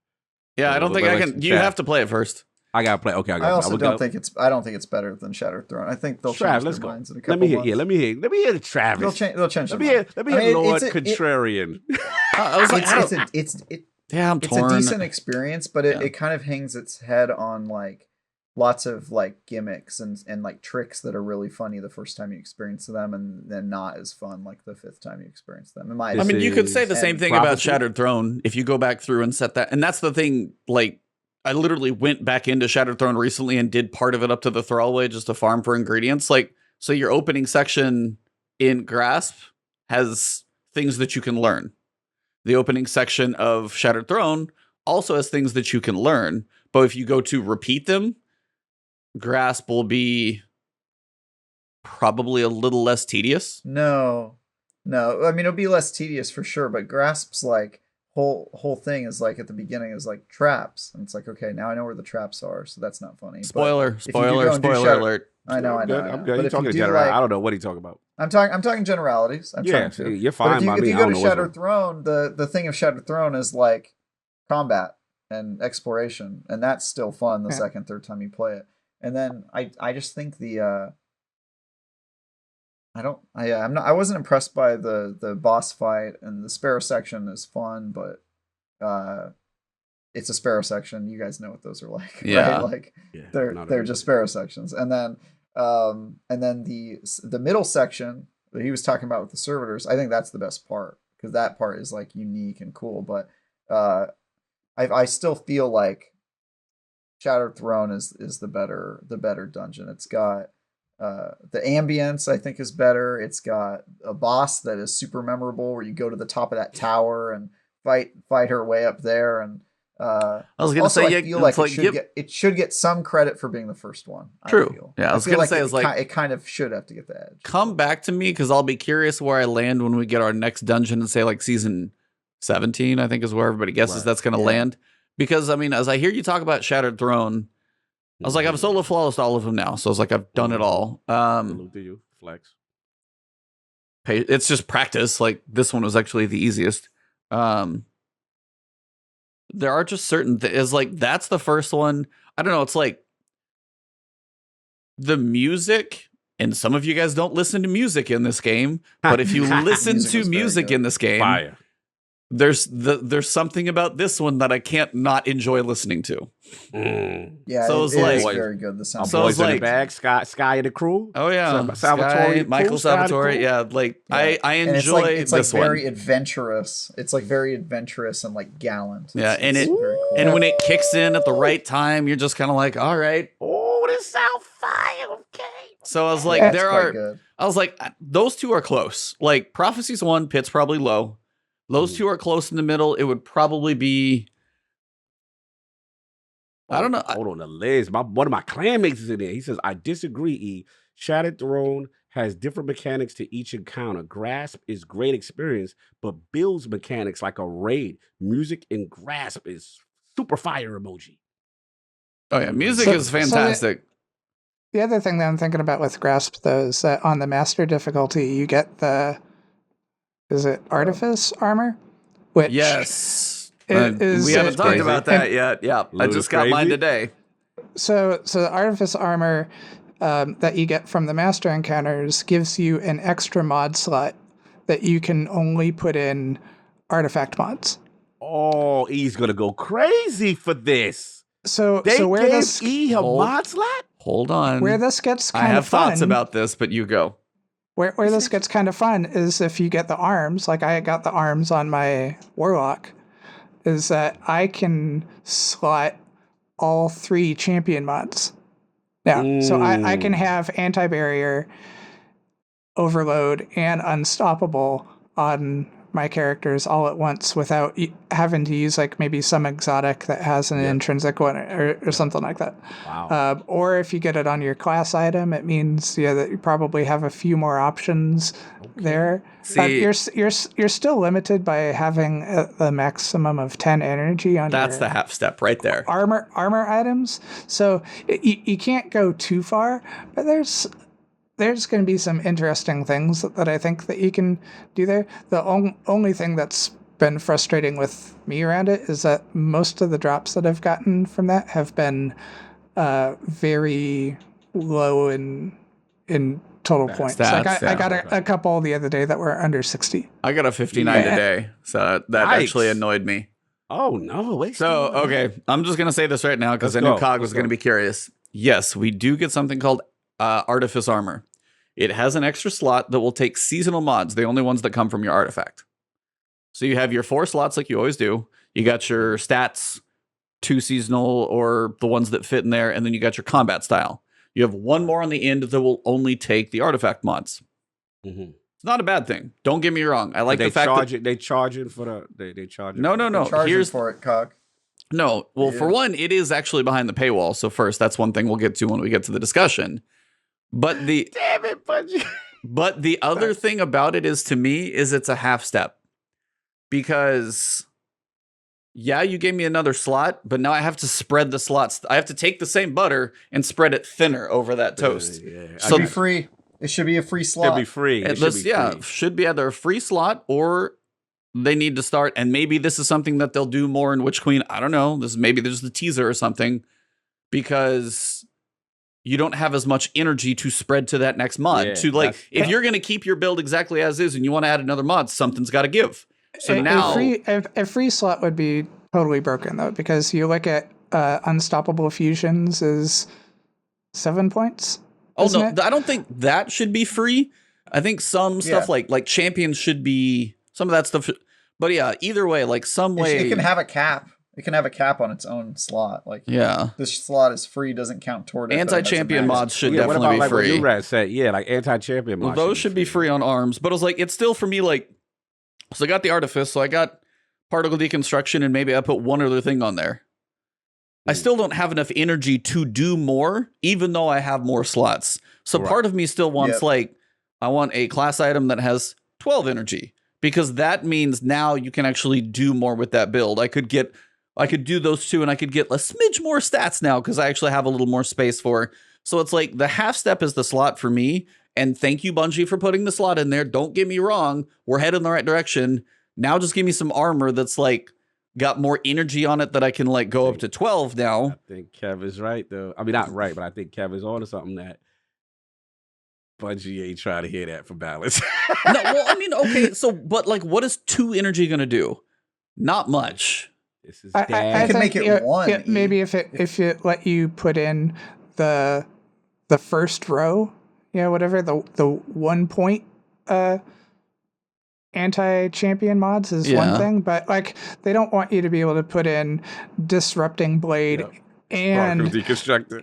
Yeah, I don't think I can. You have to play it first. I gotta play. Okay, I also don't think it's better than Shattered Throne. I think they'll change their minds in a couple months. Let me hear the Travis. They'll change. Let me hear Lord Contrarian. I was like, I'm torn. It's a decent experience, but it kind of hangs its head on like lots of like gimmicks and like tricks that are really funny the first time you experience them, and then not as fun like the 5th time you experience them. I mean, you could say the same thing about Shattered Throne if you go back through and set that. And that's the thing. Like, I literally went back into Shattered Throne recently and did part of it up to the Thrallway just to farm for ingredients. Like, so your opening section in Grasp has things that you can learn. The opening section of Shattered Throne also has things that you can learn. But if you go to repeat them, Grasp will be probably a little less tedious. No. I mean, it'll be less tedious for sure, but Grasp's like whole thing is like at the beginning is like traps, and it's like, okay, now I know where the traps are, so that's not funny. Spoiler alert. I know. I'm good. You're talking general. I don't know what he's talking about. I'm talking generalities. You're fine. But if you go to Shattered Throne, the thing of Shattered Throne is like combat and exploration, and that's still fun the second, third time you play it. And then I just think I wasn't impressed by the boss fight, and the Sparrow section is fun, but it's a Sparrow section. You guys know what those are like, right? Like they're just Sparrow sections. And then the middle section that he was talking about with the servitors, I think that's the best part, because that part is like unique and cool. But I still feel like Shattered Throne is the better dungeon. It's got the ambience, I think, is better. It's got a boss that is super memorable, where you go to the top of that tower and fight her way up there. And I was gonna say, I feel like it should get some credit for being the first one. True. I was gonna say, it kind of should have to get the edge. Come back to me, because I'll be curious where I land when we get our next dungeon, and say like season 17, I think is where everybody guesses that's gonna land. Because, I mean, as I hear you talk about Shattered Throne, I was like, I've solo flawless all of them now. So I was like, I've done it all. Flex. It's just practice. Like, this one was actually the easiest. There are just certain things. Like, that's the first one. I don't know. It's like the music, and some of you guys don't listen to music in this game, but if you listen to music in this game, fire. there's something about this one that I can't not enjoy listening to. Yeah, So it it's like- is very good. The sound. So Boys it's in the like- bag, Sky and the crew. Oh yeah, Salvatore, Sky, Michael cool, Sky the Salvatore. cool. Yeah, like Yeah. I And enjoy it's like this very one. adventurous. It's like very adventurous and like gallant. Yeah, and it's it- very cool. And when it kicks in at the right time, you're just kind of like, all right. Oh, this sound fire. Okay. So I was like, Yeah, it's there quite are. good. I was like, those two are close. Like Prophecies 1, Pit's probably low. Those two are close in the middle. It would probably be. I don't know. Hold on, the Liz. One of my clanmates is in there. He says, I disagree, E. Shattered Throne has different mechanics to each encounter. Grasp is great experience, but builds mechanics like a raid. Music in Grasp is super fire emoji. Oh yeah, music So- is so the- fantastic. The other thing that I'm thinking about with Grasp, though, is that on the master difficulty, you get the, is it Artifice armor? Which Yes. is- we haven't is talked crazy. about that yet. Yeah, I Louis just got mine crazy? today. So the Artifice armor that you get from the master encounters gives you an extra mod slot that you can only put in artifact mods. Oh, E's gonna go crazy for this. So They so where gave this E a Hold- mod slot? Hold on. where this gets I kind have of fun, thoughts about this, but you go. where this gets kind of fun is if you get the arms, like I got the arms on my Warlock, is that I can slot all 3 champion mods. Now, so I can have anti-barrier, overload, and unstoppable on my characters all at once without having to use like maybe some exotic that has an intrinsic one or something like that. Wow. Or if you get it on your class item, it means that you probably have a few more options there. See- You're still limited by having a maximum of 10 energy on That's your the half step right there. armor items. So you can't go too far, but there's going to be some interesting things that I think that you can do there. The only thing that's been frustrating with me around it is that most of the drops that I've gotten from that have been very low in total points. Like stats, I got yeah. a couple the other day that were under 60. I got a 59 Yeah. today, so that Yikes. actually annoyed me. Oh no! Wait. So, okay, I'm just going to say this right now because I Let's knew go. Cog Let's was going to go. be curious. Yes, we do get something called Artifice Armor. It has an extra slot that will take seasonal mods, the only ones that come from your artifact. So you have your 4 slots like you always do. You got your stats, 2 seasonal or the ones that fit in there, and then you got your combat style. You have 1 more on the end that will only take the artifact mods. Mhm. It's not a bad thing. Don't get me wrong. I like they the fact charge that it. They charge it for the. They charge it. No, for no, the- no. Charging Here's for it, cock. No, well, for Yeah. one, it is actually behind the paywall. So first, that's one thing we'll get to when we get to the discussion. But the Damn it, Bungie. but the other thing about it is, to me, is it's a half step. Because yeah, you gave me another slot, but now I have to spread the slots. I have to take the same butter and spread it thinner over that toast. Yeah. So- Should be free. It should be a free Should slot. be free. It It should lists- be yeah, free. should be either a free slot or they need to start. And maybe this is something that they'll do more in Witch Queen. I don't know. Maybe there's the teaser or something, because you don't have as much energy to spread to that next mod. Yeah, to like, that's- if you're going to keep your build exactly as is and you want to add another mod, something's got to give. So now, a free slot would be totally broken though, because you look at Unstoppable Fusions is 7 points. oh isn't no, it? I don't think that should be free. I think some stuff Yeah. like champions should be, some of that stuff. But yeah, either way, like some way. It can have a cap. It can have a cap on its own slot. Like Yeah. this slot is free, doesn't count toward it. but it has a Anti-champion max. mods should Yeah, what definitely about be like free. what Urad said? Yeah, like anti-champion Well, mods. those should be free on ARMS, but I was like, it's still for me like, so I got the Artifice, so I got Particle Deconstruction, and maybe I put one other thing on there. I still don't have enough energy to do more, even though I have more slots. So Right. part of me still wants Yep. like, I want a class item that has 12 energy, because that means now you can actually do more with that build. I could do those 2, and I could get a smidge more stats now because I actually have a little more space for. So it's like the half step is the slot for me. And thank you, Bungie, for putting the slot in there. Don't get me wrong. We're headed in the right direction. Now just give me some armor that's like got more energy on it that I can like go up to 12 now. I think Kev is right though. I mean, not right, but I think Kev is on to something that Bungie ain't trying to hear that for balance. No, well, I mean, okay, so but like, what is 2 energy gonna do? Not much. This is I dad. can think make it one, Yeah, maybe if it let you put in the first row, whatever the 1 point anti-champion mods is one Yeah. thing, but like they don't want you to be able to put in disrupting blade Yep. and Particle deconstructor.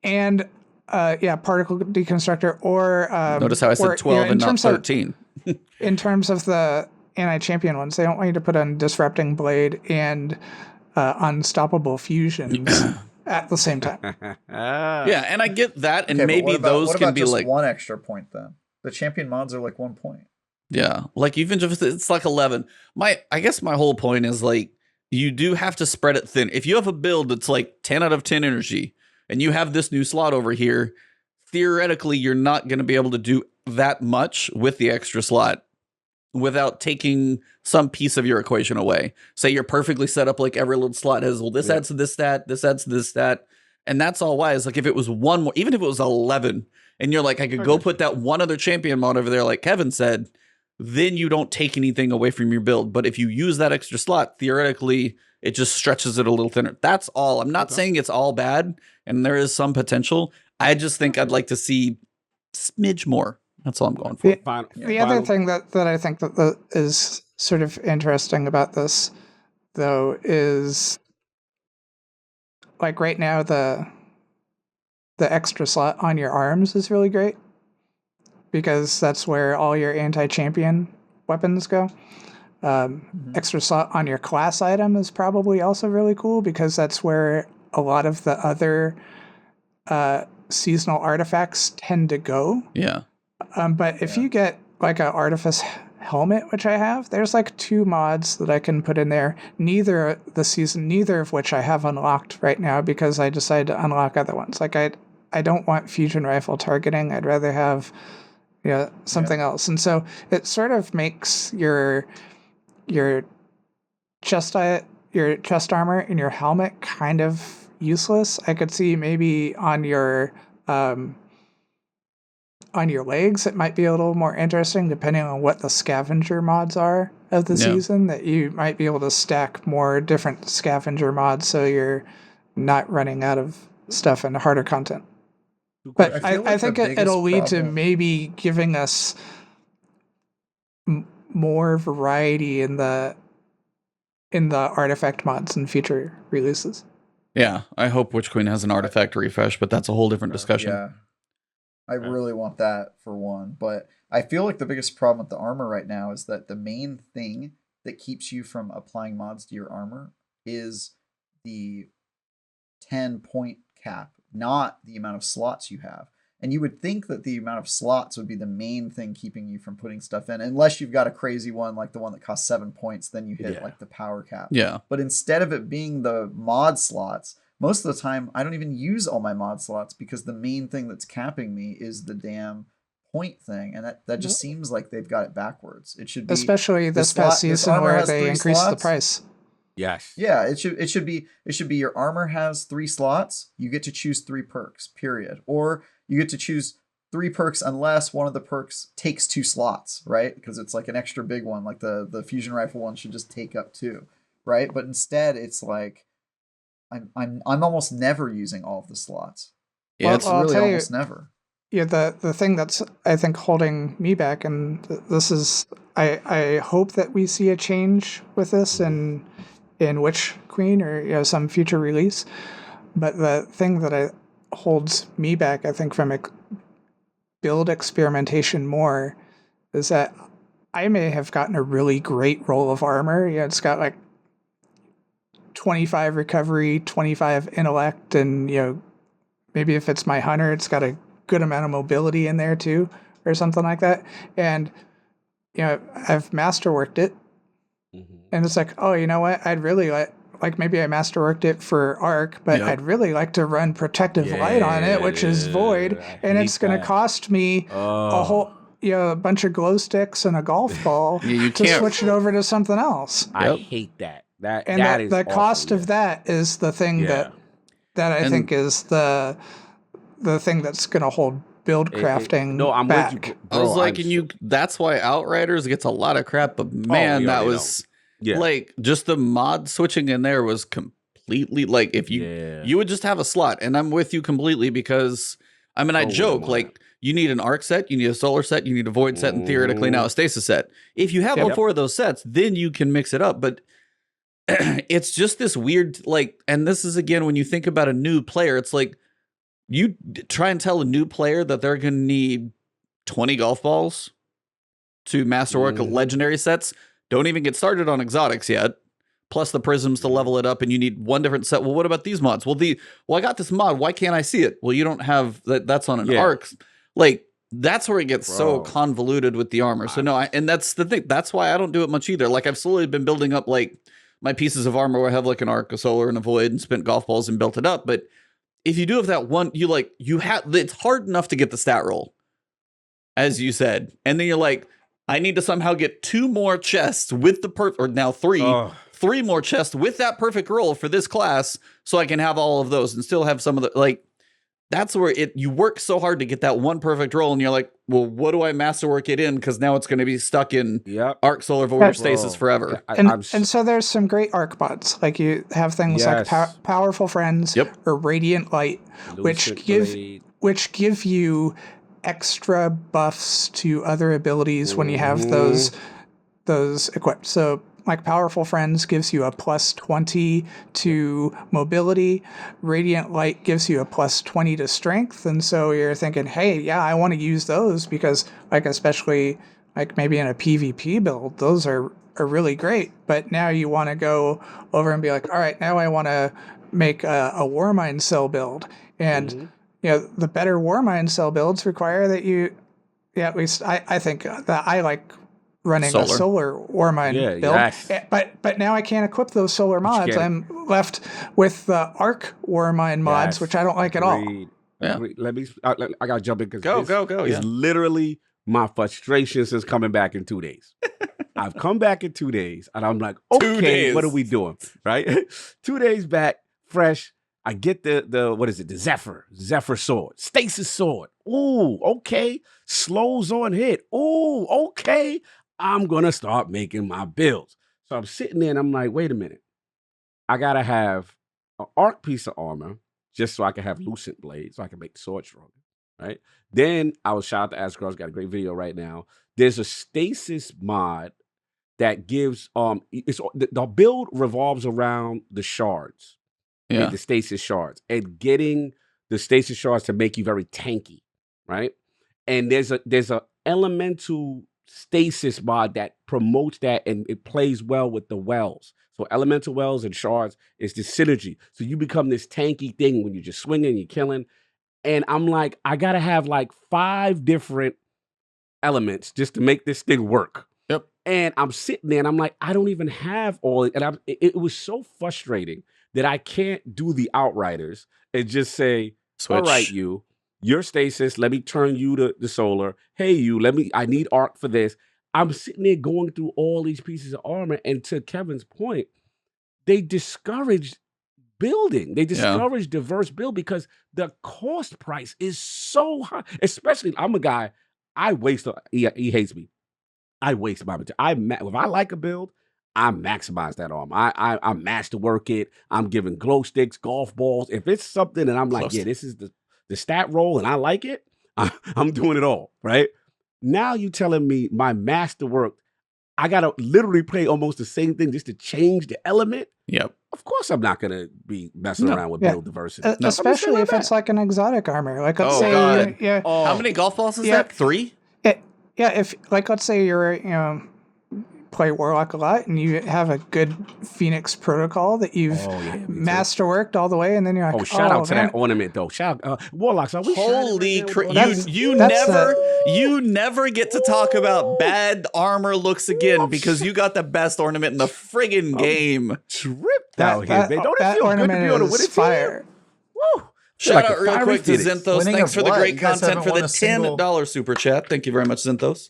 and particle deconstructor or Notice how I said 12 and not 13. In terms of the anti-champion ones, they don't want you to put on disrupting blade and unstoppable fusions at the same time. Yeah, and I get that, and Okay, but maybe those can be just like 1 extra point then? The champion mods are like 1 point. yeah, like even if it's like 11. I guess my whole point is like you do have to spread it thin. If you have a build that's like 10 out of 10 energy, and you have this new slot over here, theoretically you're not going to be able to do that much with the extra slot without taking some piece of your equation away. Say you're perfectly set up like every little slot has, well, this adds to this stat, this adds to this stat. And that's all why. It's like if it was one more, even if it was 11, and you're like, I could go put that one other champion mod over there, like Kevin said, then you don't take anything away from your build. But if you use that extra slot, theoretically, it just stretches it a little thinner. That's all. I'm not saying it's all bad, and there is some potential. I just think I'd like to see smidge more. That's all I'm going for. The other thing that I think that is sort of interesting about this, though, is like right now the extra slot on your arms is really great because that's where all your anti-champion weapons go. Extra slot on your class item is probably also really cool because that's where a lot of the other seasonal artifacts tend to go. Yeah. But if you get like an artifice helmet, which I have, there's like 2 mods that I can put in there. Neither of which I have unlocked right now because I decided to unlock other ones. Like I don't want fusion rifle targeting. I'd rather have something else. And so it sort of makes your chest armor and your helmet kind of useless. I could see maybe on your legs, it might be a little more interesting depending on what the scavenger mods are of the season, that you might be able to stack more different scavenger mods so you're not running out of stuff and harder content. But I think it'll lead to maybe giving us more variety in the artifact mods in future releases. Yeah, I hope Witch Queen has an artifact refresh, but that's a whole different discussion. Yeah. I really want that for one, but I feel like the biggest problem with the armor right now is that the main thing that keeps you from applying mods to your armor is the 10-point cap, not the amount of slots you have. And you would think that the amount of slots would be the main thing keeping you from putting stuff in, unless you've got a crazy one like the one that costs 7 points, then you hit like the power cap. Yeah. But instead of it being the mod slots, most of the time, I don't even use all my mod slots because the main thing that's capping me is the damn point thing. And that just seems like they've got it backwards. It should be... Especially this past season where they increased the price. Yes. Yeah, it should be your armor has 3 slots. You get to choose 3 perks, period. Or you get to choose 3 perks unless one of the perks takes 2 slots, right? Because it's like an extra big one, like the fusion rifle one should just take up 2, right? But instead, it's like I'm almost never using all of the slots. Yeah, it's really almost never. Yeah, the thing that's I think holding me back, and this is I hope that we see a change with this in Witch Queen or some future release. But the thing that holds me back, I think, from build experimentation more is that I may have gotten a really great roll of armor. It's got like 25 recovery, 25 intellect, and maybe if it's my hunter, it's got a good amount of mobility in there too, or something like that. And I've masterworked it, and it's like, oh, you know what? I'd really like maybe I masterworked it for Arc, but I'd really like to run Protective Light on it, which is void, and it's going to cost me a whole a bunch of glow sticks and a golf ball to switch it over to something else. I hate that. That is the awful, cost of that is the thing that I think is the thing that's going to hold build crafting I'm back. with you, bro. I was like, that's why Outriders gets a lot of crap, but man, that was Yeah. Like just the mod switching in there was completely like if you would just have a slot, and I'm with you completely because I mean I Totally joke on like it. you need an arc set, you need a solar set, you need a void set, and theoretically now a stasis set. If you have all Yep. 4 of those sets, then you can mix it up. But it's just this weird like, and this is again when you think about a new player, it's like you try and tell a new player that they're going to need 20 golf balls to masterwork legendary sets. Don't even get started on exotics yet. Plus the prisms to level it up, and you need 1 different set. Well, what about these mods? Well, I got this mod. Why can't I see it? Well, you don't have that. That's on an arc. Like that's where it gets so convoluted with the armor. So no, and that's the thing. That's why I don't do it much either. Like I've slowly been building up like my pieces of armor where I have like an arc, a solar, and a void, and spent golf balls and built it up. But if you do have that one, you have it's hard enough to get the stat roll, as you said, and then you're like, I need to somehow get 2 more chests with the or now 3 more chests with that perfect roll for this class, so I can have all of those and still have some of the like. That's where you work so hard to get that one perfect roll, and you're like, well, what do I masterwork it in? Because now it's going to be stuck in arc, solar, void, or stasis forever. And so there's some great arc mods. Like you have things like Powerful Friends or Radiant Light, which give you extra buffs to other abilities when you have those equipped. So like Powerful Friends gives you a plus 20 to mobility. Radiant Light gives you a plus 20 to strength. And so you're thinking, hey, yeah, I want to use those because like especially like maybe in a PvP build, those are really great. But now you want to go over and be like, all right, now I want to make a Warmind cell build. And the better Warmind cell builds require that you, at least I think that I like running a solar Warmind build. But now I can't equip those solar mods. I'm left with the arc Warmind mods, which I don't like at all. Yeah. Let me. I gotta jump in because go. It's literally my frustration since coming back in 2 days. I've come back in 2 days, and I'm like, okay, what are we doing? Right, 2 days back, fresh. I get the what is it? The Zephyr sword, stasis sword. Ooh, okay. Slows on hit. Ooh, okay. I'm gonna start making my builds. So I'm sitting there and I'm like, wait a minute. I gotta have an arc piece of armor just so I can have lucent blade, so I can make the sword stronger. Right. Then I was shout out to Asgard's got a great video right now. There's a stasis mod that gives the build revolves around the shards. Yeah. The stasis shards and getting the stasis shards to make you very tanky, right? And there's a elemental stasis mod that promotes that, and it plays well with the wells. So elemental wells and shards is the synergy. So you become this tanky thing when you're just swinging, you're killing. And I'm like, I gotta have like 5 different elements just to make this thing work. Yep. And I'm sitting there and I'm like, I don't even have all. And it was so frustrating that I can't do the Outriders and just say, switch. All right, you're stasis. Let me turn you to the solar. Hey, I need arc for this. I'm sitting there going through all these pieces of armor. And to Kevin's point, they discourage building. They discourage diverse build because the cost price is so high. Especially, I'm a guy, I waste, he hates me. I waste my material. If I like a build, I maximize that armor. I masterwork it. I'm giving glow sticks, golf balls. If it's something and I'm like, this is the stat roll and I like it, I'm doing it all, right? Now you telling me my masterwork, I got to literally play almost the same thing just to change the element? Yep. Of course I'm not going to be messing around with build diversity. Especially if it's like an exotic armor. Like let's say, how many golf balls is that? 3? If like let's say you're play Warlock a lot and you have a good Phoenix protocol that you've masterworked all the way, and then you're like, shout out to that ornament though. Shout Warlocks. Are we holy you never get to talk about bad armor looks again because you got the best ornament in the friggin' game. Tripped out here. They don't feel good to be on the winning fire. Woo! Shout out real quick to Zinthos. Thanks for the great content for the $10 super chat. Thank you very much, Zinthos.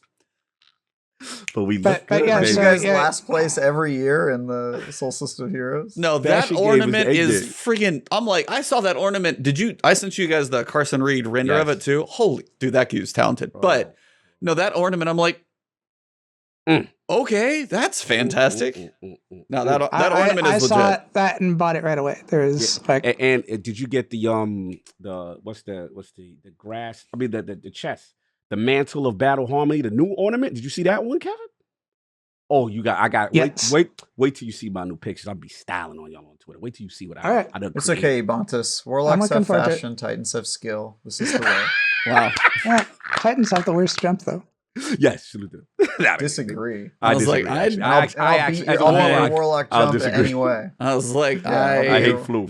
But we look good. Aren't you guys last place every year in the Solstice of Heroes? No, that ornament is friggin'. I'm like, I saw that ornament. I sent you guys the Carson Reed render of it too. Holy, dude, that dude's talented. But no, that ornament, I'm like, Okay, that's fantastic. Now that I ornament is saw legit. that and bought it right away. There was like And did you get the what's the grass? I mean the chest, the mantle of battle harmony, the new ornament. Did you see that one, Kevin? Oh, I got Yes. wait till you see my new pictures. I'll be styling on y'all on Twitter. Wait till you see what All right. I done It's created. okay, Bontus. Warlocks looking have forward to it. fashion, Titans have skill. This is the way. Wow. yeah, Titans have the worst jump though. Yes, salute them. Disagree. I was like, disagree, I'll actually. I'll actually, beat as a your warlock, warlock I'll jump disagree. anyway. I was like, Yeah, I hate you. flu.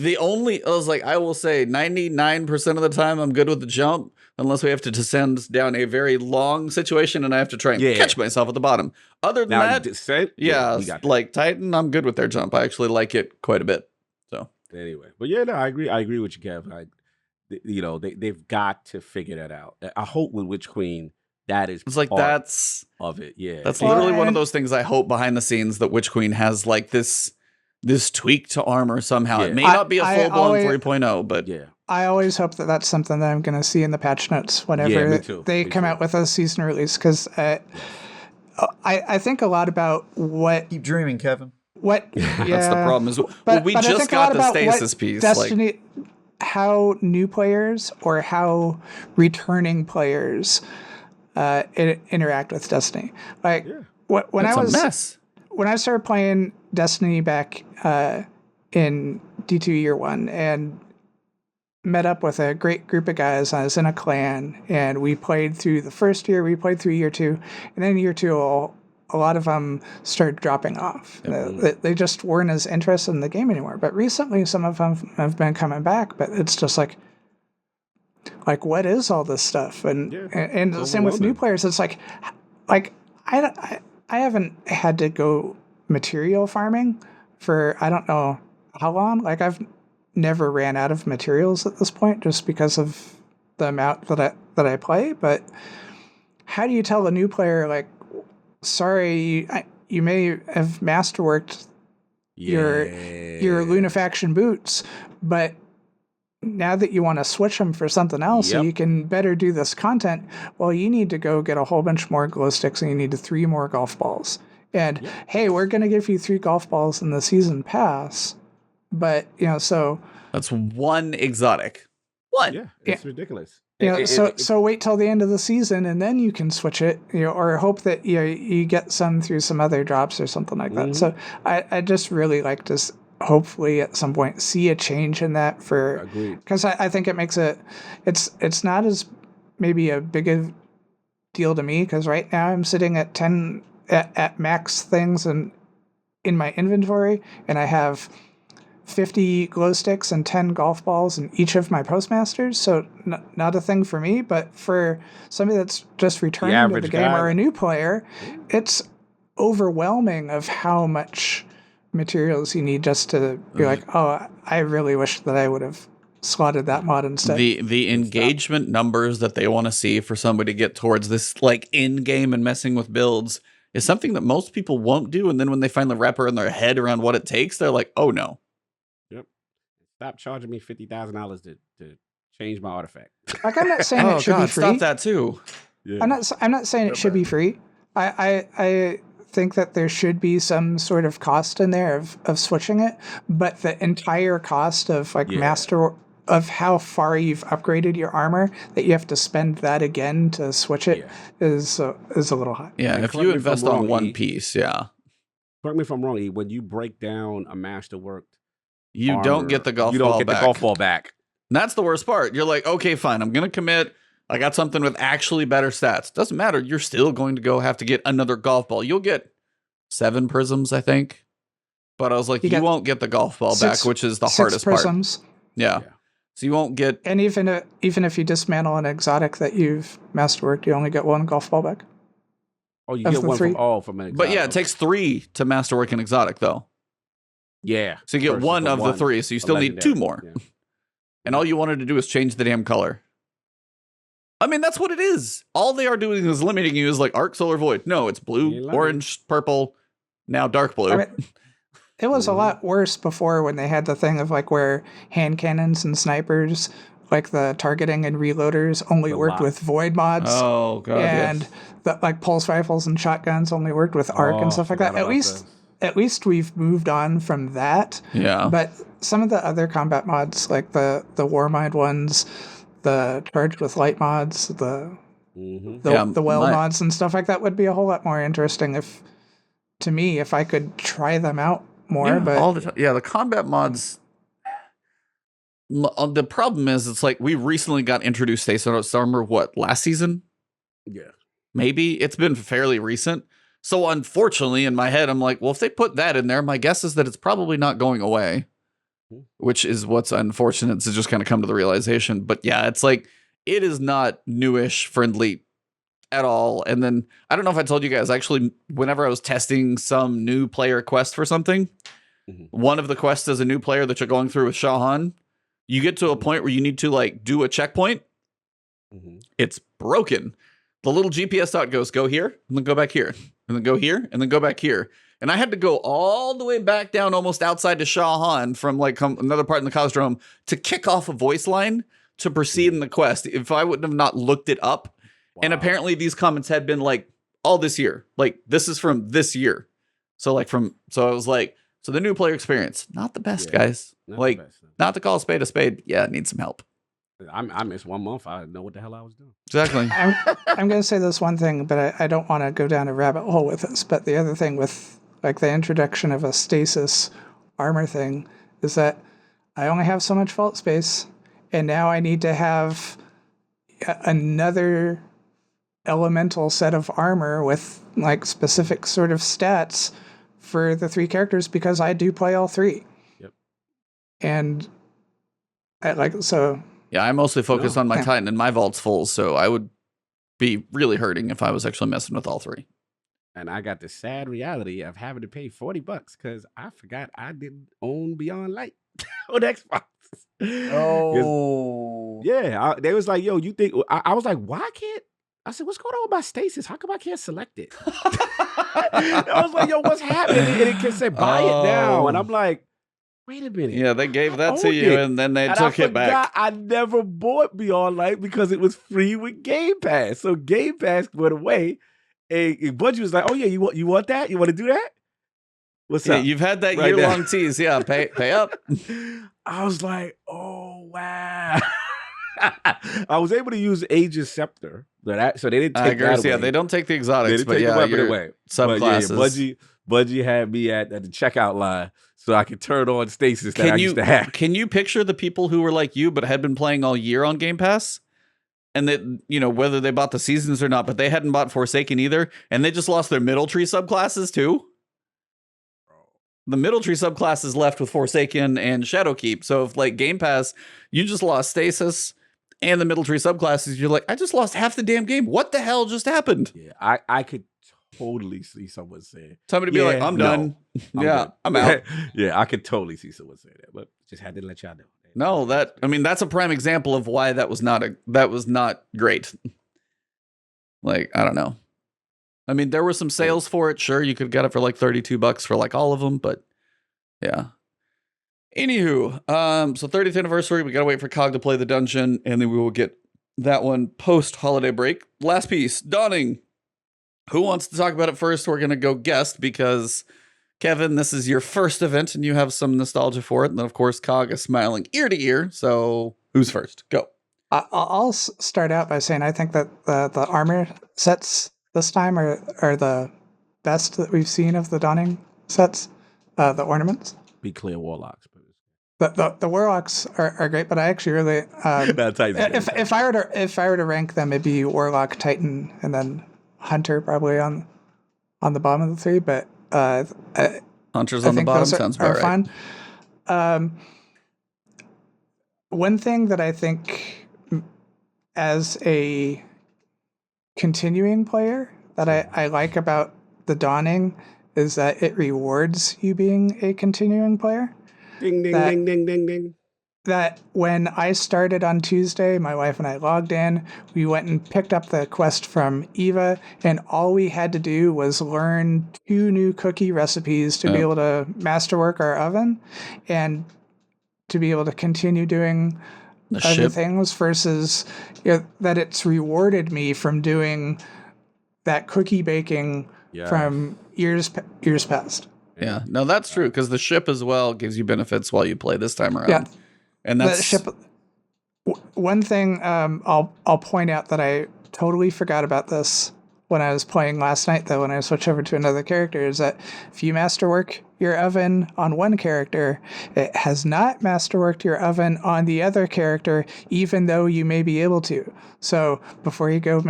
I was like, I will say 99% of the time I'm good with the jump, unless we have to descend down a very long situation and I have to try and Yeah. catch myself at the bottom. Other than Now, that, descent, yeah, we got that. like Titan, I'm good with their jump. I actually like it quite a bit. So Anyway, but yeah, no, I agree with you, Kev. They've got to figure that out. I hope with Witch Queen that is it's like part that's of it. Yeah, That's Well, literally one of and- those things I hope behind the scenes that Witch Queen has like this tweak to armor somehow. Yeah. It may I- not be a I full blown always- 3.0, but yeah. I always hope that that's something that I'm going to see in the patch notes whenever me too. they Me come too. out with a season release, because I think a lot about what Keep dreaming, Kevin. that's the problem. Is But we I just think a lot got the about what stasis piece. Destiny, how new players or how returning players interact with Destiny. Like Yeah. when It's I was a mess. when I started playing Destiny back in D2 year one and met up with a great group of guys. I was in a clan and we played through the first year, we played through year two, and then year two, a lot of them started dropping off. They just weren't as interested in the game anymore. But recently, some of them have been coming back, but it's just like what is all this stuff? And Yeah, and the same with new overwhelming. players. It's like I haven't had to go material farming for I don't know how long. Like I've never ran out of materials at this point just because of the amount that I play. But how do you tell a new player like, sorry, you may have masterworked your Lunafaction boots, but now that you want to switch them for something else so Yep. you can better do this content, well, you need to go get a whole bunch more glow sticks and you need 3 more golf balls. And hey, we're going to give you 3 golf balls in the season pass. But, so That's one exotic. One. Yeah, it's ridiculous. so wait till the end of the season and then you can switch it, or hope that you get some through some other drops or something like that. So I just really like to hopefully at some point see a change in that Agreed. because I think it makes it's not as maybe a big a deal to me because right now I'm sitting at 10 at max things and in my inventory, and I have 50 glow sticks and 10 golf balls in each of my postmasters, so not a thing for me. But for somebody that's just returning to the average game guy. or a new player, it's overwhelming of how much materials you need just to be like, oh, I really wish that I would have slotted that mod instead. The engagement numbers that they want to see for somebody to get towards this like in game and messing with builds is something that most people won't do. And then when they finally wrap around their head around what it takes, they're like, oh no. Yep. Stop charging me $50,000 to change my artifact. Like I'm not saying Oh it should be God, free. stop that too. Yeah. I'm not saying it should be free. I think that there should be some sort of cost in there of switching it, but the entire cost of master of how far you've upgraded your armor that you have to spend that again to switch it is a little high. Yeah, And if correct you me if I'm invest on wrong, one E. piece, yeah, Correct me if I'm wrong, E, when you break down a masterworked you armor, don't get the golf you don't ball get back. the golf ball back. And that's the worst part. You're like, okay, fine, I'm gonna commit. I got something with actually better stats. Doesn't matter. You're still going to go have to get another golf ball. You'll get 7 prisms, I think. But I was like, you won't get the golf ball back, which is the hardest prisms. part. Yeah. So you won't get. And even if you dismantle an exotic that you've masterworked, you only get 1 golf ball back. Oh, you Of get the one 3. from an exotic. But yeah, it takes 3 to masterwork an exotic, though. Yeah. So you get versus 1 of the 3. So you still need 2 legendary. more. Yeah. And all you wanted to do is change the damn color. I mean, that's what it is. All they are doing is limiting you is like arc, solar, void. No, it's blue, You like orange, purple, now dark blue. I mean, it was a lot worse before when they had the thing of like where hand cannons and snipers like the targeting and reloaders only The worked lock. with void mods. Oh god, and yes. the, like pulse rifles and shotguns only worked with arc and stuff like that. At least we've moved on from that. Yeah. But some of the other combat mods, like the Warmind ones, the Charged with Light mods, the well mods and stuff like that would be a whole lot more interesting if I could try them out more. Yeah, but all the time. Yeah, the combat mods. The problem is, it's like we recently got introduced to Stasis Armor. What, last season? Yeah. Maybe it's been fairly recent. So unfortunately, in my head, I'm like, well, if they put that in there, my guess is that it's probably not going away, which is what's unfortunate to just kind of come to the realization. But yeah, it's like, it is not newish friendly at all. And then I don't know if I told you guys, actually, whenever I was testing some new player quest for something, one of the quests as a new player that you're going through with Shaun, you get to a point where you need to like do a checkpoint. It's broken. The little GPS dot goes, go here, and then go back here, and then go here, and then go back here. And I had to go all the way back down almost outside to Shaun from like another part in the Cosmodrome to kick off a voice line to proceed in the quest. If I wouldn't have not looked it up. Wow. And apparently these comments had been like all this year. Like this is from this year. So like so I was like, so the new player experience, not the best, guys. Like not to call a spade. Yeah, it needs some help. I missed 1 month. I didn't know what the hell I was doing. Exactly. I'm going to say this one thing, but I don't want to go down a rabbit hole with this. But the other thing with like the introduction of a stasis armor thing is that I only have so much vault space, and now I need to have another elemental set of armor with like specific sort of stats for the 3 characters because I do play all 3. Yep. And I like so. Yeah, I mostly focus on my Titan, and my vault's full, so I would be really hurting if I was actually messing with all 3. And I got the sad reality of having to pay $40 because I forgot I didn't own Beyond Light on Xbox. Oh. Yeah, they was like, yo, you think... I was like, why can't... I said, what's going on with my stasis? How come I can't select it? I was like, yo, what's happening? And it can say, buy it now. And I'm like, wait a minute. Yeah, they gave that to you, and then they took it back. I never bought Beyond Light because it was free with Game Pass. So Game Pass went away, and Bungie was like, "Oh yeah, you want that? You want to do that? What's up?" You've had that year-long tease. Yeah, pay up. I was like, "Oh wow." I was able to use Aegis Scepter, so they didn't take that away. Yeah, they don't take the exotics, but yeah, the away. Subclasses. But yeah, Bungie had me at the checkout line so I could turn on stasis that I used to have. Can you picture the people who were like you but had been playing all year on Game Pass? And that, you know, whether they bought the seasons or not, but they hadn't bought Forsaken either, and they just lost their middle tree subclasses too? The middle tree subclasses left with Forsaken and Shadowkeep. So if like Game Pass, you just lost Stasis and the middle tree subclasses, you're like, I just lost half the damn game. What the hell just happened? Yeah, I could totally see someone saying, somebody be like, I'm done. I'm out. Yeah, I could totally see someone say that, but just had to let y'all know. No, that's a prime example of why that was not great. Like, I don't know. I mean, there were some sales for it. Sure, you could get it for like $32 for like all of them, but yeah. Anywho, so 30th anniversary, we gotta wait for Cog to play the dungeon, and then we will get that one post-holiday break. Last piece, Dawning. Who wants to talk about it first? We're gonna go guest because Kevin, this is your first event, and you have some nostalgia for it. And then, of course, Cog is smiling ear to ear. So, who's first? Go. I'll start out by saying I think that the armor sets this time are the best that we've seen of the Dawning sets, the ornaments. Be clear, Warlocks. The Warlocks are great, but I actually really if I were to rank them, it'd be Warlock, Titan, and then Hunter probably on the bottom of the 3. But Hunter's on the bottom sounds about right. Fun. One thing that I think as a continuing player that I like about the Dawning is that it rewards you being a continuing player. Ding, ding, ding, ding, ding, ding. That when I started on Tuesday, my wife and I logged in, we went and picked up the quest from Eva, and all we had to do was learn 2 new cookie recipes to be able to masterwork our oven and to be able to continue doing other ship. things versus that it's rewarded me from doing that cookie baking from years past. Yeah, no, that's true, because the ship as well gives you benefits while you play this time around. Yeah, and that's the ship. One thing I'll point out that I totally forgot about this when I was playing last night, though, when I switched over to another character, is that if you masterwork your oven on one character, it has not masterworked your oven on the other character, even though you may be able to. So before you go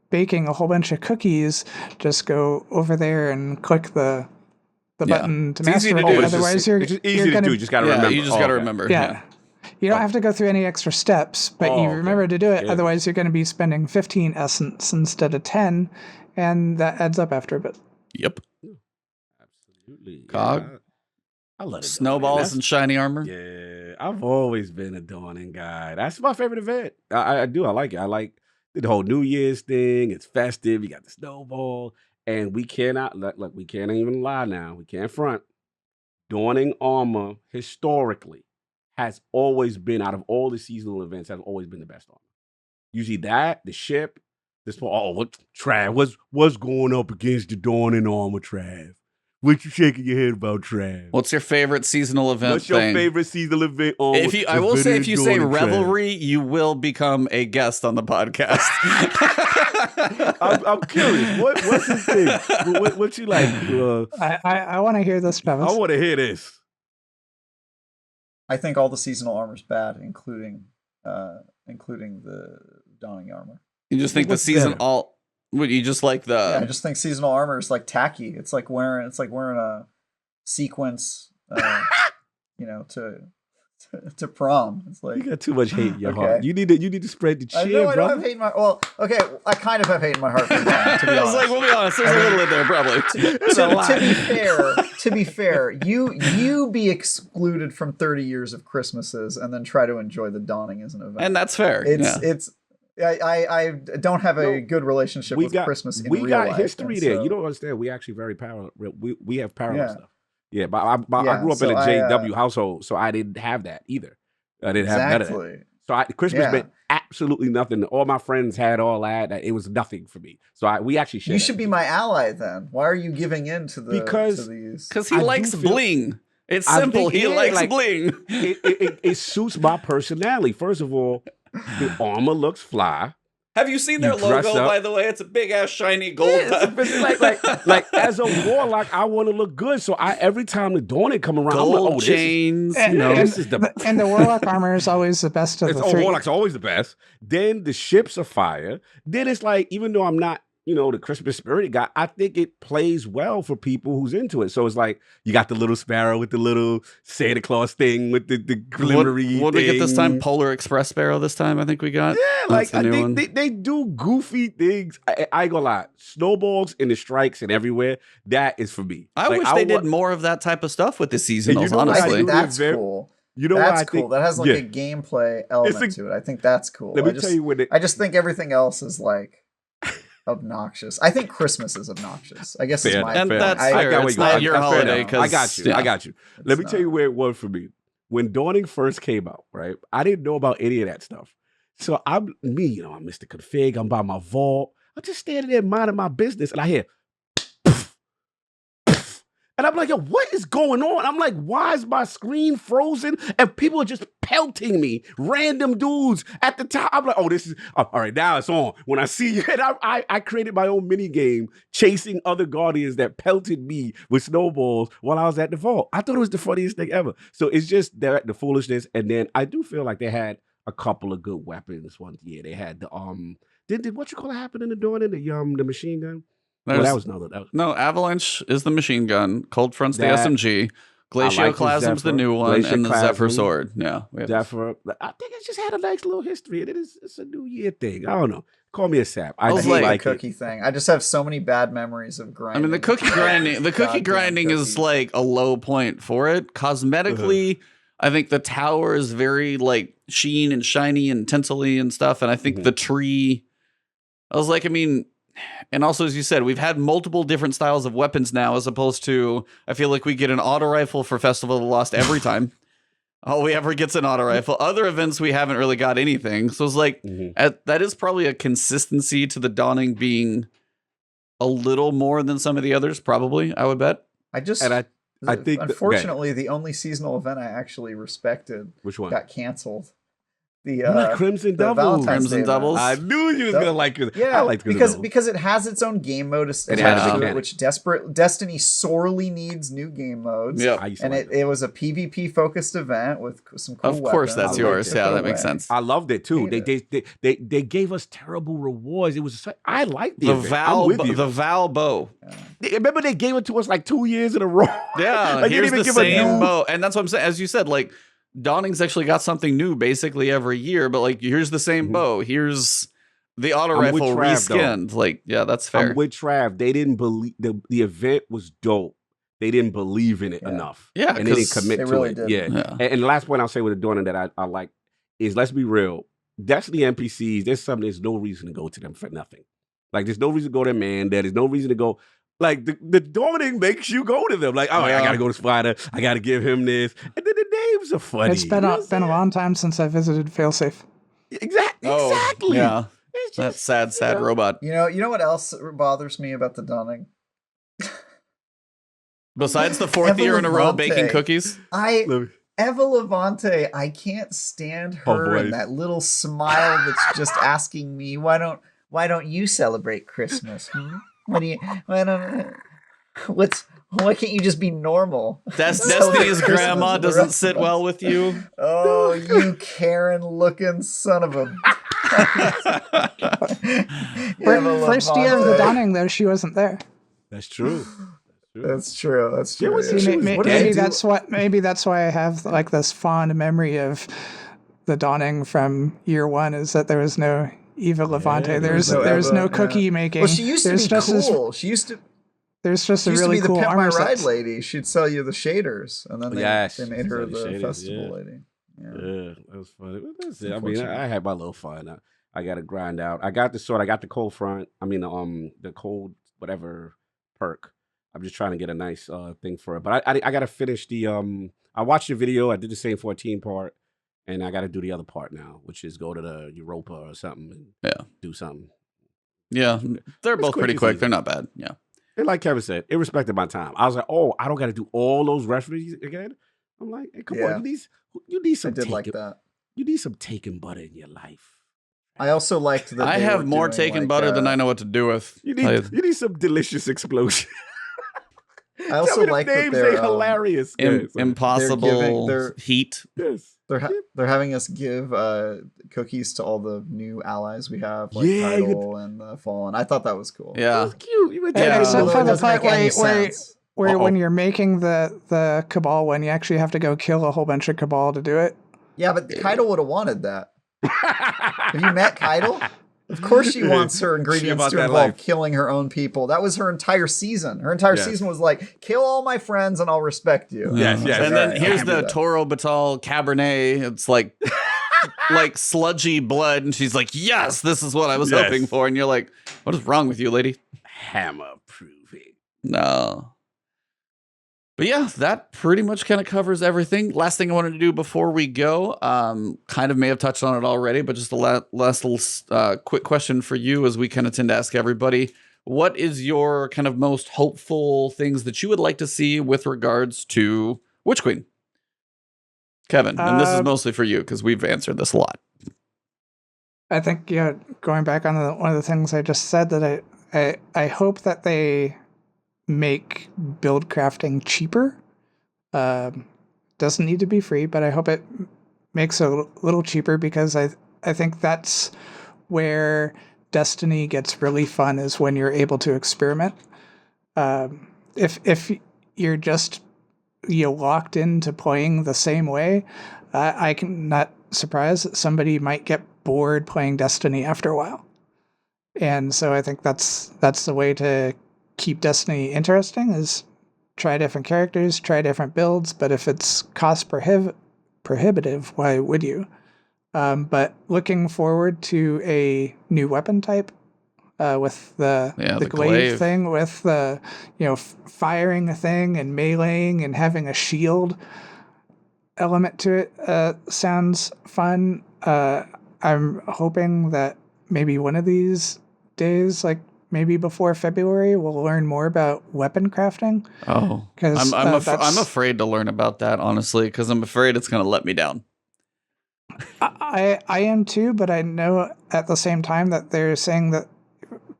baking a whole bunch of cookies, just go over there and click the button to masterwork it. Otherwise, you're easy to gonna, do. You just got to remember. You just got to remember. Yeah. You don't have to go through any extra steps, but you remember to do it. Yeah. Otherwise, you're going to be spending 15 essence instead of 10, and that adds up after a bit. Yep. Absolutely. Cog. Yeah. I love it. Snowballs and shiny armor. Yeah, I've always been a dawning guy. That's my favorite event. I do. I like it. I like the whole New Year's thing. It's festive. You got the snowball, and we cannot look. We can't even lie now. We can't front. Dawning armor historically has always been, out of all the seasonal events, has always been the best armor. Usually that, the ship, what Trav, what's going up against the dawning armor, Trav? What you shaking your head about, Trav? What's your favorite seasonal event? What's your favorite seasonal event? I will say, if you say Revelry, you will become a guest on the podcast. I'm curious. What's his thing? What you like? I want to hear this, Travis. I want to hear this. I think all the seasonal armor's bad, including the dawning armor. You just think the season better? You just like the? Yeah, I just think seasonal armor is like tacky. It's like wearing a sequence, to prom. It's like, you got too much hate in your heart. You need to spread the cheer, I know I brother. don't have hate in my I kind of have hate in my heart for prom, to be honest. I was like, we'll be honest, there's a little in there probably. To be fair, you be excluded from 30 years of Christmases and then try to enjoy the dawning as an event. And that's fair. I don't have a good relationship with Christmas in real life. We got history there. You don't understand. We actually very parallel. We have parallel stuff. Yeah, but I grew up in a JW household, so I didn't have that either. I didn't have none of that. So Christmas meant absolutely nothing. All my friends had all that. It was nothing for me. So we actually shared. You should be my ally then. Why are you giving in to the because he likes bling. It's simple. He likes bling. It suits my personality. First of all, the armor looks fly. Have you seen their logo, by the way? It's a big ass shiny gold. Like as a warlock, I want to look good. So every time the dawning come around, gold I'm like, chains. This is and the warlock armor is always the best of the three. Warlock's always the best. Then the ships are fire. Then it's like, even though I'm not, the Christmas spirit guy, I think it plays well for people who's into it. So it's like, you got the little sparrow with the little Santa Claus thing with the glimmery What did we get this time? Polar Express Sparrow this time, I think we got. Yeah, like they do goofy things. I ain't gonna lie. Snowballs and the strikes and everywhere, that is for me. I wish they did more of that type of stuff with the seasonals, honestly. I think that's cool. That's cool. That has like a gameplay element to it. I think that's cool. Let me tell you what I just think everything else is like obnoxious. I think Christmas is obnoxious. I guess it's my and that's fair. It's not your holiday. I got you. I got you. Let me tell you where it was for me. When Dawning first came out, right? I didn't know about any of that stuff. So I'm Mr. Config. I'm by my vault. I'm just standing there minding my business, and I hear, and I'm like, yo, what is going on? I'm like, why is my screen frozen? And people are just pelting me, random dudes at the top. I'm like, oh, this is, all right, now it's on. When I see you, and I created my own mini game chasing other Guardians that pelted me with snowballs while I was at the vault. I thought it was the funniest thing ever. So it's just the foolishness. And then I do feel like they had a couple of good weapons one year. They had the, did what you call it happen in the dawn in the machine gun? That was no, Avalanche is the machine gun. Cold Front's the SMG. Glacioclasm's the new one, and the Zephyr sword. Yeah, Zephyr. I think it just had a nice little history. It's a New Year thing. I don't know. Call me a sap. I hate like the cookie thing. I just have so many bad memories of grinding. I mean, the cookie grinding. The cookie grinding is like a low point for it. Cosmetically, I think the tower is very like sheen and shiny and tinsely and stuff. And I think the tree. I was like, and also, as you said, we've had multiple different styles of weapons now, as opposed to, I feel like we get an auto rifle for Festival of the Lost every time. all we ever get's an auto rifle. Other events, we haven't really got anything. So it's like, that is probably a consistency to the Dawning being a little more than some of the others, probably, I would bet. I think unfortunately the only seasonal event I actually respected Which one got canceled. The Crimson Doubles. Crimson Doubles. I knew you was gonna like it. Yeah, I liked because it has its own game mode attached to it, which Destiny sorely needs new game modes. Yeah, and it was a PvP focused event with some cool. Of course, weapons. that's yours. Yeah, that makes sense. I loved it too. They gave us terrible rewards. It was I liked the Val bow. Yeah. Remember they gave it to us like 2 years in a row. Yeah, like, here's the same bow, and that's what I'm saying. As you said, like. Dawning's actually got something new basically every year, but like here's the same bow. Here's the auto rifle reskinned. Like, yeah, that's fair. I'm with Trav. They didn't believe the event was dope. They didn't believe in it enough. Yeah, and they didn't commit to really it. Yeah. And the last point I'll say with the Dawning that I like is, let's be real. Destiny NPCs, there's no reason to go to them for nothing. Like there's no reason to go to man. There's no reason to go. Like the Dawning makes you go to them. Like, oh, I gotta go to Spider. I gotta give him this. And then the names are funny. It's been a long time since I visited Failsafe. Exactly. Yeah. That sad robot. You know what else bothers me about the Dawning? Besides the fourth year in a row baking cookies? Eva Levante, I can't stand her and that little smile that's just asking me, why don't you celebrate Christmas? Why can't you just be normal? Destiny's grandma doesn't sit well with you. Oh, you Karen-looking son of a... First year of the Dawning, though, she wasn't there. That's true. That's true. Maybe that's why I have like this fond memory of the Dawning from year one, is that there was no Eva Levante. There's no cookie making. Well, she used to be cool. There's just a used really to be cool the Pimp My armor Ride set. lady. She'd sell you the shaders, and then they made her the shaders, festival lady. Yeah, that was funny. That's it. I mean, I had my little fun. I got to grind out. I got the sword. I got the cold front. I mean, the cold whatever perk. I'm just trying to get a nice thing for it. But I got to finish the. I watched the video. I did the same 14 part. And I got to do the other part now, which is go to the Europa or something and do something. Yeah, they're both pretty quick. They're not bad. Yeah. And like Kevin said, it respected my time. I was like, oh, I don't got to do all those referees again. I'm like, hey, come on, you need some. I did like that. You need some taken butter in your life. I also liked that. I have more taken butter than I know what to do with. You need some delicious explosion. I also like that they're hilarious. Impossible heat. Yes. They're having us give cookies to all the new allies we have, like Tidal and the Fallen. I thought that was cool. Yeah, that's cute. Except for the part where when you're making the Cabal one, you actually have to go kill a whole bunch of Cabal to do it. Yeah, but Tidal would have wanted that. Have you met Tidal? Of course she wants her ingredients to involve killing her own people. That was her entire season. Her entire season was like, kill all my friends and I'll respect you. Yes. And then here's the Toro Batal Cabernet. It's like like sludgy blood. And she's like, yes, this is what I was hoping for. And you're like, what is wrong with you, lady? Hammer proving. No. But yeah, that pretty much kind of covers everything. Last thing I wanted to do before we go, kind of may have touched on it already, but just a last little quick question for you, as we kind of tend to ask everybody. What is your kind of most hopeful things that you would like to see with regards to Witch Queen? Kevin, and this is mostly for you because we've answered this a lot. I think, going back on one of the things I just said, that I hope that they make build crafting cheaper. Doesn't need to be free, but I hope it makes it a little cheaper, because I think that's where Destiny gets really fun, is when you're able to experiment. If you're just locked into playing the same way, I can not surprised that somebody might get bored playing Destiny after a while. And so I think that's the way to keep Destiny interesting, is try different characters, try different builds, but if it's cost prohibitive, why would you? But looking forward to a new weapon type, with the glaive thing, with the firing a thing and meleeing and having a shield. element to it sounds fun. I'm hoping that maybe one of these days, like maybe before February, we'll learn more about weapon crafting. Oh, 'Cause, I'm afraid to learn about that, honestly, because I'm afraid it's going to let me down. I am too, but I know at the same time that they're saying that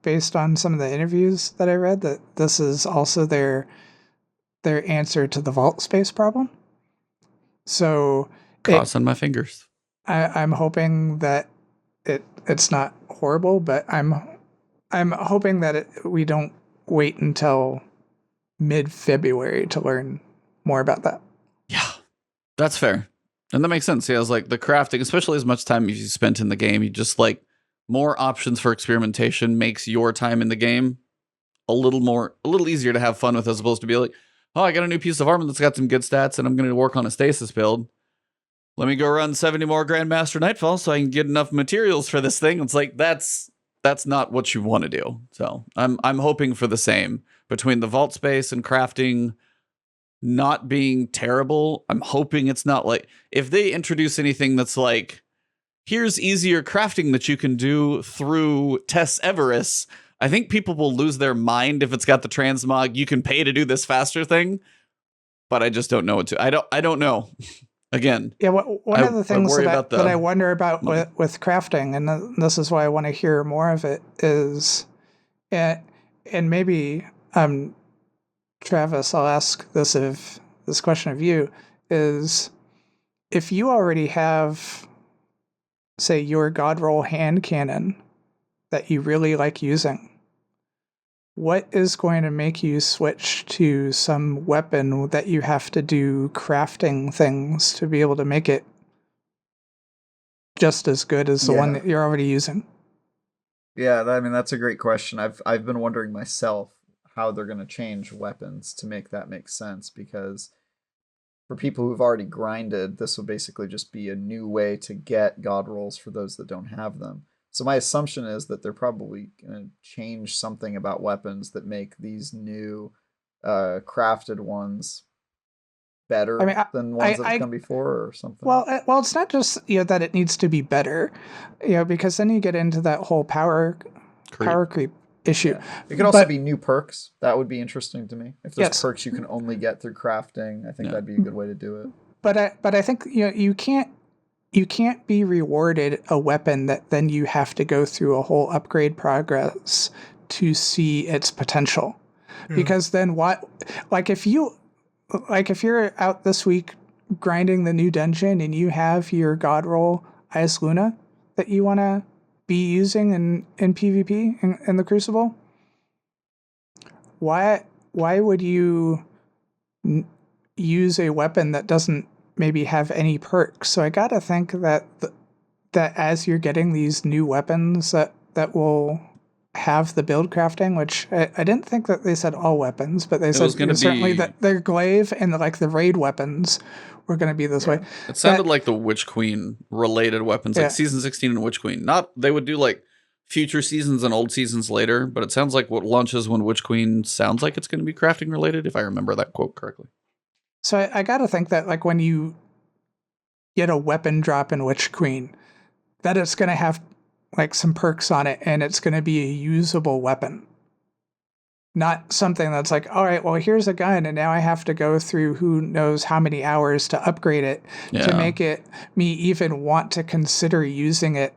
based on some of the interviews that I read, that this is also their answer to the vault space problem. So Crossing my fingers. I'm hoping that it's not horrible, but I'm hoping that we don't wait until mid-February to learn more about that. Yeah, that's fair. And that makes sense. Yeah, it's like the crafting, especially as much time as you spent in the game, you just like more options for experimentation makes your time in the game a little easier to have fun with, as opposed to be like, oh, I got a new piece of armor that's got some good stats and I'm going to work on a stasis build. Let me go run 70 more Grandmaster Nightfall so I can get enough materials for this thing. It's like, that's not what you want to do. So I'm hoping for the same between the vault space and crafting not being terrible. I'm hoping it's not like, if they introduce anything that's like, here's easier crafting that you can do through Tess Avarice, I think people will lose their mind if it's got the transmog, you can pay to do this faster thing. But I just don't know what to. I don't know. Again. Yeah, one of the things that I wonder about with crafting, and this is why I want to hear more of it, is, and maybe Travis, I'll ask this question of you, is if you already have, say, your God roll hand cannon that you really like using, what is going to make you switch to some weapon that you have to do crafting things to be able to make it just as good as the one that you're already using? Yeah, I mean, that's a great question. I've been wondering myself how they're going to change weapons to make that make sense, because for people who've already grinded, this will basically just be a new way to get God rolls for those that don't have them. So my assumption is that they're probably going to change something about weapons that make these new crafted ones better than ones that have come before, or something. Well, it's not just that it needs to be better, because then you get into that whole power creep issue. Yeah. It could also be new perks. That would be interesting to me. If there's perks you can only get through crafting, I think that'd be a good way to do it. But I think you can't be rewarded a weapon that then you have to go through a whole upgrade progress to see its potential. Because then if you're out this week grinding the new dungeon and you have your God roll Ice Luna that you want to be using in PvP in the Crucible, why would you use a weapon that doesn't maybe have any perks? So I gotta think that as you're getting these new weapons that will have the build crafting, which I didn't think that they said all weapons, but they said certainly that their glaive and the raid weapons were going to be this way. It sounded like the Witch Queen related weapons, like Season 16 and Witch Queen. They would do like future seasons and old seasons later, but it sounds like what launches when Witch Queen sounds like it's going to be crafting related, if I remember that quote correctly. So I got to think that like when you get a weapon drop in Witch Queen, that it's going to have like some perks on it and it's going to be a usable weapon. Not something that's like, all right, well, here's a gun and now I have to go through who knows how many hours to upgrade it to make it me even want to consider using it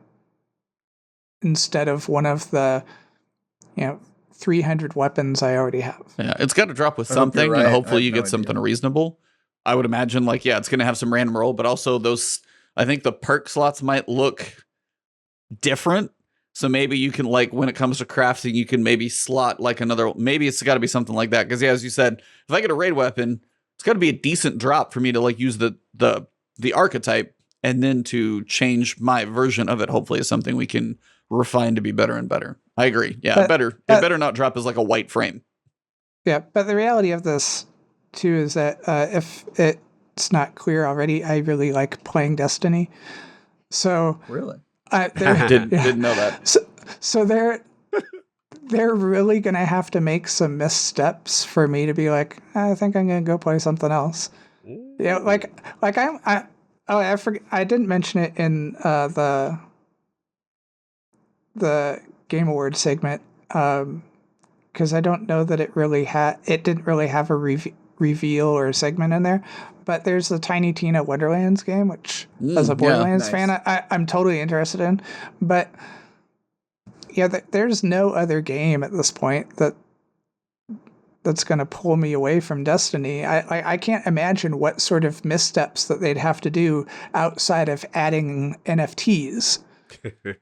instead of one of the 300 weapons I already have. Yeah, it's got to drop with something, and hopefully you get something reasonable. I would imagine it's going to have some random roll, but also I think the perk slots might look different. So maybe you can, when it comes to crafting, you can maybe slot maybe it's got to be something like that. Because as you said, if I get a raid weapon, it's got to be a decent drop for me to use the archetype, and then to change my version of it, hopefully, is something we can refine to be better and better. I agree. Yeah, it better not drop as a white frame. Yeah, but the reality of this too is that if it's not clear already, I really like playing Destiny. So really, didn't know that. So they're really gonna have to make some missteps for me to be like, I think I'm gonna go play something else. Yeah, like I forget, I didn't mention it in the Game Awards segment because I don't know that it didn't really have a reveal or a segment in there. But there's the Tiny Tina Wonderlands game, which as a Borderlands fan, I'm totally interested in. But yeah, there's no other game at this point that's going to pull me away from Destiny. I can't imagine what sort of missteps that they'd have to do outside of adding NFTs.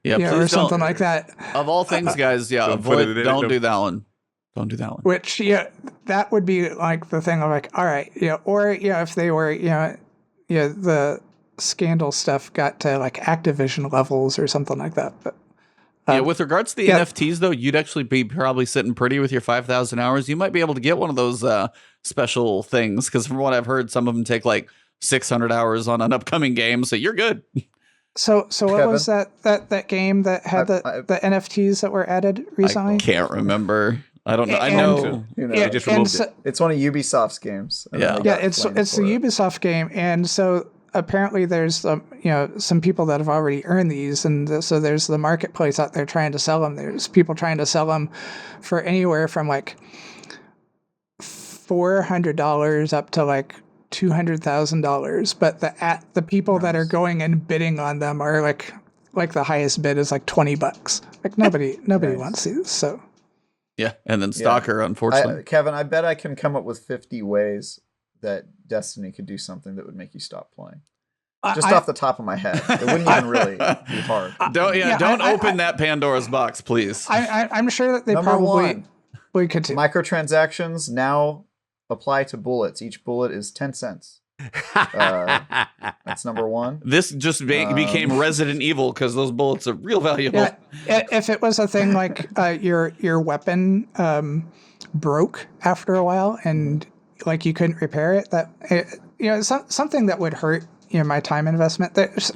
Yeah, or something like that. Of all things, guys, yeah, don't do that one. Don't do that one. Which, that would be like the thing of like, all right, or if they were, the scandal stuff got to like Activision levels or something like that. But with regards to the NFTs, though, you'd actually be probably sitting pretty with your 5,000 hours. You might be able to get one of those special things because from what I've heard, some of them take like 600 hours on an upcoming game, so you're good. So what was that game that had the NFTs that were added recently? I can't remember. I don't know. I know. They just removed it. It's one of Ubisoft's games. It's the Ubisoft game, and so apparently there's some people that have already earned these, and so there's the marketplace out there trying to sell them. There's people trying to sell them for anywhere from like $400 up to like $200,000, but the people that are going and bidding on them are like the highest bid is like $20. Like nobody wants these. So yeah, and then Stalker, unfortunately. Kevin, I bet I can come up with 50 ways that Destiny could do something that would make you stop playing. Just off the top of my head, it wouldn't even really be hard. Don't open that Pandora's box, please. I'm sure that they we could do. Microtransactions now apply to bullets. Each bullet is 10 cents. That's number one. This just became Resident Evil because those bullets are real valuable. Yeah, if it was a thing like your weapon broke after a while and like you couldn't repair it, something that would hurt my time investment. There's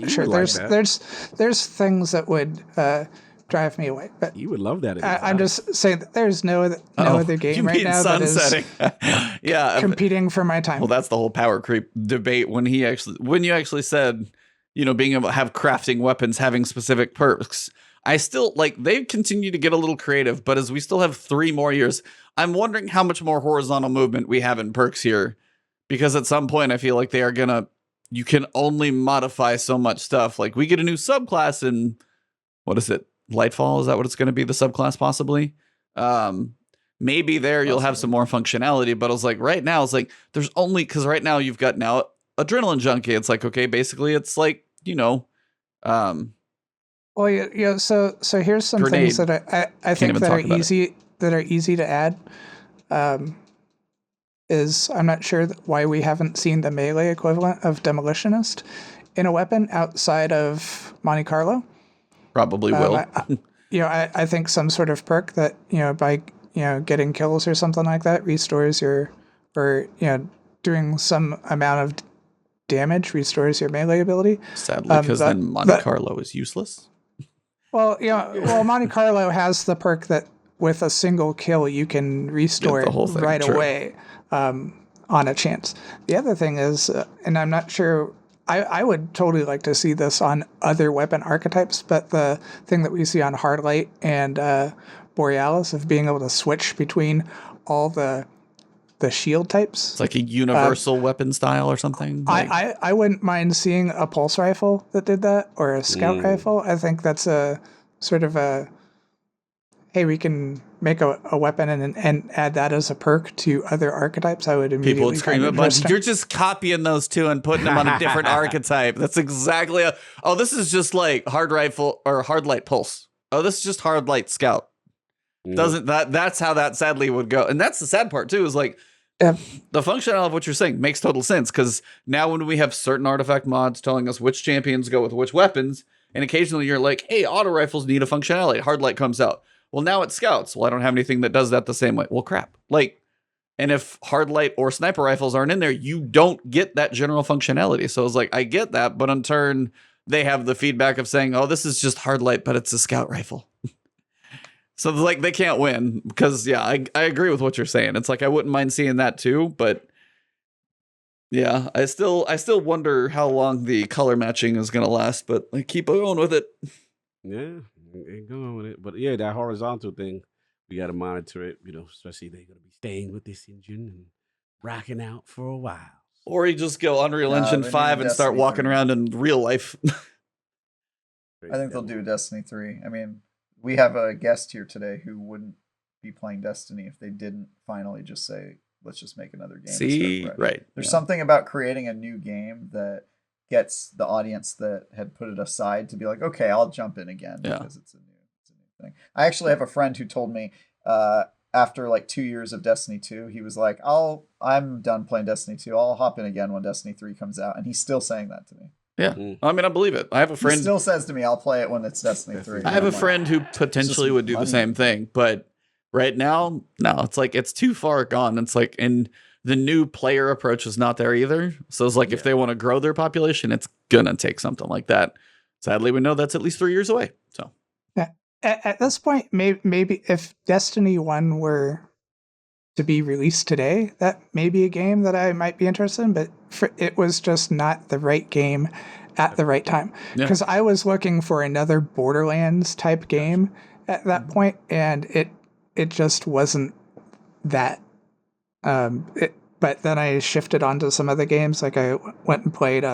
things that would drive me away. But you would love that. I'm just saying that there's no other game right now that is competing for my time. Well, that's the whole power creep debate when you actually said, being able to have crafting weapons, having specific perks. I still they've continued to get a little creative, but as we still have 3 more years, I'm wondering how much more horizontal movement we have in perks here, because at some point I feel like you can only modify so much stuff. Like we get a new subclass in, what is it? Lightfall, is that what it's going to be, the subclass possibly? Maybe you'll have some more functionality, but I was like, right now it's like there's only, because right now you've got now Adrenaline Junkie. It's like, okay, basically it's like, well, so here's some Grenade. things that I think that are easy to add. Is I'm not sure why we haven't seen the melee equivalent of Demolitionist in a weapon outside of Monte Carlo. Probably will. I think some sort of perk that, by, getting kills or something like that restores doing some amount of damage restores your melee ability. Sadly, because then Monte Carlo is useless. Well, Monte Carlo has the perk that with a single kill you can restore it right away on a chance. The other thing is, and I'm not sure, I would totally like to see this on other weapon archetypes, but the thing that we see on Hardlight and Borealis of being able to switch between all the shield types. It's like a universal weapon style or something. I wouldn't mind seeing a pulse rifle that did that, or a scout rifle. I think that's a sort of a, hey, we can make a weapon and add that as a perk to other archetypes. I would immediately people would scream at Bungie, you're just copying those two and putting them on a different archetype. That's exactly this is just like hard rifle or hard light pulse. Oh, this is just hard light scout. That's how that sadly would go. And that's the sad part too, is like the functionality of what you're saying makes total sense, because now when we have certain artifact mods telling us which champions go with which weapons, and occasionally you're like, hey, auto rifles need a functionality. Hard light comes out. Well, now it's scouts. Well, I don't have anything that does that the same way. Well, crap. And if hard light or sniper rifles aren't in there, you don't get that general functionality. So it's like, I get that, but in turn, they have the feedback of saying, oh, this is just hard light, but it's a scout rifle. So like they can't win because, I agree with what you're saying. It's like, I wouldn't mind seeing that too, but Yeah, I still wonder how long the color matching is gonna last, but I keep going with it. Yeah, ain't going with it. But yeah, that horizontal thing, we got to monitor it. Especially they're gonna be staying with this engine and rocking out for a while. Or you just go Unreal Engine they need 5 and start Destiny walking 3. around in real life. I think they'll do Destiny 3. I mean, we have a guest here today who wouldn't be playing Destiny if they didn't finally just say, let's just make another game. See, right. There's something about creating a new game that gets the audience that had put it aside to be like, okay, I'll jump in again because it's a new thing. I actually have a friend who told me after like 2 years of Destiny 2, he was like, I'm done playing Destiny 2. I'll hop in again when Destiny 3 comes out. And he's still saying that to me. Yeah. I mean, I believe it. I have a friend. He still says to me, I'll play it when it's Destiny 3. I have a friend who potentially would do the same thing, but right now, no, it's like it's too far gone. It's like, and the new player approach is not there either. So it's like if they want to grow their population, it's gonna take something like that. Sadly, we know that's at least 3 years away. So at this point, maybe if Destiny 1 were to be released today, that may be a game that I might be interested in, but it was just not the right game at the right time. Because I was looking for another Borderlands type game at that point, and it just wasn't that. But then I shifted onto some other games, like I went and played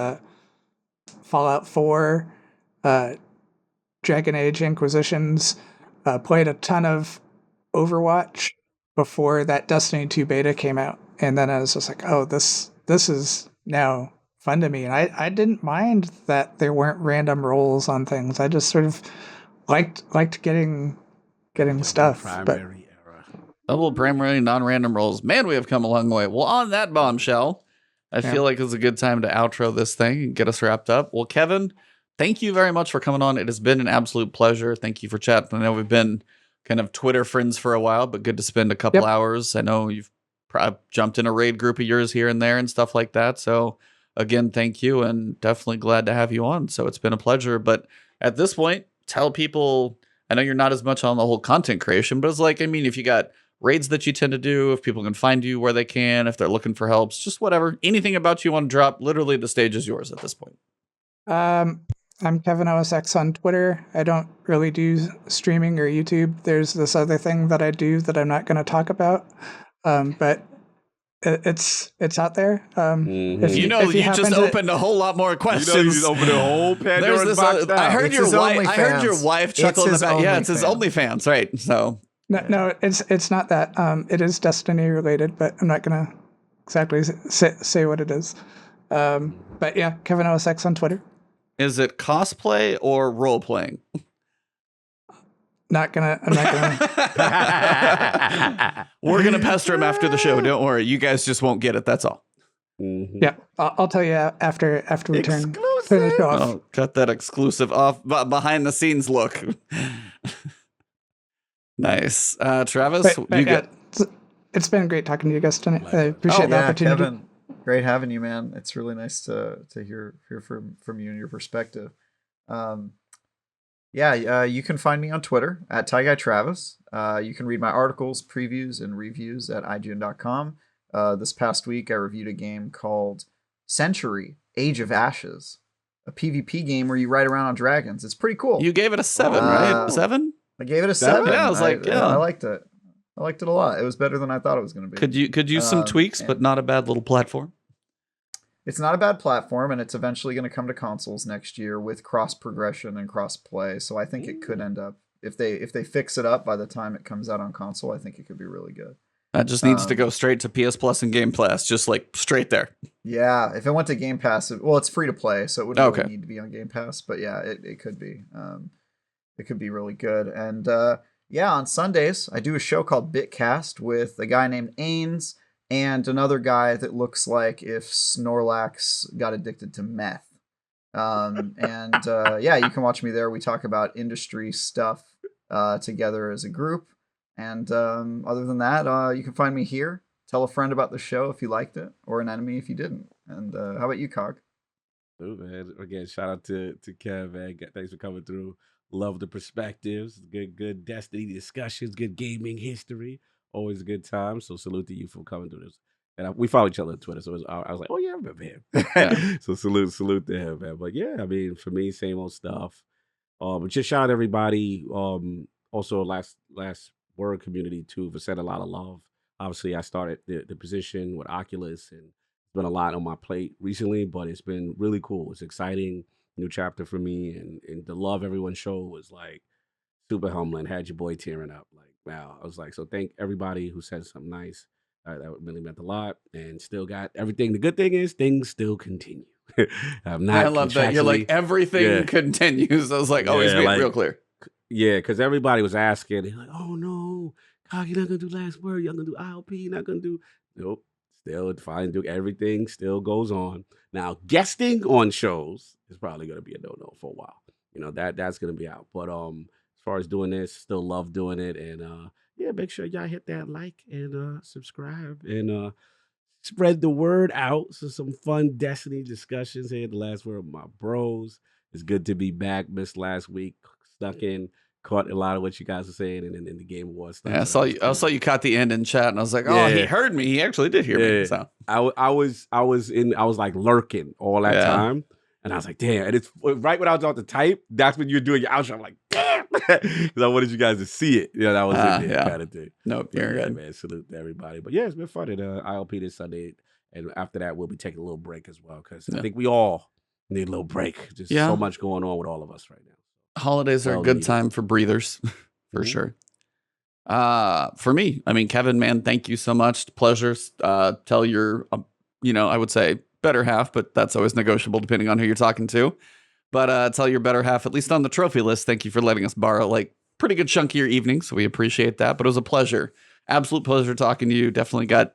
Fallout 4, Dragon Age Inquisitions, played a ton of Overwatch before that Destiny 2 beta came out. And then I was just like, oh, this is now fun to me. And I didn't mind that there weren't random rolls on things. I just sort of liked getting stuff. Primary era. Double primary non-random rolls. Man, we have come a long way. Well, on that bombshell, I feel like it's a good time to outro this thing and get us wrapped up. Well, Kevin, thank you very much for coming on. It has been an absolute pleasure. Thank you for chatting. I know we've been kind of Twitter friends for a while, but good to spend a couple hours. I know you've probably jumped in a raid group of yours here and there and stuff like that. So again, thank you, and definitely glad to have you on. So it's been a pleasure. But at this point, tell people, I know you're not as much on the whole content creation, but it's like, I mean, if you got raids that you tend to do, if people can find you where they can, if they're looking for helps, just whatever, anything about you want to drop, literally the stage is yours at this point. I'm KevinOSX on Twitter. I don't really do streaming or YouTube. There's this other thing that I do that I'm not going to talk about, but it's out there. If you just opened a whole lot more questions. You just opened a whole Pandora's box. I heard your wife chuckle in the back. Yeah, it's his OnlyFans, right? So no, it's not that. It is Destiny related, but I'm not going to exactly say what it is. But yeah, KevinOSX on Twitter. Is it cosplay or role playing? I'm not gonna. We're gonna pester him after the show. Don't worry, you guys just won't get it. That's all. Yeah, I'll tell you after we turn the show off. Oh, cut that exclusive off. Behind the scenes look. Nice, Travis. It's been great talking to you guys tonight. I appreciate the opportunity. Kevin, great having you, man. It's really nice to hear from you and your perspective. You can find me on Twitter at TyGuyTravis. You can read my articles, previews, and reviews at IGN.com. This past week, I reviewed a game called Century: Age of Ashes, a PvP game where you ride around on dragons. It's pretty cool. You gave it a 7, right? 7? I gave it a 7. Yeah, I was like, I liked it. I liked it a lot. It was better than I thought it was going to be. Could use some tweaks, but not a bad little platform. It's not a bad platform, and it's eventually going to come to consoles next year with cross progression and cross play. So I think it could end up, if they fix it up by the time it comes out on console, I think it could be really good. That just needs to go straight to PS Plus and Game Pass, just like straight there. Yeah, if it went to Game Pass, it's free to play, so it wouldn't really need to be on Game Pass. But yeah, it could be. It could be really good. And on Sundays, I do a show called Bitcast with a guy named Ains and another guy that looks like if Snorlax got addicted to meth. You can watch me there. We talk about industry stuff together as a group. And other than that, you can find me here. Tell a friend about the show if you liked it, or an enemy if you didn't. And how about you, Cog? Oh, man. Again, shout out to Kev, man. Thanks for coming through. Love the perspectives. Good Destiny discussions, good gaming history. Always a good time. So salute to you for coming through this. And we follow each other on Twitter, so I was like, oh yeah, I remember him. Yeah. So salute to him, man. But yeah, I mean, for me, same old stuff. But just shout out everybody. Also, last word community too for sending a lot of love. Obviously, I started the position with Oculus, and it's been a lot on my plate recently, but it's been really cool. It's exciting, new chapter for me, and the love everyone showed was like super humbling. Had your boy tearing up. Like, wow. I was like, so thank everybody who said something nice. That really meant a lot, and still got everything. The good thing is things still continue. I'm not. I love that. You're like, everything continues. I was like, always be real clear. Yeah, because everybody was asking. They're like, oh no, Cog, you're not going to do last word. You're not going to do ILP. You're not going to do. Nope. Still fine. Do everything still goes on. Now, guesting on shows is probably going to be a no-no for a while. You know, that's going to be out. But as far as doing this, still love doing it. And yeah, make sure y'all hit that like and subscribe and spread the word out. So some fun Destiny discussions here. The last word with my bros. It's good to be back. Missed last week. Stuck in. Caught a lot of what you guys are saying and in the Game Awards stuff. Yeah, I saw you caught the end in chat, and I was like, oh, he heard me. He actually did hear me. So I was like lurking all that time. And I was like, damn. And it's right when I was about to type, that's when you're doing your outro. I'm like, damn. Because I wanted you guys to see it. Yeah, that was it kind of thing. Nope, you're good. Man, salute to everybody. But yeah, it's been fun at ILP this Sunday. And after that, we'll be taking a little break as well. Because I think we all need a little break. Just so much going on with all of us right now. Holidays are a good time for breathers, for sure. For me, I mean, Kevin, man, thank you so much. Pleasure. Tell your, I would say better half, but that's always negotiable depending on who you're talking to. But tell your better half, at least on the trophy list, thank you for letting us borrow like pretty good chunk of your evening. So we appreciate that. But it was a pleasure. Absolute pleasure talking to you. Definitely got,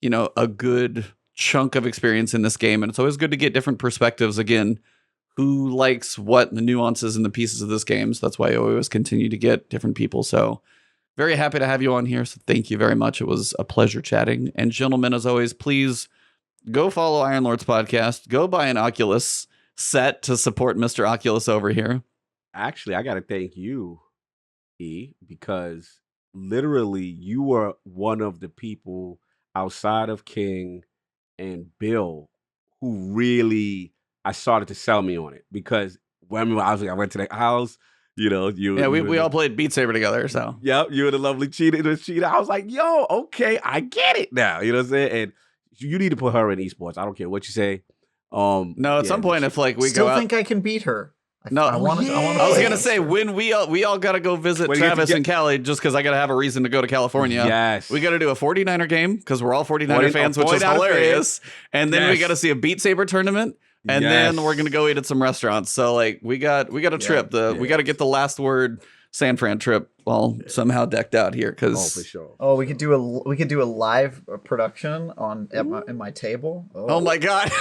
a good chunk of experience in this game. And it's always good to get different perspectives again. Who likes what, the nuances and the pieces of this game. So that's why I always continue to get different people. So very happy to have you on here. So thank you very much. It was a pleasure chatting. And gentlemen, as always, please go follow Iron Lord's podcast. Go buy an Oculus set to support Mr. Oculus over here. Actually, I got to thank you, E, because literally you were one of the people outside of King and Bill who really... I started to sell me on it because when I went to the house, we all played Beat Saber together. So yep, you and the lovely Cheetah. I was like, yo, okay, I get it now. You know what I'm saying? And you need to put her in esports. I don't care what you say. No, at some point, if like we still go out, think I can beat her. No, I was gonna say when we all gotta go visit Travis and Callie just because I gotta have a reason to go to California. Yes, we gotta do a 49er game because we're all 49er fans, which is hilarious. And then we gotta see a Beat Saber tournament. And then we're gonna go eat at some restaurants. So like we got a trip. We got to get the last word San Fran trip somehow decked out here because for sure. Oh, we could do a live production in my table. Oh my god,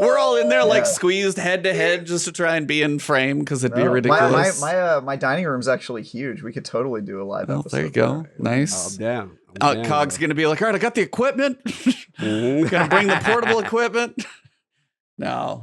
we're all in there like squeezed head to head just to try and be in frame because it'd be ridiculous. My dining room's actually huge. We could totally do a live episode. There you go. Nice. I'm down. Cog's gonna be like, all right, I got the equipment. Gonna bring the portable equipment. No.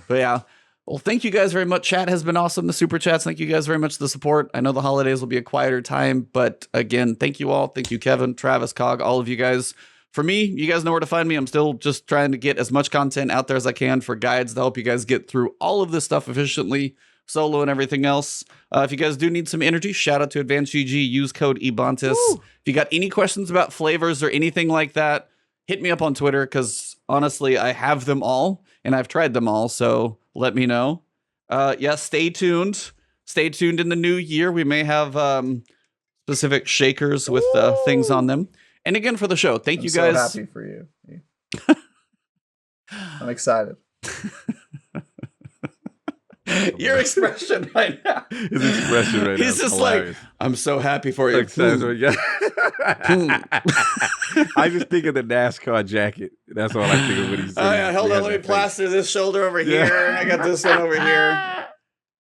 But yeah. Well, thank you guys very much. Chat has been awesome. The super chats. Thank you guys very much for the support. I know the holidays will be a quieter time, but again, thank you all. Thank you, Kevin, Travis, Cog, all of you guys. For me, you guys know where to find me. I'm still just trying to get as much content out there as I can for guides to help you guys get through all of this stuff efficiently, solo and everything else. If you guys do need some energy, shout out to Advanced GG. Use code EBONTIS. If you got any questions about flavors or anything like that, hit me up on Twitter because honestly, I have them all and I've tried them all. So let me know. Stay tuned. Stay tuned in the new year. We may have specific shakers with things on them. And again, for the show, thank you guys. I'm so happy for you. I'm excited. Your expression right now. His expression right now. He's just hilarious. Like, I'm so happy for you. I just think of the NASCAR jacket. That's all I think of when he's saying. Hold on, let me plaster this shoulder over here. I got this one over here.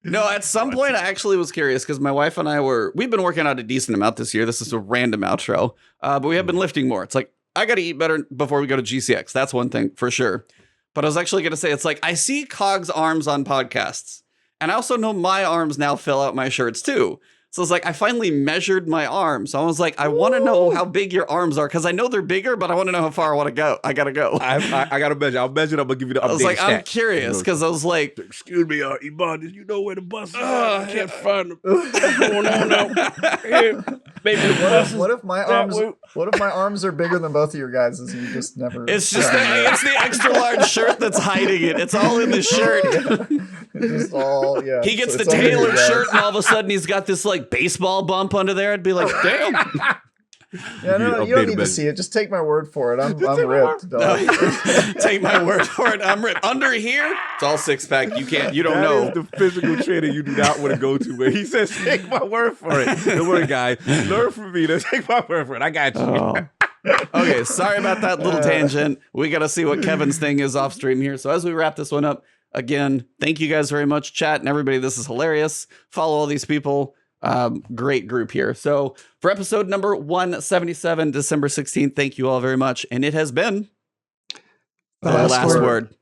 No, at some point I actually was curious because my wife and I we've been working out a decent amount this year. This is a random outro. But we have been lifting more. It's like, I got to eat better before we go to GCX. That's one thing for sure. But I was actually going to say, it's like, I see Cog's arms on podcasts. And I also know my arms now fill out my shirts too. So it's like, I finally measured my arms. So I was like, I want to know how big your arms are because I know they're bigger, but I want to know how far I want to go. I got to go. I got to measure. I'll measure. I'm going to give you the updated I was like, I'm stats. curious because I was like, excuse me, Iman, did you know where the bus is? I can't find them. What's going on out here? Maybe the bus What if my arms are bigger than both of your guys' and you just never... It's just it's the extra large shirt that's hiding it. It's all in the shirt. Just all, yeah. He gets So the it's under tailored your guys. shirt and all of a sudden he's got this like baseball bump under there. I'd be like, damn. Yeah, no, you don't need to see it. Just take my word for it. I'm ripped, dog. Take my word for it. I'm ripped. Under here, it's all six pack. You don't know. That is the physical training you do not want to go to. Where he says, take my word for it. Don't worry, guys. Learn from me. Take my word for it. I got you. Oh. Okay, sorry about that little tangent. We got to see what Kevin's thing is off stream here. So as we wrap this one up, again, thank you guys very much, chat and everybody. This is hilarious. Follow all these people. Great group here. So for episode number 177, December 16th, thank you all very much. And it has been the last word.